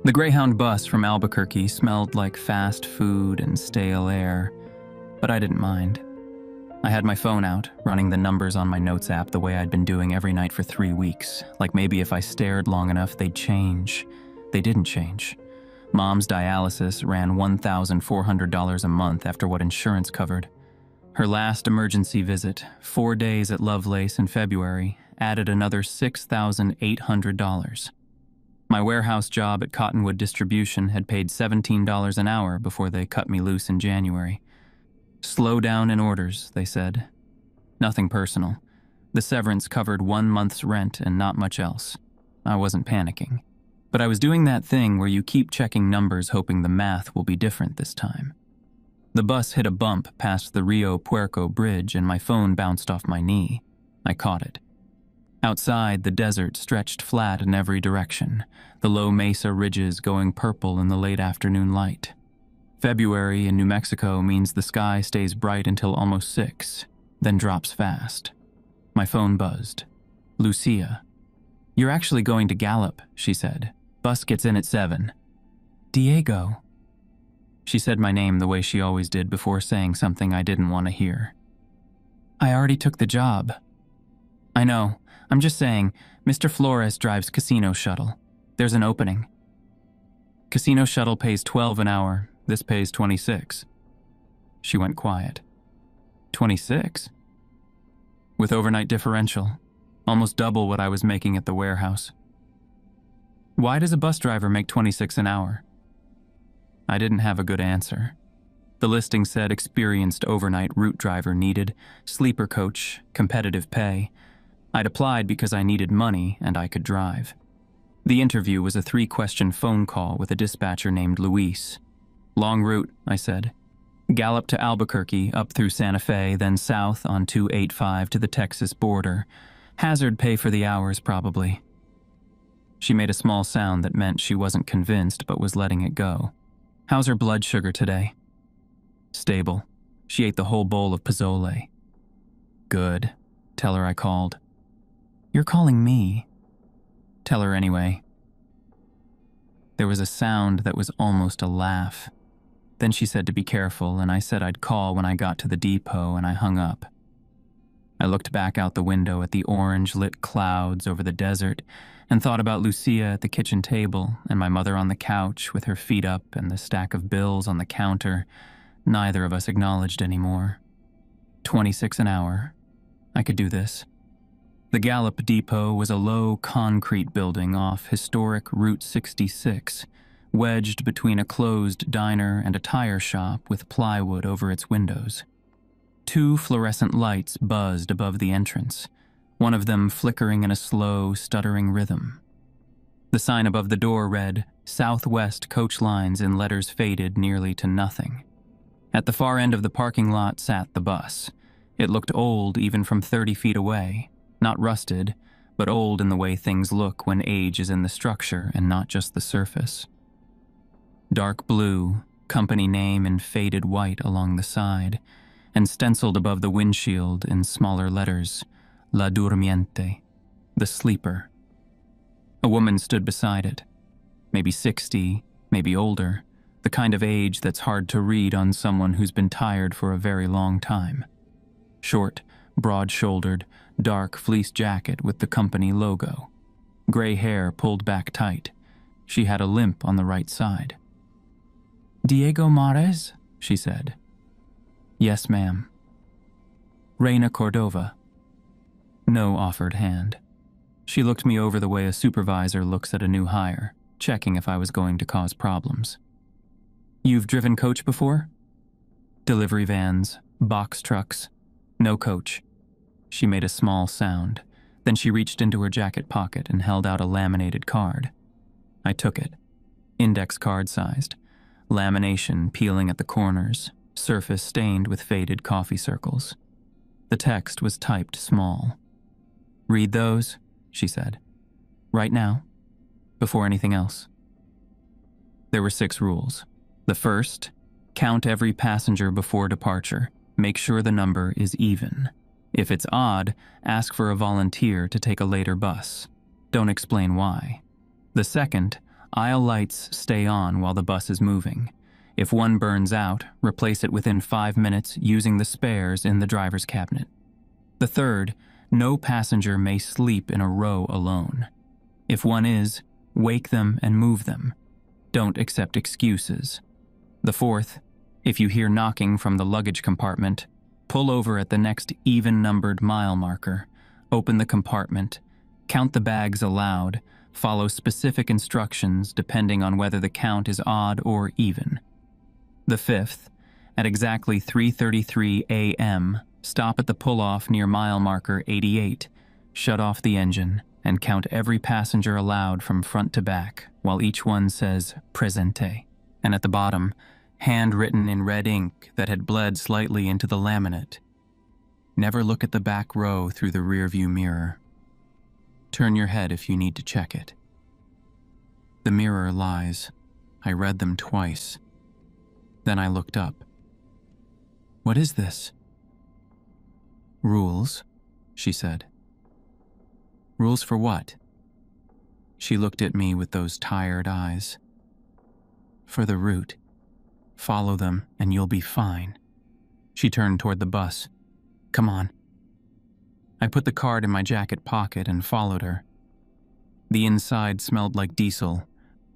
The Greyhound bus from Albuquerque smelled like fast food and stale air, but I didn't mind. I had my phone out, running the numbers on my notes app the way I'd been doing every night for 3 weeks, like maybe if I stared long enough they'd change. They didn't change. Mom's dialysis ran $1,400 a month after what insurance covered. Her last emergency visit, 4 days at Lovelace in February, added another $6,800. My warehouse job at Cottonwood Distribution had paid $17 an hour before they cut me loose in January. Slow down in orders, they said. Nothing personal. The severance covered 1 month's rent and not much else. I wasn't panicking. But I was doing that thing where you keep checking numbers hoping the math will be different this time. The bus hit a bump past the Rio Puerco Bridge and my phone bounced off my knee. I caught it. Outside, the desert stretched flat in every direction, the low mesa ridges going purple in the late afternoon light. February in New Mexico means the sky stays bright until almost 6, then drops fast. My phone buzzed. Lucia. "You're actually going to Gallup," she said. "Bus gets in at 7. "Diego." She said my name the way she always did before saying something I didn't want to hear. "I already took the job." "I know. I'm just saying, Mr. Flores drives Casino Shuttle. There's an opening." "Casino Shuttle pays $12 an hour. This pays $26. She went quiet. $26? With overnight differential. Almost double what I was making at the warehouse. "Why does a bus driver make $26 an hour?" I didn't have a good answer. The listing said experienced overnight route driver needed, sleeper coach, competitive pay. I'd applied because I needed money and I could drive. The interview was a 3-question phone call with a dispatcher named Luis. "Long route," I said. "Gallup to Albuquerque, up through Santa Fe, then south on 285 to the Texas border. Hazard pay for the hours, probably." She made a small sound that meant she wasn't convinced but was letting it go. "How's her blood sugar today?" "Stable. She ate the whole bowl of pozole." "Good. Tell her I called." "You're calling me." "Tell her anyway." There was a sound that was almost a laugh. Then she said to be careful, and I said I'd call when I got to the depot, and I hung up. I looked back out the window at the orange-lit clouds over the desert and thought about Lucia at the kitchen table and my mother on the couch with her feet up and the stack of bills on the counter. Neither of us acknowledged anymore. 26 an hour. I could do this. The Gallup Depot was a low concrete building off historic Route 66, wedged between a closed diner and a tire shop with plywood over its windows. 2 fluorescent lights buzzed above the entrance, one of them flickering in a slow, stuttering rhythm. The sign above the door read, "Southwest Coach Lines" in letters faded nearly to nothing. At the far end of the parking lot sat the bus. It looked old even from 30 feet away. Not rusted, but old in the way things look when age is in the structure and not just the surface. Dark blue, company name in faded white along the side, and stenciled above the windshield in smaller letters, La Durmiente, the sleeper. A woman stood beside it, maybe 60, maybe older, the kind of age that's hard to read on someone who's been tired for a very long time. Short, broad-shouldered, dark fleece jacket with the company logo. Gray hair pulled back tight. She had a limp on the right side. "Diego Mares?" she said. "Yes, ma'am." "Reina Cordova?" No offered hand. She looked me over the way a supervisor looks at a new hire, checking if I was going to cause problems. "You've driven coach before?" "Delivery vans, box trucks. No coach." She made a small sound. Then she reached into her jacket pocket and held out a laminated card. I took it. Index card sized. Lamination peeling at the corners, surface stained with faded coffee circles. The text was typed small. "Read those," she said. "Right now, before anything else." There were 6 rules. The first, count every passenger before departure. Make sure the number is even. If it's odd, ask for a volunteer to take a later bus. Don't explain why. The second, Aisle lights stay on while the bus is moving. If one burns out, replace it within 5 minutes using the spares in the driver's cabinet. The third, no passenger may sleep in a row alone. If one is, wake them and move them. Don't accept excuses. The fourth, if you hear knocking from the luggage compartment, pull over at the next even-numbered mile marker, open the compartment, count the bags aloud, follow specific instructions depending on whether the count is odd or even. The fifth, at exactly 3:33 a.m., stop at the pull-off near mile marker 88, shut off the engine, and count every passenger aloud from front to back while each one says "Presente." And at the bottom, handwritten in red ink that had bled slightly into the laminate, never look at the back row through the rearview mirror. Turn your head if you need to check it. The mirror lies. I read them twice. Then I looked up. What is this? Rules, she said. Rules for what? She looked at me with those tired eyes. For the route. Follow them and you'll be fine. She turned toward the bus. Come on. I put the card in my jacket pocket and followed her. The inside smelled like diesel,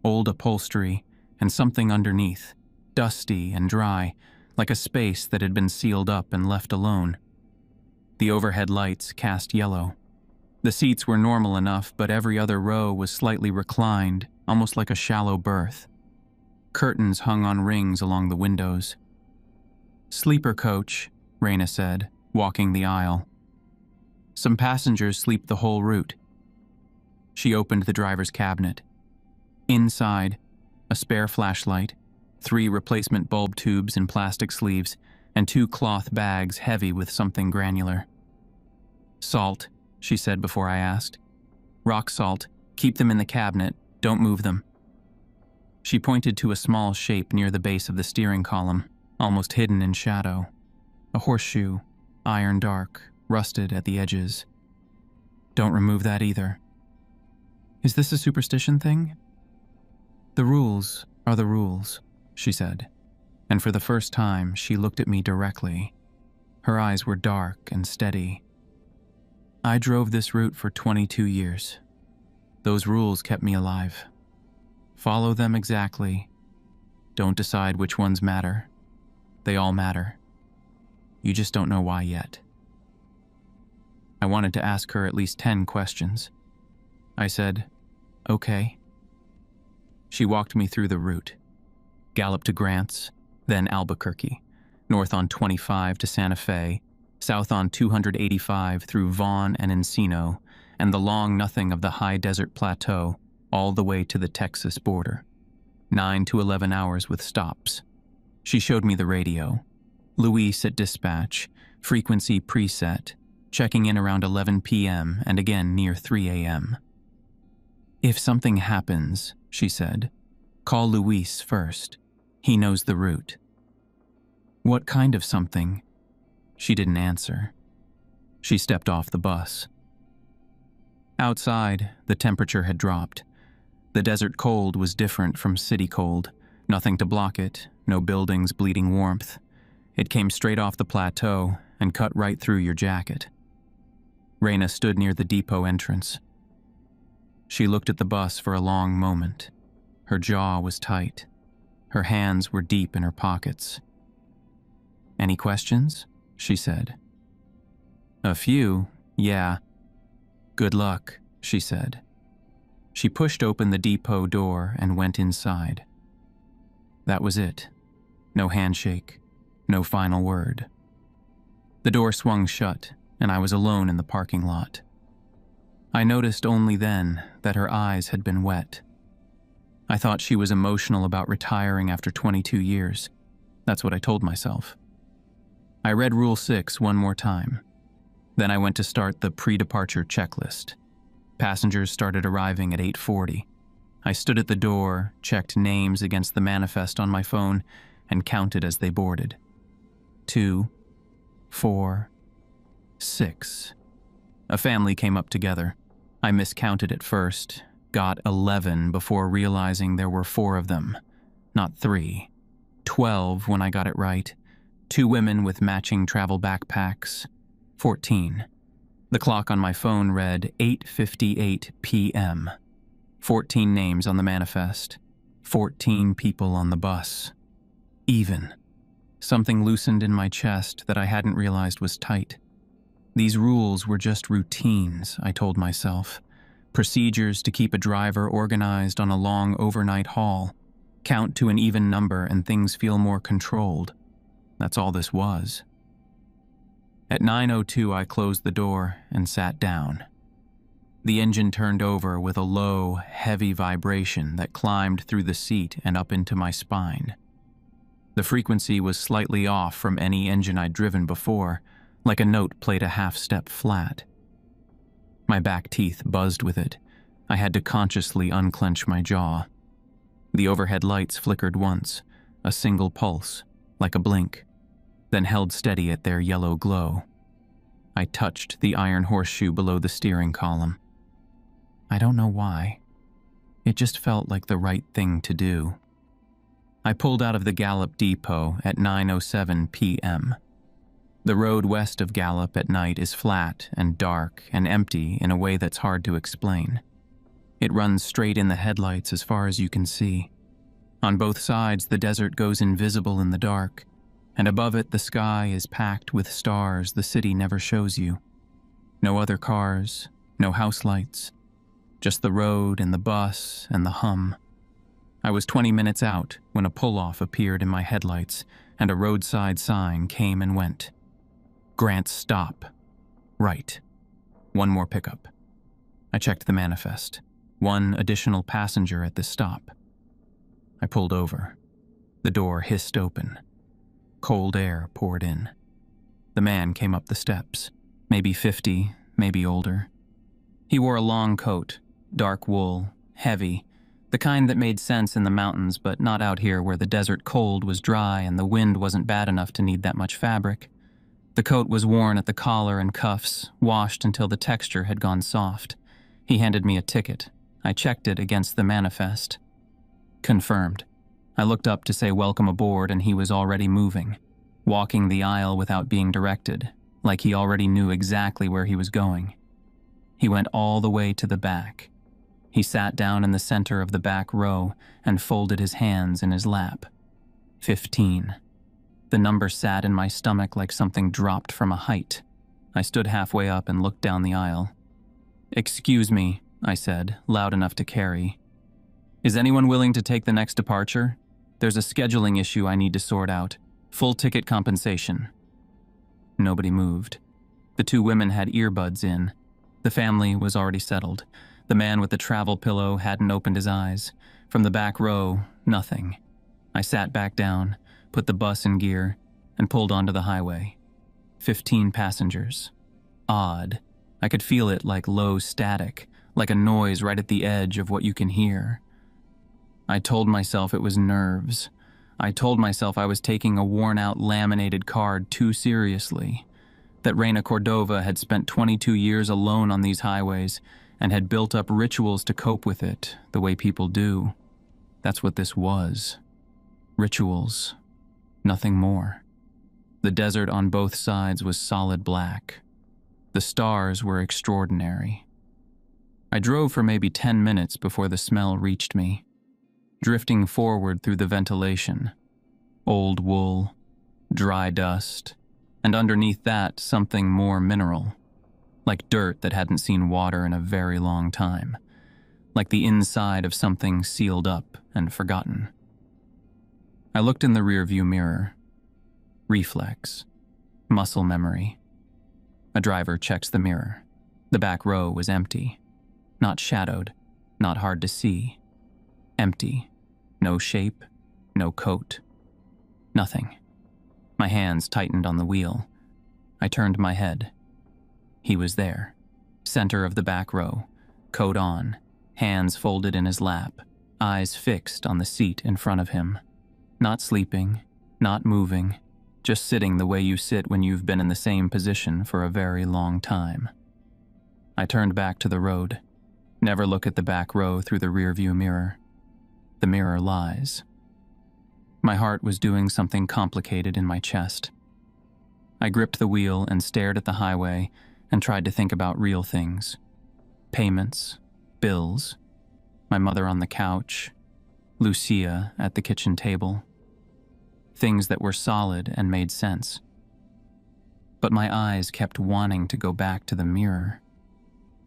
old upholstery, and something underneath, dusty and dry, like a space that had been sealed up and left alone. The overhead lights cast yellow. The seats were normal enough, but every other row was slightly reclined, almost like a shallow berth. Curtains hung on rings along the windows. Sleeper coach, Raina said, walking the aisle. Some passengers sleep the whole route. She opened the driver's cabinet. Inside, a spare flashlight, 3 replacement bulb tubes in plastic sleeves, and 2 cloth bags heavy with something granular. Salt, she said before I asked. Rock salt. Keep them in the cabinet. Don't move them. She pointed to a small shape near the base of the steering column, almost hidden in shadow. A horseshoe, iron dark, rusted at the edges. Don't remove that either. Is this a superstition thing? The rules are the rules, she said, and for the first time she looked at me directly. Her eyes were dark and steady. I drove this route for 22 years. Those rules kept me alive. Follow them exactly. Don't decide which ones matter. They all matter. You just don't know why yet. I wanted to ask her at least 10 questions. I said, okay. She walked me through the route. Gallop to Grants, then Albuquerque, north on 25 to Santa Fe, south on 285 through Vaughn and Encino, and the long nothing of the high desert plateau, all the way to the Texas border. 9 to 11 hours with stops. She showed me the radio. Luis at dispatch, frequency preset, checking in around 11 p.m. and again near 3 a.m. If something happens, she said, call Luis first. He knows the route. What kind of something? She didn't answer. She stepped off the bus. Outside, the temperature had dropped. The desert cold was different from city cold. Nothing to block it, no buildings bleeding warmth. It came straight off the plateau and cut right through your jacket. Raina stood near the depot entrance. She looked at the bus for a long moment. Her jaw was tight. Her hands were deep in her pockets. Any questions? She said. A few, yeah. Good luck, she said. She pushed open the depot door and went inside. That was it. No handshake, no final word. The door swung shut, and I was alone in the parking lot. I noticed only then that her eyes had been wet. I thought she was emotional about retiring after 22 years. That's what I told myself. I read Rule 6 one more time. Then I went to start the pre-departure checklist. Passengers started arriving at 8:40. I stood at the door, checked names against the manifest on my phone, and counted as they boarded. 2, 4, 6. A family came up together. I miscounted at first. Got 11 before realizing there were 4 of them, not 3. 12 when I got it right. 2 women with matching travel backpacks. 14. The clock on my phone read 8:58 p.m. 14 names on the manifest. 14 people on the bus. Even. Something loosened in my chest that I hadn't realized was tight. These rules were just routines, I told myself. Procedures to keep a driver organized on a long overnight haul. Count to an even number and things feel more controlled. That's all this was. At 9:02, I closed the door and sat down. The engine turned over with a low, heavy vibration that climbed through the seat and up into my spine. The frequency was slightly off from any engine I'd driven before, like a note played a half-step flat. My back teeth buzzed with it. I had to consciously unclench my jaw. The overhead lights flickered once, a single pulse, like a blink, then held steady at their yellow glow. I touched the iron horseshoe below the steering column. I don't know why. It just felt like the right thing to do. I pulled out of the Gallup depot at 9:07 p.m. The road west of Gallup at night is flat and dark and empty in a way that's hard to explain. It runs straight in the headlights as far as you can see. On both sides, the desert goes invisible in the dark, and above it the sky is packed with stars the city never shows you. No other cars, no house lights, just the road and the bus and the hum. I was 20 minutes out when a pull-off appeared in my headlights and a roadside sign came and went. Grant's stop. Right. One more pickup. I checked the manifest. 1 additional passenger at this stop. I pulled over. The door hissed open. Cold air poured in. The man came up the steps. Maybe 50, maybe older. He wore a long coat, dark wool, heavy, the kind that made sense in the mountains, but not out here where the desert cold was dry and the wind wasn't bad enough to need that much fabric. The coat was worn at the collar and cuffs, washed until the texture had gone soft. He handed me a ticket. I checked it against the manifest. Confirmed. I looked up to say welcome aboard and he was already moving, walking the aisle without being directed, like he already knew exactly where he was going. He went all the way to the back. He sat down in the center of the back row and folded his hands in his lap. 15. The number sat in my stomach like something dropped from a height. I stood halfway up and looked down the aisle. "Excuse me," I said, loud enough to carry. "Is anyone willing to take the next departure? There's a scheduling issue I need to sort out. Full ticket compensation." Nobody moved. The 2 women had earbuds in. The family was already settled. The man with the travel pillow hadn't opened his eyes. From the back row, nothing. I sat back down, put the bus in gear, and pulled onto the highway. 15 passengers. Odd. I could feel it like low static, like a noise right at the edge of what you can hear. I told myself it was nerves. I told myself I was taking a worn-out laminated card too seriously, that Reina Cordova had spent 22 years alone on these highways and had built up rituals to cope with it, the way people do. That's what this was. Rituals. Nothing more. The desert on both sides was solid black. The stars were extraordinary. I drove for maybe 10 minutes before the smell reached me, drifting forward through the ventilation. Old wool, dry dust, and underneath that something more mineral, like dirt that hadn't seen water in a very long time, like the inside of something sealed up and forgotten. I looked in the rearview mirror. Reflex. Muscle memory. A driver checks the mirror. The back row was empty. Not shadowed, not hard to see. Empty. No shape, no coat. Nothing. My hands tightened on the wheel. I turned my head. He was there, center of the back row, coat on, hands folded in his lap, eyes fixed on the seat in front of him. Not sleeping, not moving, just sitting the way you sit when you've been in the same position for a very long time. I turned back to the road. Never look at the back row through the rearview mirror. The mirror lies. My heart was doing something complicated in my chest. I gripped the wheel and stared at the highway and tried to think about real things. Payments, bills, my mother on the couch, Lucia at the kitchen table. Things that were solid and made sense. But my eyes kept wanting to go back to the mirror.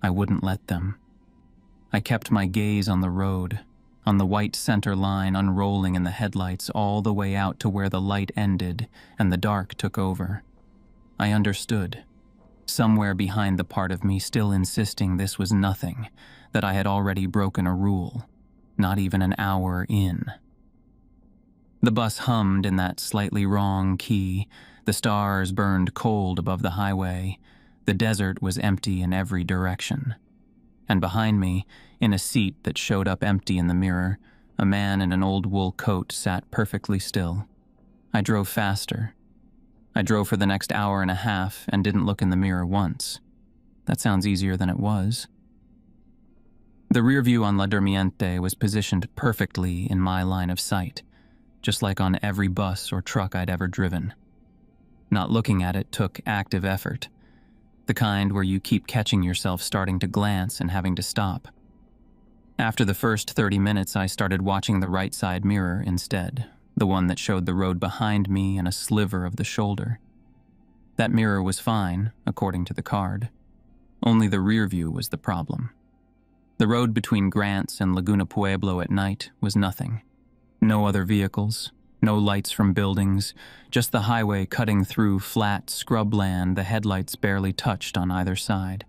I wouldn't let them. I kept my gaze on the road, on the white center line unrolling in the headlights all the way out to where the light ended and the dark took over. I understood. Somewhere behind the part of me still insisting this was nothing, that I had already broken a rule, not even an hour in. The bus hummed in that slightly wrong key, the stars burned cold above the highway, the desert was empty in every direction. And behind me, in a seat that showed up empty in the mirror, a man in an old wool coat sat perfectly still. I drove faster. I drove for the next hour and a half and didn't look in the mirror once. That sounds easier than it was. The rear view on La Durmiente was positioned perfectly in my line of sight, just like on every bus or truck I'd ever driven. Not looking at it took active effort, the kind where you keep catching yourself starting to glance and having to stop. After the first 30 minutes, I started watching the right side mirror instead, the one that showed the road behind me and a sliver of the shoulder. That mirror was fine, according to the card. Only the rear view was the problem. The road between Grants and Laguna Pueblo at night was nothing. No other vehicles, no lights from buildings, just the highway cutting through flat scrubland the headlights barely touched on either side.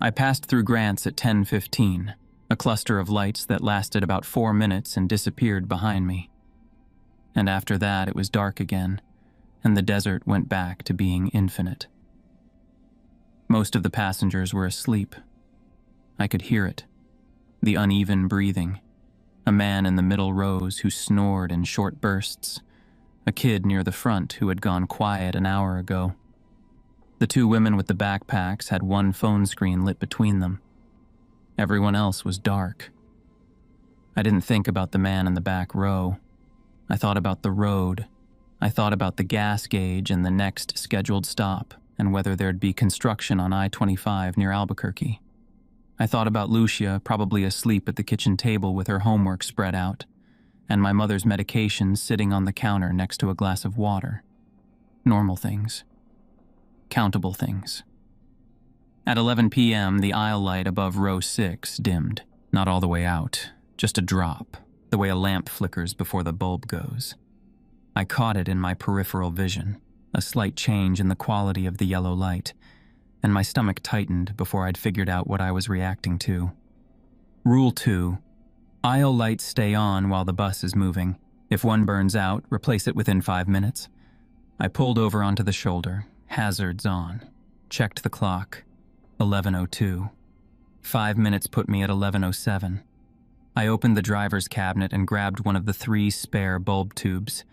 I passed through Grants at 10:15, a cluster of lights that lasted about 4 minutes and disappeared behind me. And after that, it was dark again, and the desert went back to being infinite. Most of the passengers were asleep. I could hear it, the uneven breathing. A man in the middle rows who snored in short bursts. A kid near the front who had gone quiet an hour ago. The two women with the backpacks had one phone screen lit between them. Everyone else was dark. I didn't think about the man in the back row. I thought about the road. I thought about the gas gauge and the next scheduled stop, and whether there'd be construction on I-25 near Albuquerque. I thought about Lucia probably asleep at the kitchen table with her homework spread out, and my mother's medication sitting on the counter next to a glass of water. Normal things. Countable things. At 11 p.m., the aisle light above row 6 dimmed. Not all the way out, just a drop, the way a lamp flickers before the bulb goes. I caught it in my peripheral vision, a slight change in the quality of the yellow light, and my stomach tightened before I'd figured out what I was reacting to. Rule 2. Aisle lights stay on while the bus is moving. If one burns out, replace it within 5 minutes. I pulled over onto the shoulder, hazards on, checked the clock, 11:02. 5 minutes put me at 11:07. I opened the driver's cabinet and grabbed one of the 3 spare bulb tubes.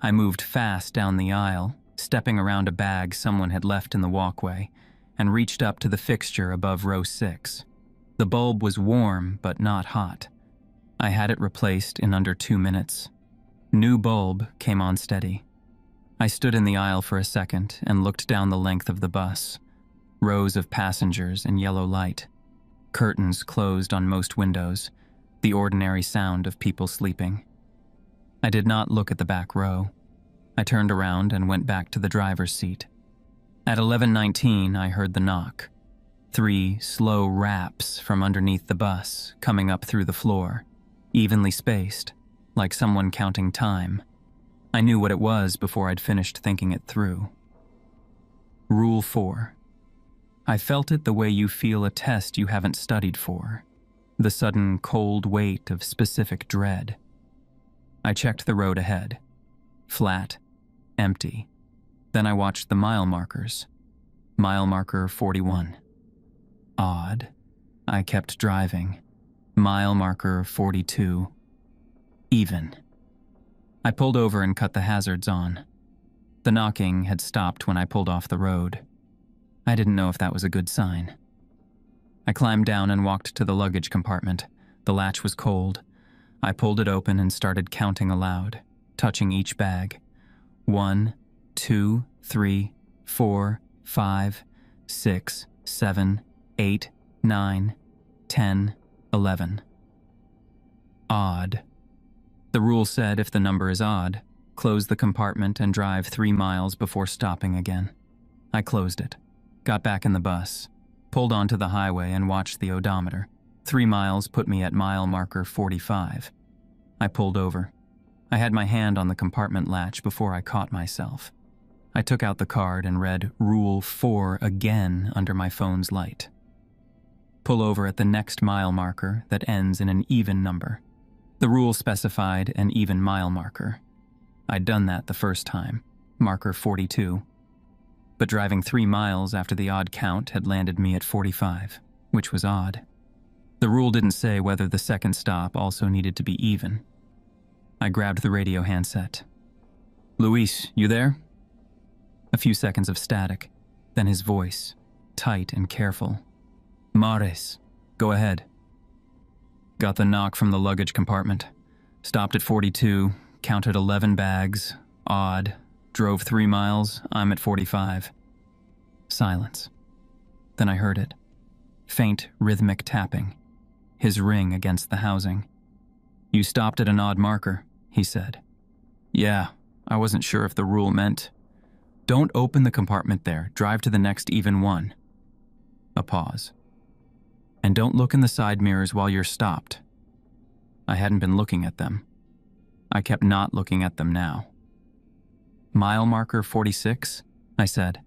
I moved fast down the aisle, stepping around a bag someone had left in the walkway, and reached up to the fixture above row 6. The bulb was warm, but not hot. I had it replaced in under 2 minutes. New bulb came on steady. I stood in the aisle for a second and looked down the length of the bus. Rows of passengers and yellow light. Curtains closed on most windows, the ordinary sound of people sleeping. I did not look at the back row. I turned around and went back to the driver's seat. At 11:19, I heard the knock. 3 slow raps from underneath the bus, coming up through the floor, evenly spaced, like someone counting time. I knew what it was before I'd finished thinking it through. Rule 4. I felt it the way you feel a test you haven't studied for, the sudden cold weight of specific dread. I checked the road ahead. Flat, empty. Then I watched the mile markers. Mile marker 41. Odd. I kept driving. Mile marker 42. Even. I pulled over and cut the hazards on. The knocking had stopped when I pulled off the road. I didn't know if that was a good sign. I climbed down and walked to the luggage compartment. The latch was cold. I pulled it open and started counting aloud, touching each bag. 1, 2, 3, 4, 5, 6, 7, 8, 9, 10, 11. Odd. The rule said if the number is odd, close the compartment and drive 3 miles before stopping again. I closed it, got back in the bus, pulled onto the highway and watched the odometer. 3 miles put me at mile marker 45. I pulled over. I had my hand on the compartment latch before I caught myself. I took out the card and read Rule 4 again under my phone's light. Pull over at the next mile marker that ends in an even number. The rule specified an even mile marker. I'd done that the first time, marker 42. But driving 3 miles after the odd count had landed me at 45, which was odd. The rule didn't say whether the second stop also needed to be even. I grabbed the radio handset. "Luis, you there?" A few seconds of static, then his voice, tight and careful. "Mares, go ahead." Got the knock from the luggage compartment. Stopped at 42, counted 11 bags, odd, drove 3 miles, I'm at 45. Silence. Then I heard it. Faint, rhythmic tapping. His ring against the housing. "You stopped at an odd marker," he said. "Yeah, I wasn't sure if the rule meant. Don't open the compartment there, drive to the next even one." A pause. "And don't look in the side mirrors while you're stopped." I hadn't been looking at them. I kept not looking at them now. "Mile marker 46, I said.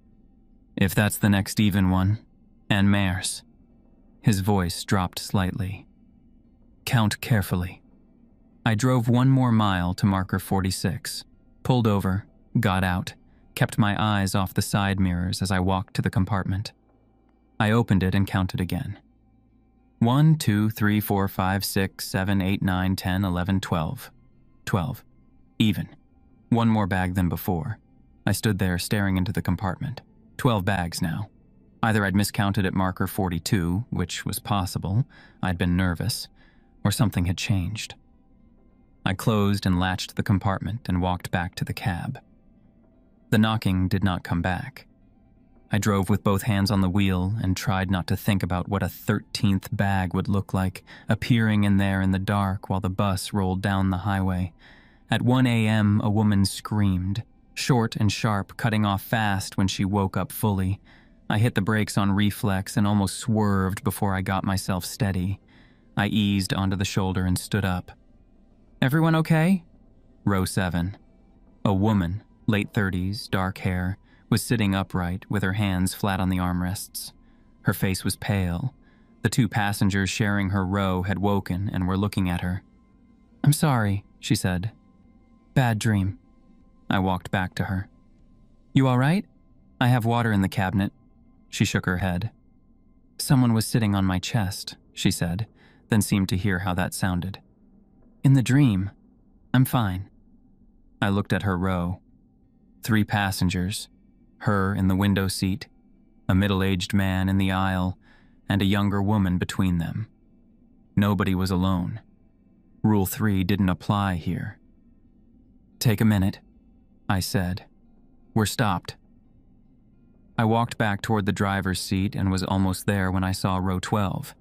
"If that's the next even one, and Mares." His voice dropped slightly. "Count carefully." I drove 1 more mile to marker 46, pulled over, got out, kept my eyes off the side mirrors as I walked to the compartment. I opened it and counted again. 1, 2, 3, 4, 5, 6, 7, 8, 9, 10, 11, 12. 12. Even. 1 more bag than before. I stood there staring into the compartment. 12 bags now. Either I'd miscounted at marker 42, which was possible, I'd been nervous, or something had changed. I closed and latched the compartment and walked back to the cab. The knocking did not come back. I drove with both hands on the wheel and tried not to think about what a 13th bag would look like, appearing in there in the dark while the bus rolled down the highway. At 1 a.m., a woman screamed, short and sharp, cutting off fast when she woke up fully. I hit the brakes on reflex and almost swerved before I got myself steady. I eased onto the shoulder and stood up. "Everyone okay?" Row 7. A woman, late 30s, dark hair, was sitting upright with her hands flat on the armrests. Her face was pale. The 2 passengers sharing her row had woken and were looking at her. "I'm sorry," she said. "Bad dream." I walked back to her. "You all right?" "I have water in the cabinet." She shook her head. "Someone was sitting on my chest," she said, then seemed to hear how that sounded. "In the dream. I'm fine." I looked at her row. 3 passengers, her in the window seat, a middle-aged man in the aisle, and a younger woman between them. Nobody was alone. Rule 3 didn't apply here. "Take a minute," I said. "We're stopped." I walked back toward the driver's seat and was almost there when I saw row 12.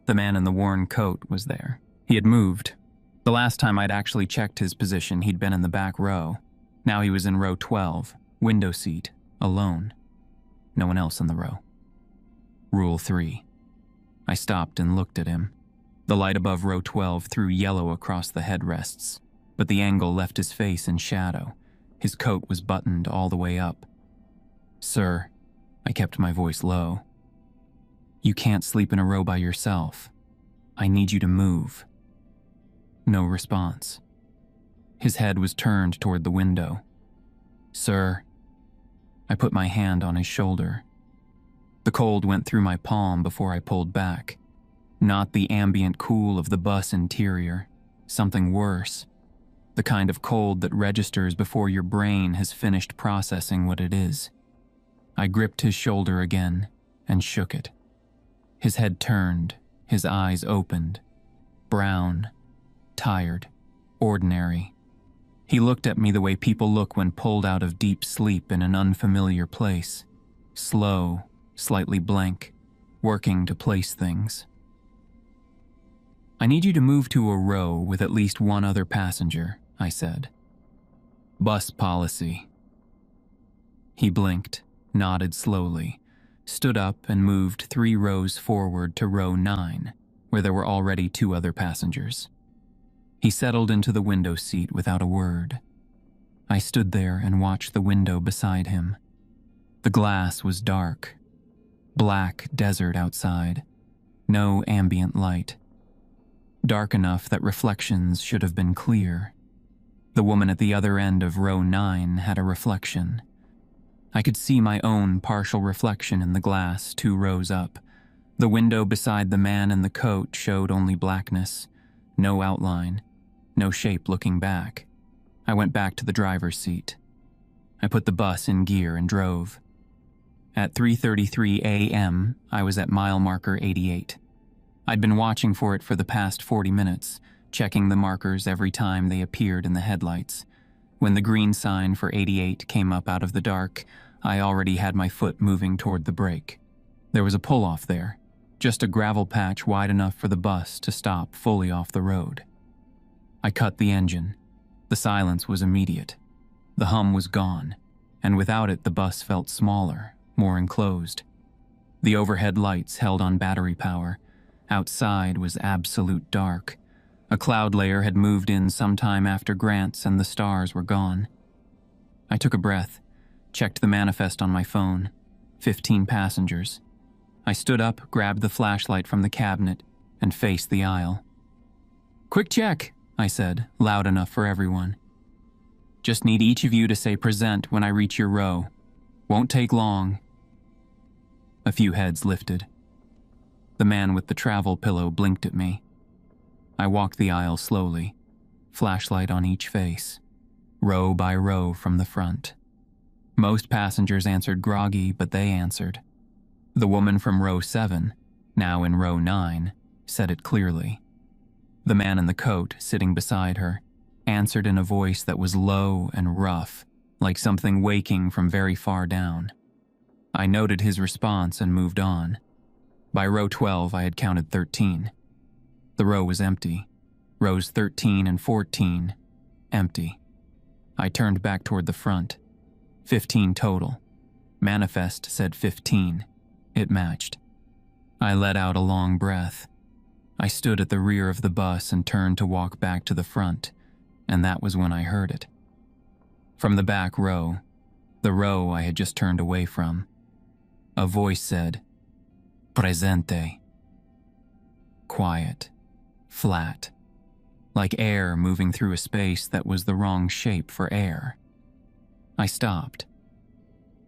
The man in the worn coat was there. He had moved. The last time I'd actually checked his position, he'd been in the back row. Now he was in row 12, window seat, alone. No one else in the row. Rule 3. I stopped and looked at him. The light above row 12 threw yellow across the headrests, but the angle left his face in shadow. His coat was buttoned all the way up. "Sir," I kept my voice low. "You can't sleep in a row by yourself. I need you to move." No response. His head was turned toward the window. "Sir." I put my hand on his shoulder. The cold went through my palm before I pulled back. Not the ambient cool of the bus interior. Something worse. The kind of cold that registers before your brain has finished processing what it is. I gripped his shoulder again and shook it. His head turned, his eyes opened. Brown, tired, ordinary. He looked at me the way people look when pulled out of deep sleep in an unfamiliar place. Slow, slightly blank, working to place things. "I need you to move to a row with at least one other passenger," I said. "Bus policy." He blinked, nodded slowly, stood up and moved 3 rows forward to row 9, where there were already 2 other passengers. He settled into the window seat without a word. I stood there and watched the window beside him. The glass was dark. Black desert outside. No ambient light. Dark enough that reflections should have been clear. The woman at the other end of row 9 had a reflection. I could see my own partial reflection in the glass 2 rows up. The window beside the man in the coat showed only blackness, no outline, no shape looking back. I went back to the driver's seat. I put the bus in gear and drove. At 3:33 a.m., I was at mile marker 88. I'd been watching for it for the past 40 minutes, checking the markers every time they appeared in the headlights. When the green sign for 88 came up out of the dark, I already had my foot moving toward the brake. There was a pull-off there, just a gravel patch wide enough for the bus to stop fully off the road. I cut the engine. The silence was immediate. The hum was gone, and without it the bus felt smaller, more enclosed. The overhead lights held on battery power. Outside was absolute dark. A cloud layer had moved in sometime after Grant's and the stars were gone. I took a breath, checked the manifest on my phone. 15 passengers. I stood up, grabbed the flashlight from the cabinet, and faced the aisle. "Quick check," I said, loud enough for everyone. "Just need each of you to say present when I reach your row. Won't take long." A few heads lifted. The man with the travel pillow blinked at me. I walked the aisle slowly, flashlight on each face, row by row from the front. Most passengers answered groggy, but they answered. The woman from row 7, now in row 9, said it clearly. The man in the coat, sitting beside her, answered in a voice that was low and rough, like something waking from very far down. I noted his response and moved on. By row 12, I had counted 13. The row was empty. Rows 13 and 14, empty. I turned back toward the front. 15 total. Manifest said 15. It matched. I let out a long breath. I stood at the rear of the bus and turned to walk back to the front, and that was when I heard it. From the back row, the row I had just turned away from, a voice said, "Presente." Quiet, flat, like air moving through a space that was the wrong shape for air. I stopped.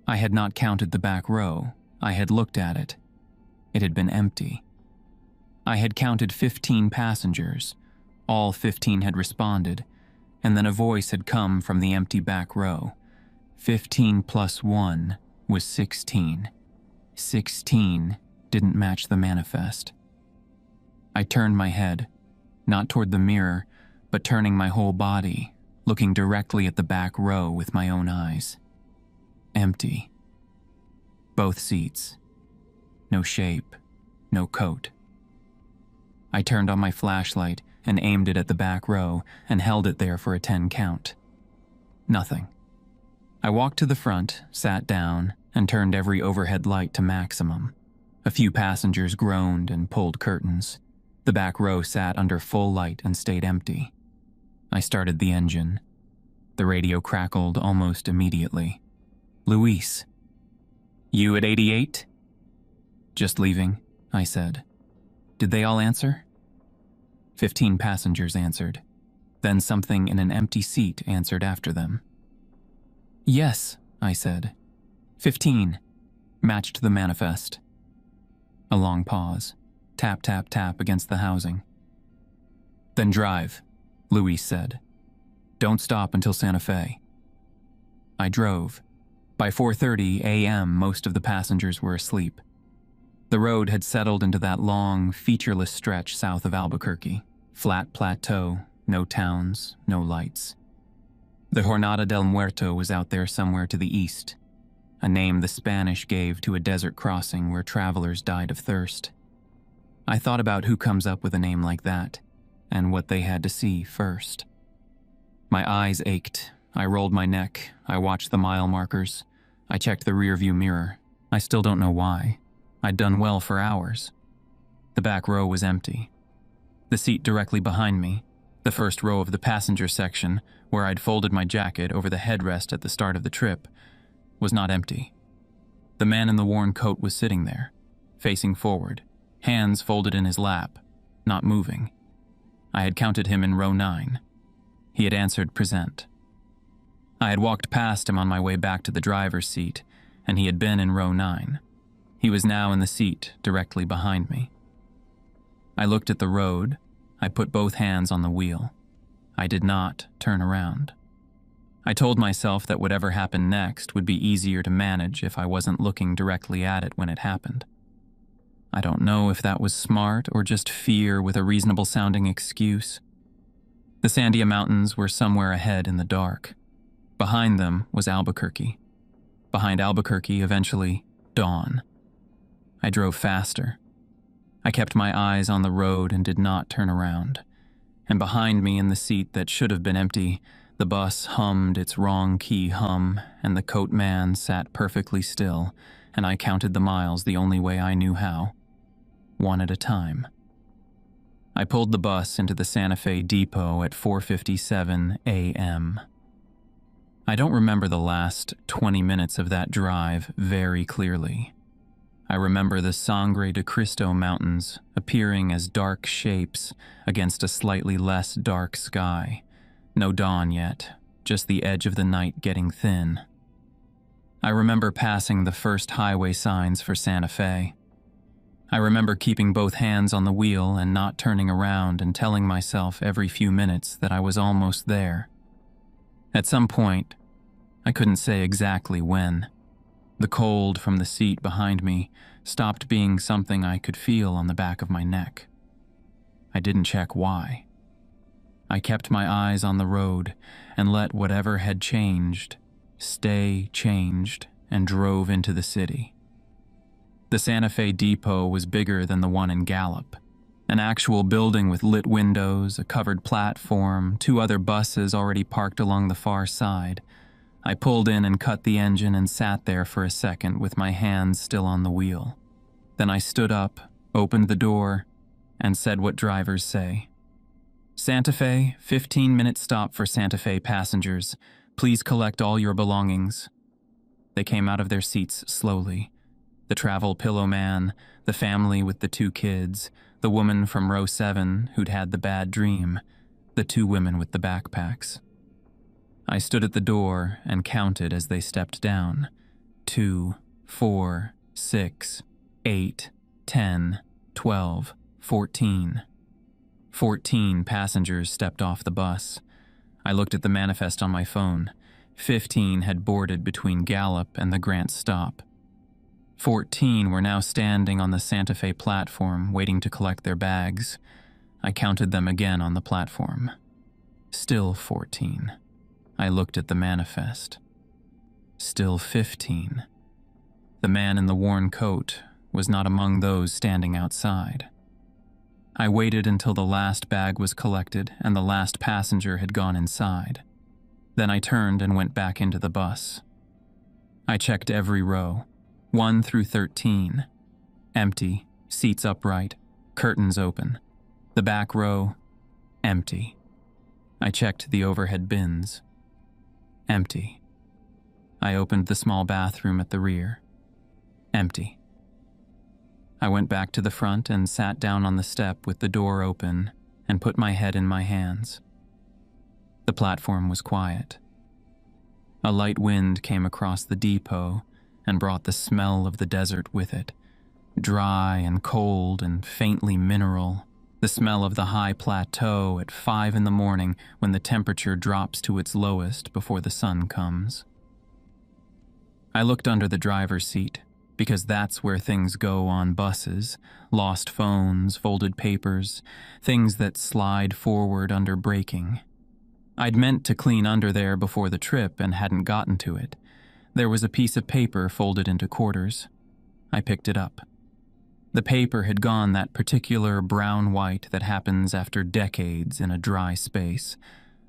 I had not counted the back row. I had looked at it. It had been empty. I had counted 15 passengers. All 15 had responded, and then a voice had come from the empty back row. 15 plus 1 was 16. 16 didn't match the manifest. I turned my head, not toward the mirror, but turning my whole body, looking directly at the back row with my own eyes. Empty. Both seats. No shape, no coat. I turned on my flashlight and aimed it at the back row and held it there for a 10 count. Nothing. I walked to the front, sat down, and turned every overhead light to maximum. A few passengers groaned and pulled curtains. The back row sat under full light and stayed empty. I started the engine. The radio crackled almost immediately. "Luis." "You at 88? "Just leaving," I said. "Did they all answer?" 15 passengers answered. Then something in an empty seat answered after them. "Yes," I said. 15. Matched the manifest. A long pause. Tap, tap, tap against the housing. "Then drive," Luis said. "Don't stop until Santa Fe." I drove. By 4:30 a.m., most of the passengers were asleep. The road had settled into that long, featureless stretch south of Albuquerque. Flat plateau, no towns, no lights. The Jornada del Muerto was out there somewhere to the east, a name the Spanish gave to a desert crossing where travelers died of thirst. I thought about who comes up with a name like that, and what they had to see first. My eyes ached. I rolled my neck. I watched the mile markers. I checked the rearview mirror. I still don't know why. I'd done well for hours. The back row was empty. The seat directly behind me, the first row of the passenger section, where I'd folded my jacket over the headrest at the start of the trip, was not empty. The man in the worn coat was sitting there, facing forward, hands folded in his lap, not moving. I had counted him in row 9. He had answered present. I had walked past him on my way back to the driver's seat, and he had been in row 9. He was now in the seat directly behind me. I looked at the road. I put both hands on the wheel. I did not turn around. I told myself that whatever happened next would be easier to manage if I wasn't looking directly at it when it happened. I don't know if that was smart or just fear with a reasonable-sounding excuse. The Sandia Mountains were somewhere ahead in the dark. Behind them was Albuquerque. Behind Albuquerque, eventually, dawn. I drove faster. I kept my eyes on the road and did not turn around. And behind me in the seat that should have been empty, the bus hummed its wrong-key hum, and the coat man sat perfectly still, and I counted the miles the only way I knew how, one at a time. I pulled the bus into the Santa Fe depot at 4:57 a.m. I don't remember the last 20 minutes of that drive very clearly. I remember the Sangre de Cristo Mountains appearing as dark shapes against a slightly less dark sky. No dawn yet, just the edge of the night getting thin. I remember passing the first highway signs for Santa Fe. I remember keeping both hands on the wheel and not turning around and telling myself every few minutes that I was almost there. At some point, I couldn't say exactly when, the cold from the seat behind me stopped being something I could feel on the back of my neck. I didn't check why. I kept my eyes on the road and let whatever had changed stay changed and drove into the city. The Santa Fe depot was bigger than the one in Gallup. An actual building with lit windows, a covered platform, 2 other buses already parked along the far side. I pulled in and cut the engine and sat there for a second with my hands still on the wheel. Then I stood up, opened the door, and said what drivers say. Santa Fe, 15-minute stop for Santa Fe passengers. Please collect all your belongings. They came out of their seats slowly. The travel pillow man, the family with the 2 kids, the woman from row 7 who'd had the bad dream, the 2 women with the backpacks. I stood at the door and counted as they stepped down. 2, 4, 6, 8, 10, 12, 14. 14 passengers stepped off the bus. I looked at the manifest on my phone. 15 had boarded between Gallup and the Grant stop. 14 were now standing on the Santa Fe platform waiting to collect their bags. I counted them again on the platform. Still 14. I looked at the manifest. Still 15. The man in the worn coat was not among those standing outside. I waited until the last bag was collected and the last passenger had gone inside. Then I turned and went back into the bus. I checked every row, 1 through 13. Empty, seats upright, curtains open. The back row, empty. I checked the overhead bins. Empty. I opened the small bathroom at the rear. Empty. I went back to the front and sat down on the step with the door open and put my head in my hands. The platform was quiet. A light wind came across the depot and brought the smell of the desert with it, dry and cold and faintly mineral, the smell of the high plateau at 5 in the morning when the temperature drops to its lowest before the sun comes. I looked under the driver's seat. because that's where things go on buses: lost phones, folded papers, things that slide forward under braking. I'd meant to clean under there before the trip and hadn't gotten to it. There was a piece of paper folded into quarters. I picked it up. The paper had gone that particular brown-white that happens after decades in a dry space.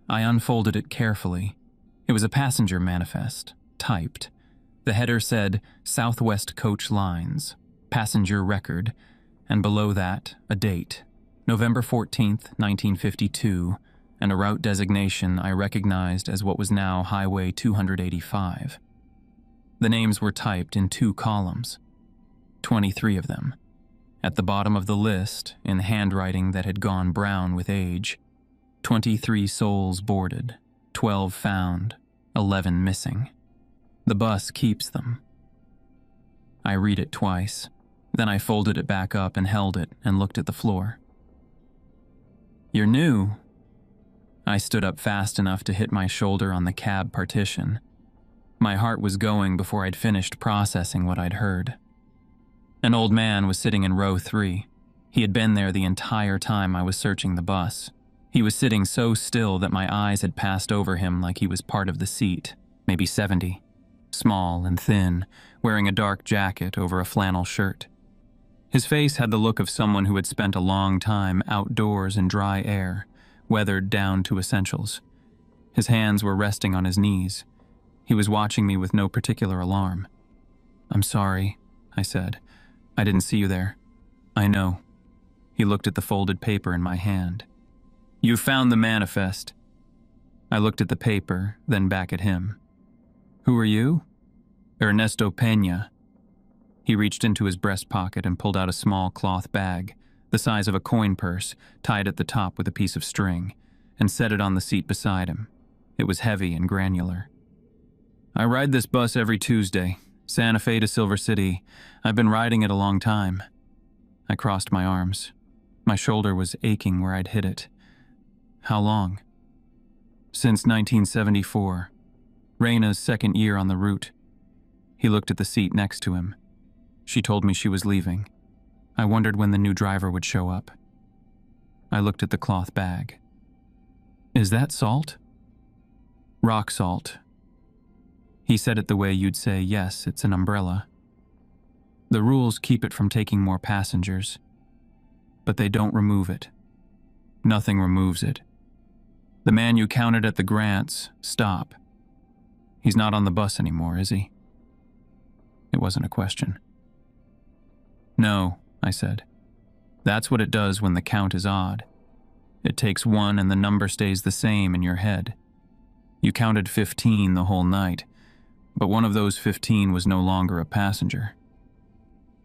I unfolded it carefully. It was a passenger manifest, typed. The header said, Southwest Coach Lines, passenger record, and below that, a date, November 14th, 1952, and a route designation I recognized as what was now Highway 285. The names were typed in 2 columns, 23 of them. At the bottom of the list, in handwriting that had gone brown with age, 23 souls boarded, 12 found, 11 missing. The bus keeps them. I read it twice. Then I folded it back up and held it and looked at the floor. You're new. I stood up fast enough to hit my shoulder on the cab partition. My heart was going before I'd finished processing what I'd heard. An old man was sitting in row 3. He had been there the entire time I was searching the bus. He was sitting so still that my eyes had passed over him like he was part of the seat, maybe 70. Small and thin, wearing a dark jacket over a flannel shirt. His face had the look of someone who had spent a long time outdoors in dry air, weathered down to essentials. His hands were resting on his knees. He was watching me with no particular alarm. "I'm sorry," I said. "I didn't see you there." "I know." He looked at the folded paper in my hand. "You found the manifest." I looked at the paper, then back at him. "Who are you?" "Ernesto Peña." He reached into his breast pocket and pulled out a small cloth bag, the size of a coin purse, tied at the top with a piece of string, and set it on the seat beside him. It was heavy and granular. "I ride this bus every Tuesday, Santa Fe to Silver City. I've been riding it a long time." I crossed my arms. My shoulder was aching where I'd hit it. "How long?" "Since 1974. Reina's 2nd year on the route." He looked at the seat next to him. She told me she was leaving. I wondered when the new driver would show up. I looked at the cloth bag. "Is that salt?" "Rock salt." He said it the way you'd say, yes, it's an umbrella. "The rules keep it from taking more passengers, but they don't remove it. Nothing removes it. The man you counted at the Grants, stop. He's not on the bus anymore, is he?" It wasn't a question. "No," I said. "That's what it does when the count is odd. It takes 1 and the number stays the same in your head. You counted 15 the whole night, but one of those 15 was no longer a passenger."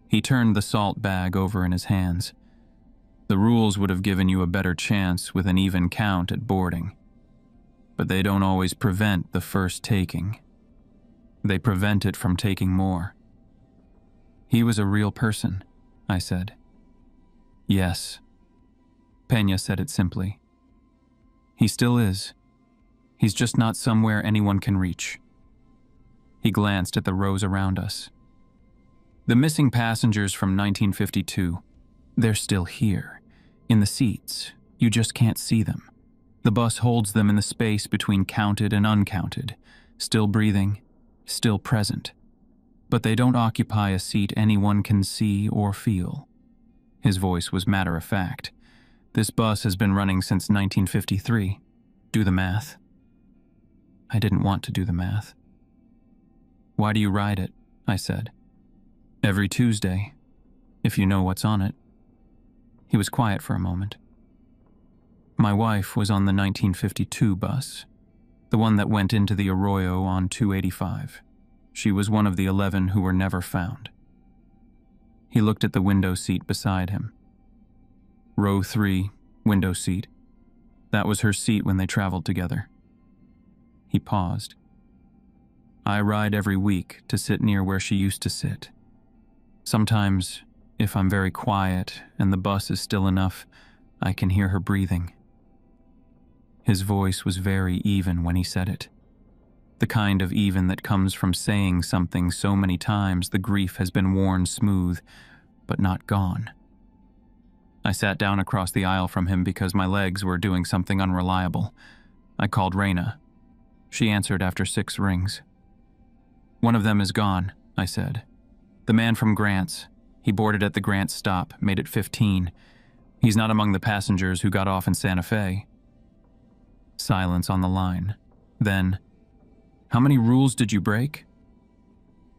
He turned the salt bag over in his hands. "The rules would have given you a better chance with an even count at boarding. But they don't always prevent the first taking. They prevent it from taking more." "He was a real person," I said. "Yes." Peña said it simply. "He still is. He's just not somewhere anyone can reach." He glanced at the rows around us. "The missing passengers from 1952, they're still here, in the seats. You just can't see them. The bus holds them in the space between counted and uncounted, still breathing, still present. But they don't occupy a seat anyone can see or feel." His voice was matter-of-fact. "This bus has been running since 1953. Do the math." I didn't want to do the math. "Why do you ride it?" I said. "Every Tuesday, if you know what's on it." He was quiet for a moment. "My wife was on the 1952 bus, the one that went into the Arroyo on 285. She was one of the 11 who were never found." He looked at the window seat beside him. "Row 3, window seat. That was her seat when they traveled together." He paused. "I ride every week to sit near where she used to sit. Sometimes, if I'm very quiet and the bus is still enough, I can hear her breathing." His voice was very even when he said it. The kind of even that comes from saying something so many times the grief has been worn smooth, but not gone. I sat down across the aisle from him because my legs were doing something unreliable. I called Raina. She answered after 6 rings. "One of them is gone," I said. "The man from Grant's. He boarded at the Grant stop, made it 15. He's not among the passengers who got off in Santa Fe." Silence on the line. Then, "How many rules did you break?"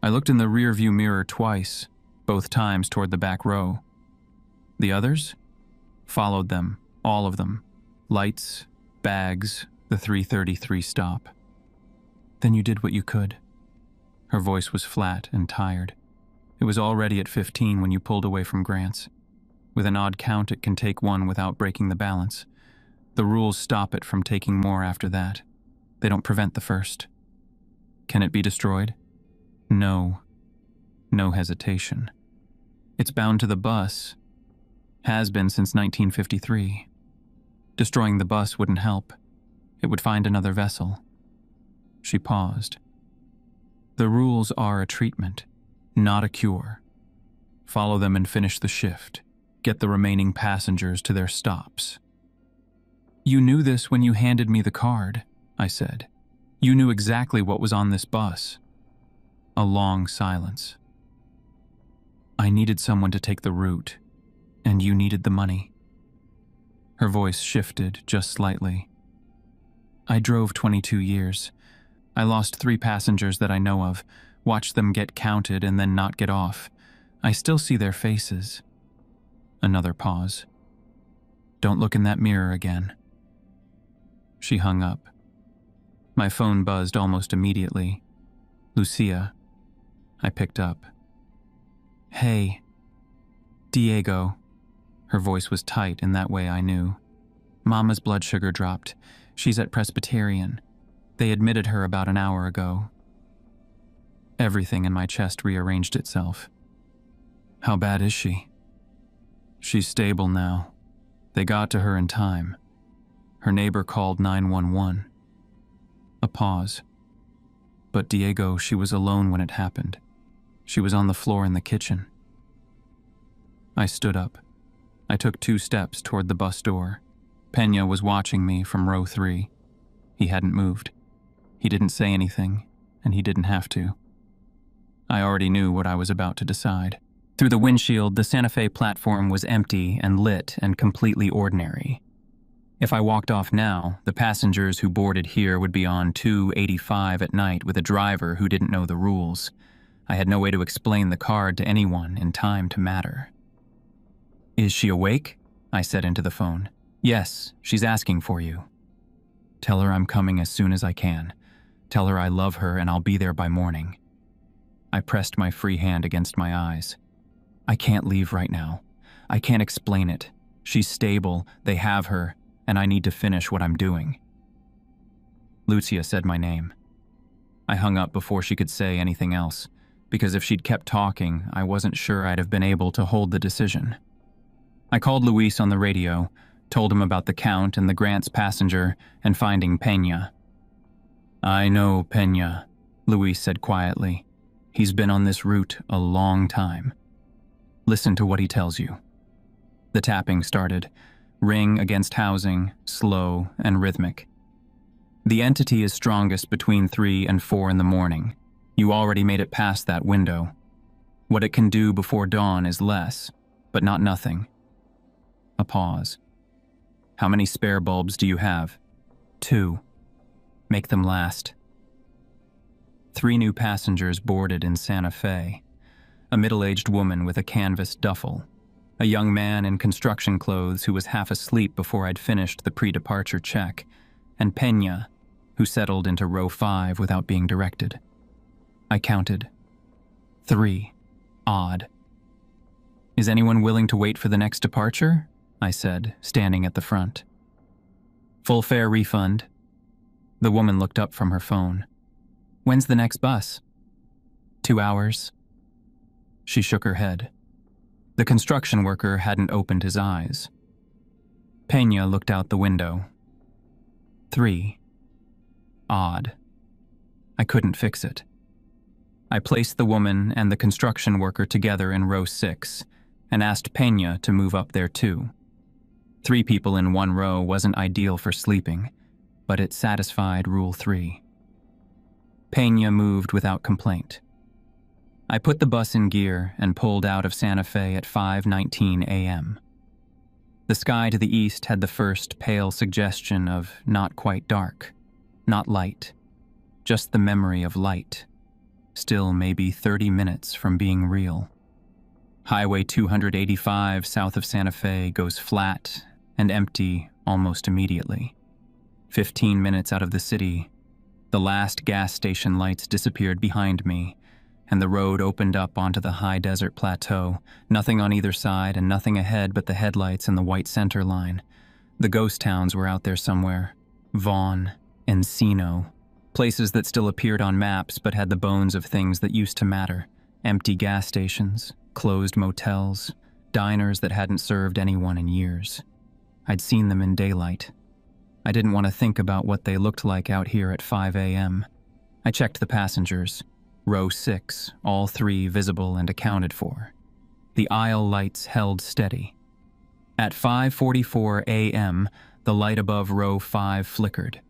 I looked in the rearview mirror twice, both times toward the back row. The others? Followed them, all of them. Lights, bags, the 333 stop. "Then you did what you could." Her voice was flat and tired. "It was already at 15 when you pulled away from Grant's. With an odd count, it can take one without breaking the balance. The rules stop it from taking more after that. They don't prevent the first." "Can it be destroyed?" "No." No hesitation. "It's bound to the bus. Has been since 1953. Destroying the bus wouldn't help. It would find another vessel." She paused. "The rules are a treatment, not a cure. Follow them and finish the shift. Get the remaining passengers to their stops." "You knew this when you handed me the card," I said. "You knew exactly what was on this bus." A long silence. "I needed someone to take the route, and you needed the money." Her voice shifted just slightly. "I drove 22 years. I lost 3 passengers that I know of, watched them get counted and then not get off. I still see their faces." Another pause. "Don't look in that mirror again." She hung up. My phone buzzed almost immediately. "Lucia." I picked up. "Hey." "Diego." Her voice was tight in that way I knew. "Mama's blood sugar dropped. She's at Presbyterian. They admitted her about an hour ago." Everything in my chest rearranged itself. "How bad is she?" "She's stable now. They got to her in time. Her neighbor called 911. A pause. "But Diego, she was alone when it happened. She was on the floor in the kitchen." I stood up. I took 2 steps toward the bus door. Peña was watching me from row 3. He hadn't moved. He didn't say anything, and he didn't have to. I already knew what I was about to decide. Through the windshield, the Santa Fe platform was empty and lit and completely ordinary. If I walked off now, the passengers who boarded here would be on 285 at night with a driver who didn't know the rules. I had no way to explain the card to anyone in time to matter. "Is she awake?" I said into the phone. "Yes, she's asking for you." "Tell her I'm coming as soon as I can. Tell her I love her and I'll be there by morning." I pressed my free hand against my eyes. "I can't leave right now. I can't explain it. She's stable, they have her, and I need to finish what I'm doing." Lucia said my name. I hung up before she could say anything else, because if she'd kept talking, I wasn't sure I'd have been able to hold the decision. I called Luis on the radio, told him about the count and the Grant's passenger, and finding Peña. "I know Peña," Luis said quietly. "He's been on this route a long time. Listen to what he tells you." The tapping started, ring against housing, slow and rhythmic. "The entity is strongest between 3 and 4 in the morning. You already made it past that window. What it can do before dawn is less, but not nothing." A pause. "How many spare bulbs do you have?" 2. "Make them last." 3 new passengers boarded in Santa Fe. A middle-aged woman with a canvas duffel. A young man in construction clothes who was half asleep before I'd finished the pre-departure check. And Peña, who settled into row 5 without being directed. I counted. 3. Odd. "Is anyone willing to wait for the next departure?" I said, standing at the front. "Full fare refund." The woman looked up from her phone. "When's the next bus?" 2 hours. She shook her head. The construction worker hadn't opened his eyes. Peña looked out the window. 3. Odd. I couldn't fix it. I placed the woman and the construction worker together in row 6 and asked Peña to move up there too. 3 people in one row wasn't ideal for sleeping, but it satisfied Rule 3. Peña moved without complaint. I put the bus in gear and pulled out of Santa Fe at 5:19 a.m. The sky to the east had the first pale suggestion of not quite dark, not light, just the memory of light, still maybe 30 minutes from being real. Highway 285 south of Santa Fe goes flat and empty almost immediately. 15 minutes out of the city, the last gas station lights disappeared behind me, and the road opened up onto the high desert plateau, nothing on either side and nothing ahead but the headlights and the white center line. The ghost towns were out there somewhere. Vaughn, Encino, places that still appeared on maps but had the bones of things that used to matter. Empty gas stations, closed motels, diners that hadn't served anyone in years. I'd seen them in daylight. I didn't want to think about what they looked like out here at 5 a.m. I checked the passengers. Row 6, all 3 visible and accounted for. The aisle lights held steady. At 5:44 a.m., the light above row 5 flickered.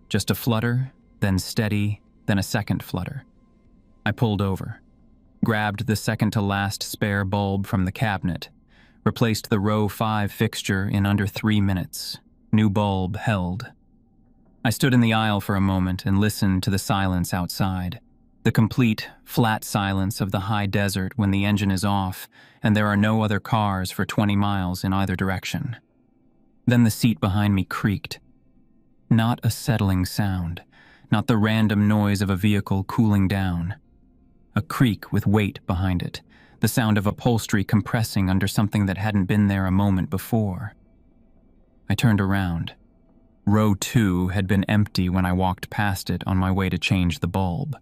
Just a flutter, then steady, then a second flutter. I pulled over, grabbed the second-to-last spare bulb from the cabinet, replaced the row 5 fixture in under 3 minutes. New bulb held. I stood in the aisle for a moment and listened to the silence outside. The complete, flat silence of the high desert when the engine is off and there are no other cars for 20 miles in either direction. Then the seat behind me creaked. Not a settling sound, not the random noise of a vehicle cooling down. A creak with weight behind it, the sound of upholstery compressing under something that hadn't been there a moment before. I turned around. Row 2 had been empty when I walked past it on my way to change the bulb.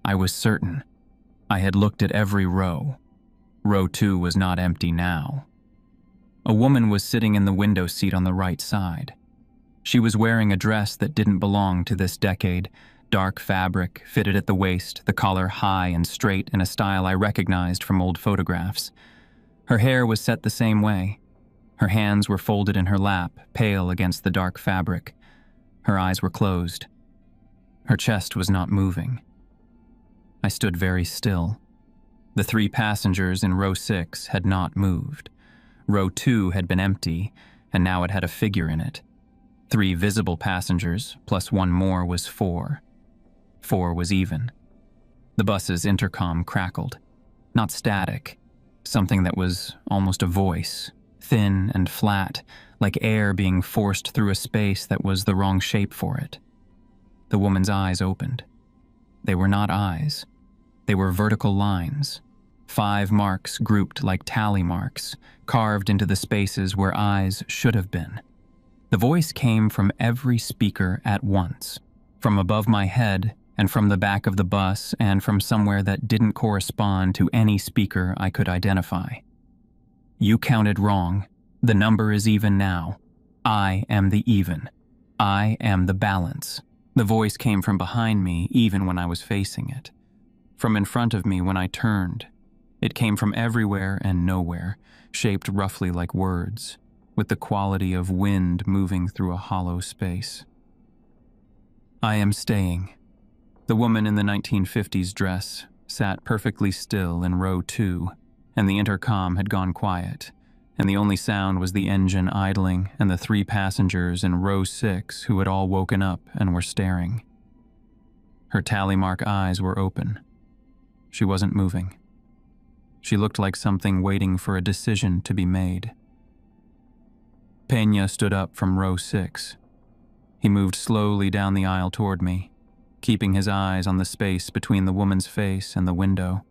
I was certain. I had looked at every row. Row 2 was not empty now. A woman was sitting in the window seat on the right side. She was wearing a dress that didn't belong to this decade, dark fabric, fitted at the waist, the collar high and straight in a style I recognized from old photographs. Her hair was set the same way. Her hands were folded in her lap, pale against the dark fabric. Her eyes were closed. Her chest was not moving. I stood very still. The 3 passengers in row 6 had not moved. Row 2 had been empty, and now it had a figure in it. 3 visible passengers, plus 1 more was 4. 4 was even. The bus's intercom crackled. Not static, something that was almost a voice, thin and flat, like air being forced through a space that was the wrong shape for it. The woman's eyes opened. They were not eyes. They were vertical lines. 5 marks grouped like tally marks, carved into the spaces where eyes should have been. The voice came from every speaker at once, from above my head and from the back of the bus and from somewhere that didn't correspond to any speaker I could identify. You counted wrong. The number is even now. I am the even. I am the balance. The voice came from behind me even when I was facing it. From in front of me when I turned. It came from everywhere and nowhere, shaped roughly like words, with the quality of wind moving through a hollow space. I am staying. The woman in the 1950s dress sat perfectly still in row 2, and the intercom had gone quiet, and the only sound was the engine idling and the 3 passengers in row 6 who had all woken up and were staring. Her tally mark eyes were open. She wasn't moving. She looked like something waiting for a decision to be made. Peña stood up from row 6. He moved slowly down the aisle toward me, keeping his eyes on the space between the woman's face and the window.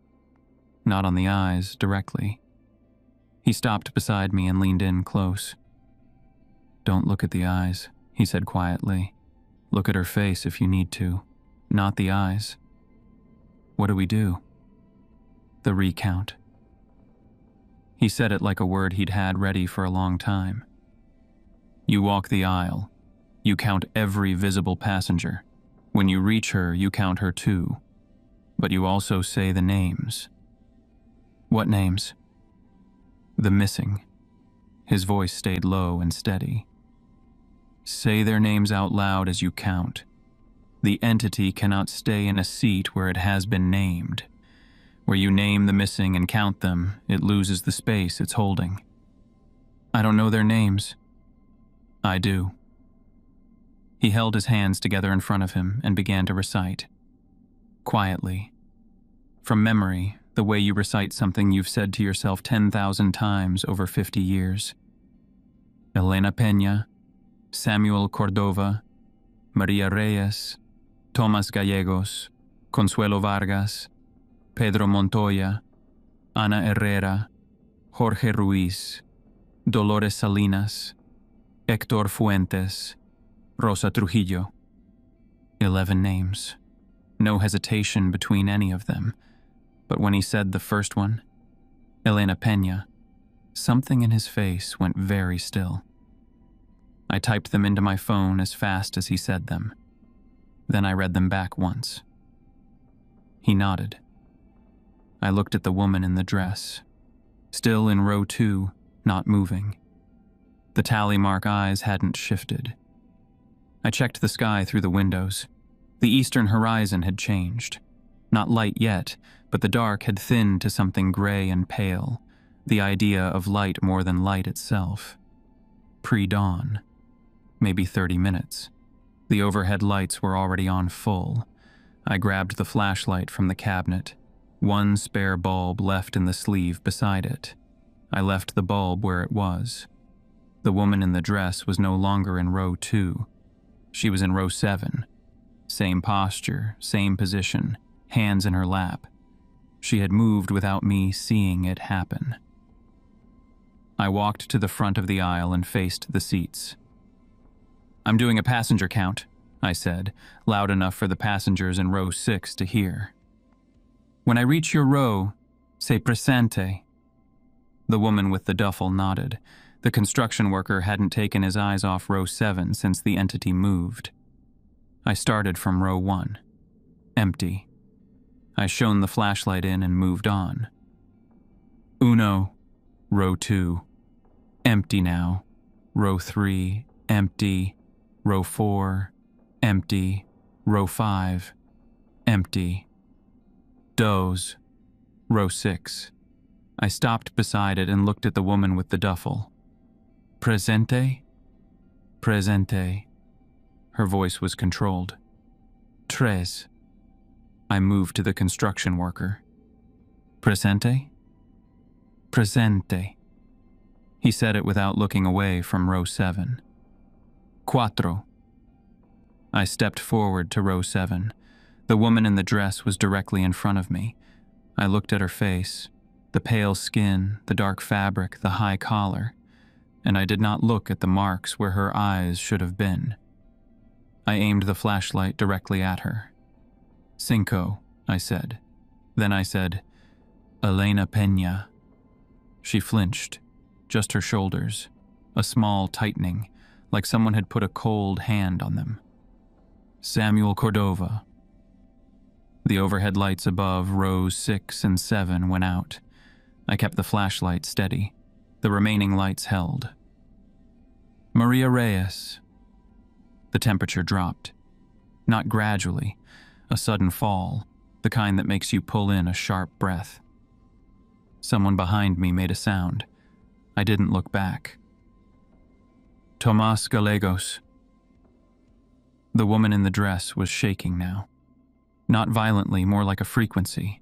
Not on the eyes directly. He stopped beside me and leaned in close. "Don't look at the eyes," he said quietly. "Look at her face if you need to, not the eyes." "What do we do?" "The recount." He said it like a word he'd had ready for a long time. "You walk the aisle. You count every visible passenger. When you reach her, you count her too, but you also say the names. What names? The missing. His voice stayed low and steady. Say their names out loud as you count. The entity cannot stay in a seat where it has been named. Where you name the missing and count them, it loses the space it's holding. I don't know their names. I do. He held his hands together in front of him and began to recite. Quietly. From memory, the way you recite something you've said to yourself 10,000 times over 50 years. Elena Peña, Samuel Cordova, Maria Reyes, Tomas Gallegos, Consuelo Vargas, Pedro Montoya, Ana Herrera, Jorge Ruiz, Dolores Salinas, Héctor Fuentes, Rosa Trujillo. 11 names. No hesitation between any of them. But when he said the first one, Elena Peña, something in his face went very still. I typed them into my phone as fast as he said them. Then I read them back once. He nodded. I looked at the woman in the dress, still in row 2, not moving. The tally mark eyes hadn't shifted. I checked the sky through the windows. The eastern horizon had changed. Not light yet, but the dark had thinned to something gray and pale, the idea of light more than light itself. Pre-dawn. Maybe 30 minutes. The overhead lights were already on full. I grabbed the flashlight from the cabinet. One spare bulb left in the sleeve beside it. I left the bulb where it was. The woman in the dress was no longer in row 2. She was in row 7. Same posture, same position, hands in her lap. She had moved without me seeing it happen. I walked to the front of the aisle and faced the seats. I'm doing a passenger count, I said, loud enough for the passengers in row 6 to hear. When I reach your row, say presente. The woman with the duffel nodded. The construction worker hadn't taken his eyes off row 7 since the entity moved. I started from row 1. Empty. I shone the flashlight in and moved on. Uno. Row 2. Empty now. Row 3. Empty. Row 4. Empty. Row 5. Empty. Dos. Row 6. I stopped beside it and looked at the woman with the duffel. Presente? Presente. Her voice was controlled. Tres. I moved to the construction worker. Presente? Presente. He said it without looking away from row 7. Cuatro. I stepped forward to row 7. The woman in the dress was directly in front of me. I looked at her face, the pale skin, the dark fabric, the high collar, and I did not look at the marks where her eyes should have been. I aimed the flashlight directly at her. Cinco, I said. Then I said, Elena Peña. She flinched, just her shoulders, a small tightening, like someone had put a cold hand on them. Samuel Cordova. The overhead lights above rows 6 and 7 went out. I kept the flashlight steady. The remaining lights held. Maria Reyes. The temperature dropped. Not gradually, a sudden fall, the kind that makes you pull in a sharp breath. Someone behind me made a sound. I didn't look back. Tomas Gallegos. The woman in the dress was shaking now. Not violently, more like a frequency,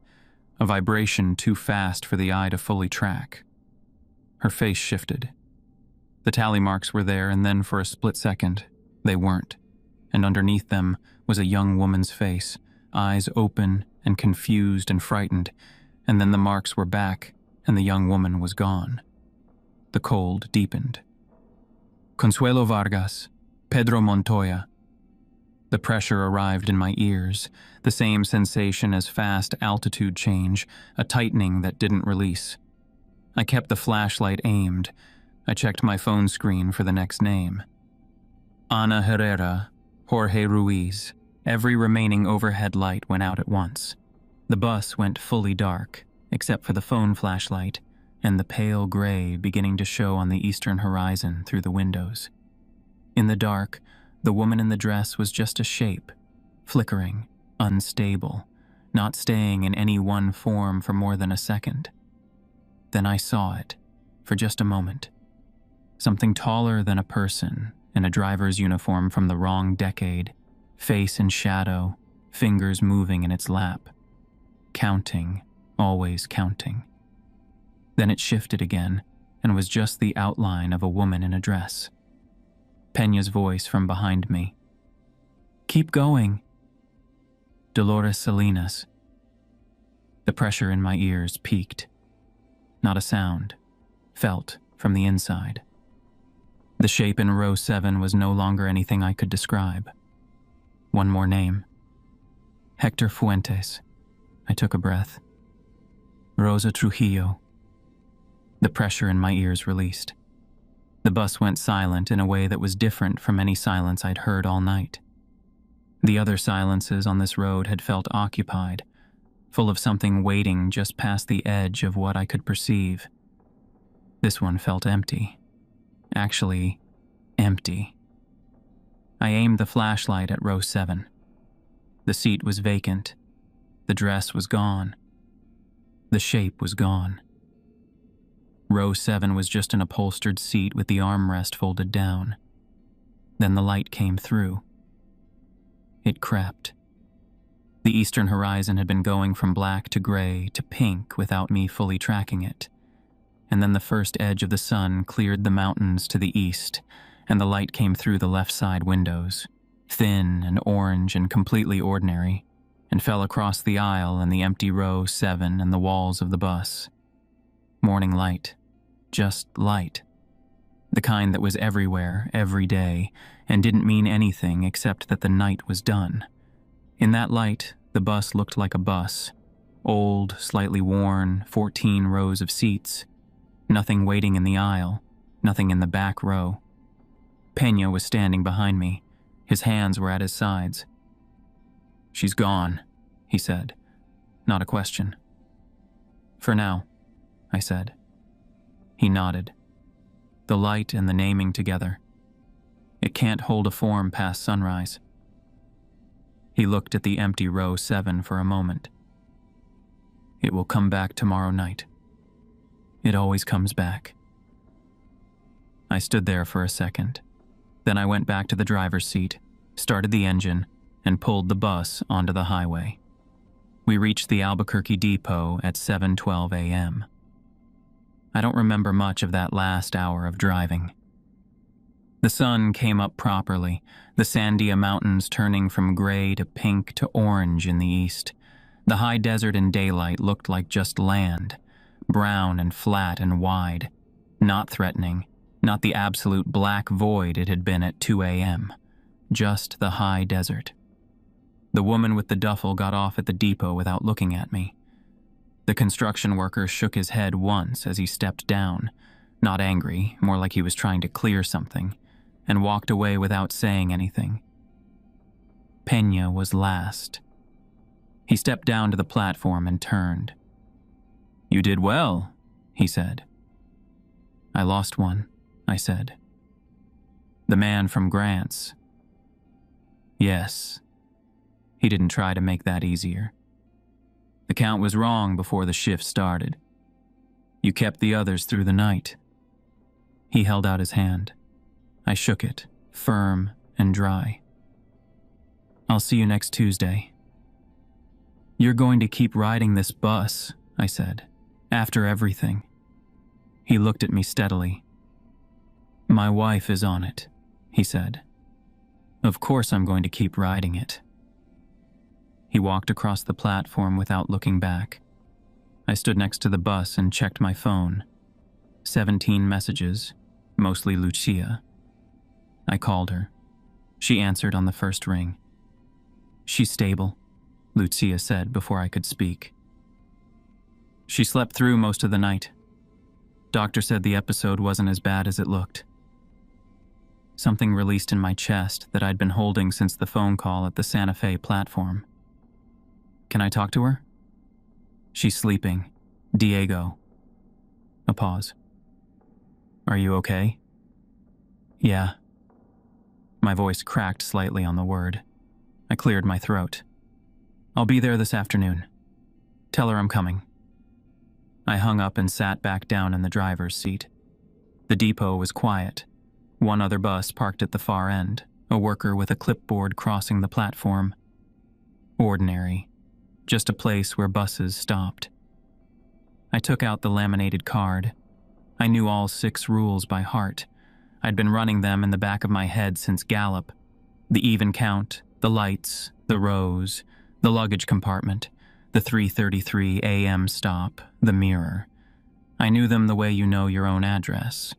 a vibration too fast for the eye to fully track. Her face shifted. The tally marks were there, and then for a split second, they weren't, and underneath them was a young woman's face, eyes open and confused and frightened, and then the marks were back, and the young woman was gone. The cold deepened. Consuelo Vargas, Pedro Montoya. The pressure arrived in my ears, the same sensation as fast altitude change, a tightening that didn't release. I kept the flashlight aimed. I checked my phone screen for the next name. Ana Herrera, Jorge Ruiz, Every remaining overhead light went out at once. The bus went fully dark, except for the phone flashlight and the pale gray beginning to show on the eastern horizon through the windows. In the dark, the woman in the dress was just a shape, flickering, unstable, not staying in any one form for more than a second. Then I saw it, for just a moment. Something taller than a person, in a driver's uniform from the wrong decade, face in shadow, fingers moving in its lap. Counting, always counting. Then it shifted again, and was just the outline of a woman in a dress. Peña's voice from behind me. "Keep going." Dolores Salinas. The pressure in my ears peaked. Not a sound, felt from the inside. The shape in row 7 was no longer anything I could describe. One more name. Hector Fuentes. I took a breath. Rosa Trujillo. The pressure in my ears released. The bus went silent in a way that was different from any silence I'd heard all night. The other silences on this road had felt occupied, full of something waiting just past the edge of what I could perceive. This one felt empty. Actually, empty. I aimed the flashlight at row 7. The seat was vacant. The dress was gone. The shape was gone. Row 7 was just an upholstered seat with the armrest folded down. Then the light came through. It crept. The eastern horizon had been going from black to gray to pink without me fully tracking it. And then the first edge of the sun cleared the mountains to the east, and the light came through the left side windows, thin and orange and completely ordinary, and fell across the aisle and the empty row 7 and the walls of the bus. Morning light. Just light. The kind that was everywhere, every day, and didn't mean anything except that the night was done. In that light, the bus looked like a bus. Old, slightly worn, 14 rows of seats. Nothing waiting in the aisle, nothing in the back row. Peña was standing behind me. His hands were at his sides. "She's gone," he said. Not a question. "For now," I said. He nodded. The light and the naming together. It can't hold a form past sunrise. He looked at the empty row 7 for a moment. "It will come back tomorrow night. It always comes back." I stood there for a second. Then I went back to the driver's seat, started the engine, and pulled the bus onto the highway. We reached the Albuquerque depot at 7:12 a.m. I don't remember much of that last hour of driving. The sun came up properly, the Sandia Mountains turning from gray to pink to orange in the east. The high desert in daylight looked like just land, brown and flat and wide, not threatening, not the absolute black void it had been at 2 a.m., just the high desert. The woman with the duffel got off at the depot without looking at me. The construction worker shook his head once as he stepped down, not angry, more like he was trying to clear something, and walked away without saying anything. Peña was last. He stepped down to the platform and turned. "You did well," he said. "I lost one," I said. "The man from Grant's." "Yes." He didn't try to make that easier. "The count was wrong before the shift started. You kept the others through the night." He held out his hand. I shook it, firm and dry. "I'll see you next Tuesday." "You're going to keep riding this bus," I said, "after everything." He looked at me steadily. "My wife is on it," he said. "Of course I'm going to keep riding it." He walked across the platform without looking back. I stood next to the bus and checked my phone. 17 messages, mostly Lucia. I called her. She answered on the first ring. "She's stable," Lucia said before I could speak. "She slept through most of the night. Doctor said the episode wasn't as bad as it looked." Something released in my chest that I'd been holding since the phone call at the Santa Fe platform. Can I talk to her? She's sleeping. Diego. A pause. Are you okay? Yeah. My voice cracked slightly on the word. I cleared my throat. I'll be there this afternoon. Tell her I'm coming. I hung up and sat back down in the driver's seat. The depot was quiet. One other bus parked at the far end, a worker with a clipboard crossing the platform. Ordinary. Just a place where buses stopped. I took out the laminated card. I knew all 6 rules by heart. I'd been running them in the back of my head since Gallup. The even count, the lights, the rows, the luggage compartment, the 3:33 a.m. stop, the mirror. I knew them the way you know your own address.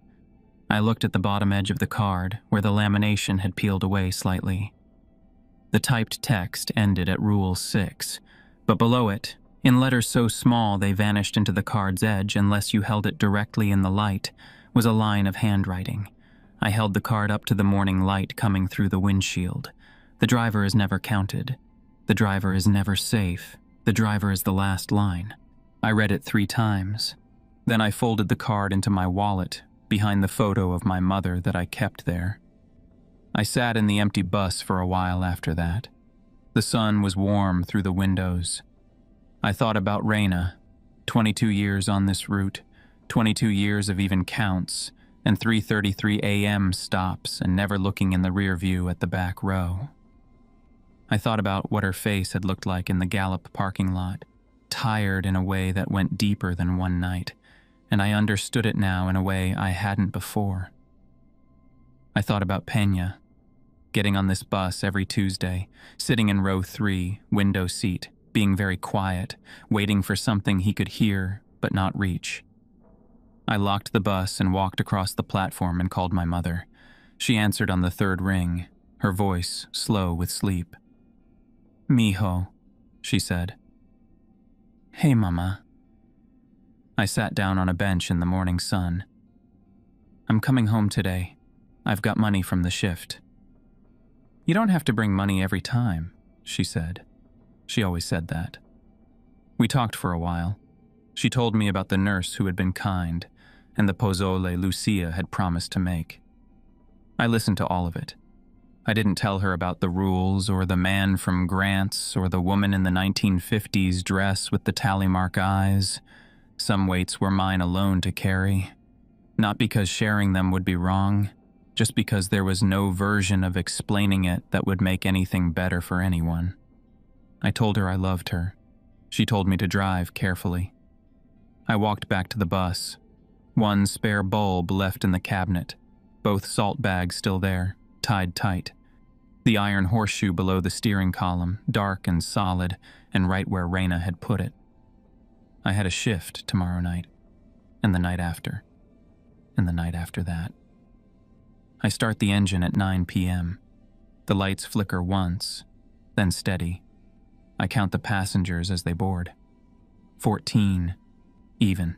I looked at the bottom edge of the card, where the lamination had peeled away slightly. The typed text ended at Rule 6, but below it, in letters so small they vanished into the card's edge unless you held it directly in the light, was a line of handwriting. I held the card up to the morning light coming through the windshield. The driver is never counted. The driver is never safe. The driver is the last line. I read it 3 times. Then I folded the card into my wallet, behind the photo of my mother that I kept there. I sat in the empty bus for a while after that. The sun was warm through the windows. I thought about Raina, 22 years on this route, 22 years of even counts, and 3:33 a.m. stops and never looking in the rear view at the back row. I thought about what her face had looked like in the Gallup parking lot, tired in a way that went deeper than one night, and I understood it now in a way I hadn't before. I thought about Peña, getting on this bus every Tuesday, sitting in row 3, window seat, being very quiet, waiting for something he could hear but not reach. I locked the bus and walked across the platform and called my mother. She answered on the 3rd ring, her voice slow with sleep. "Mijo," she said. "Hey, Mama." I sat down on a bench in the morning sun. "I'm coming home today. I've got money from the shift." "You don't have to bring money every time," she said. She always said that. We talked for a while. She told me about the nurse who had been kind and the pozole Lucia had promised to make. I listened to all of it. I didn't tell her about the rules or the man from Grant's or the woman in the 1950s dress with the tally mark eyes. Some weights were mine alone to carry. Not because sharing them would be wrong, just because there was no version of explaining it that would make anything better for anyone. I told her I loved her. She told me to drive carefully. I walked back to the bus. One spare bulb left in the cabinet, both salt bags still there, tied tight. The iron horseshoe below the steering column, dark and solid, and right where Raina had put it. I had a shift tomorrow night, and the night after, and the night after that. I start the engine at 9 p.m. The lights flicker once, then steady. I count the passengers as they board. 14, even.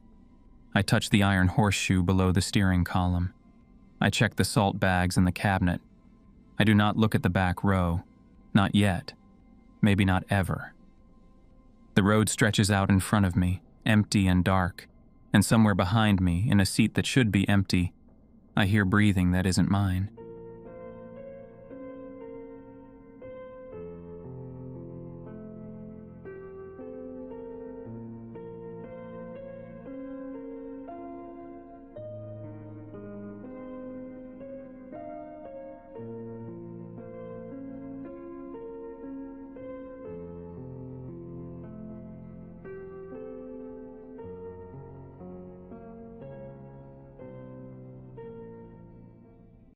I touch the iron horseshoe below the steering column. I check the salt bags in the cabinet. I do not look at the back row. Not yet. Maybe not ever. The road stretches out in front of me, empty and dark, and somewhere behind me, in a seat that should be empty, I hear breathing that isn't mine.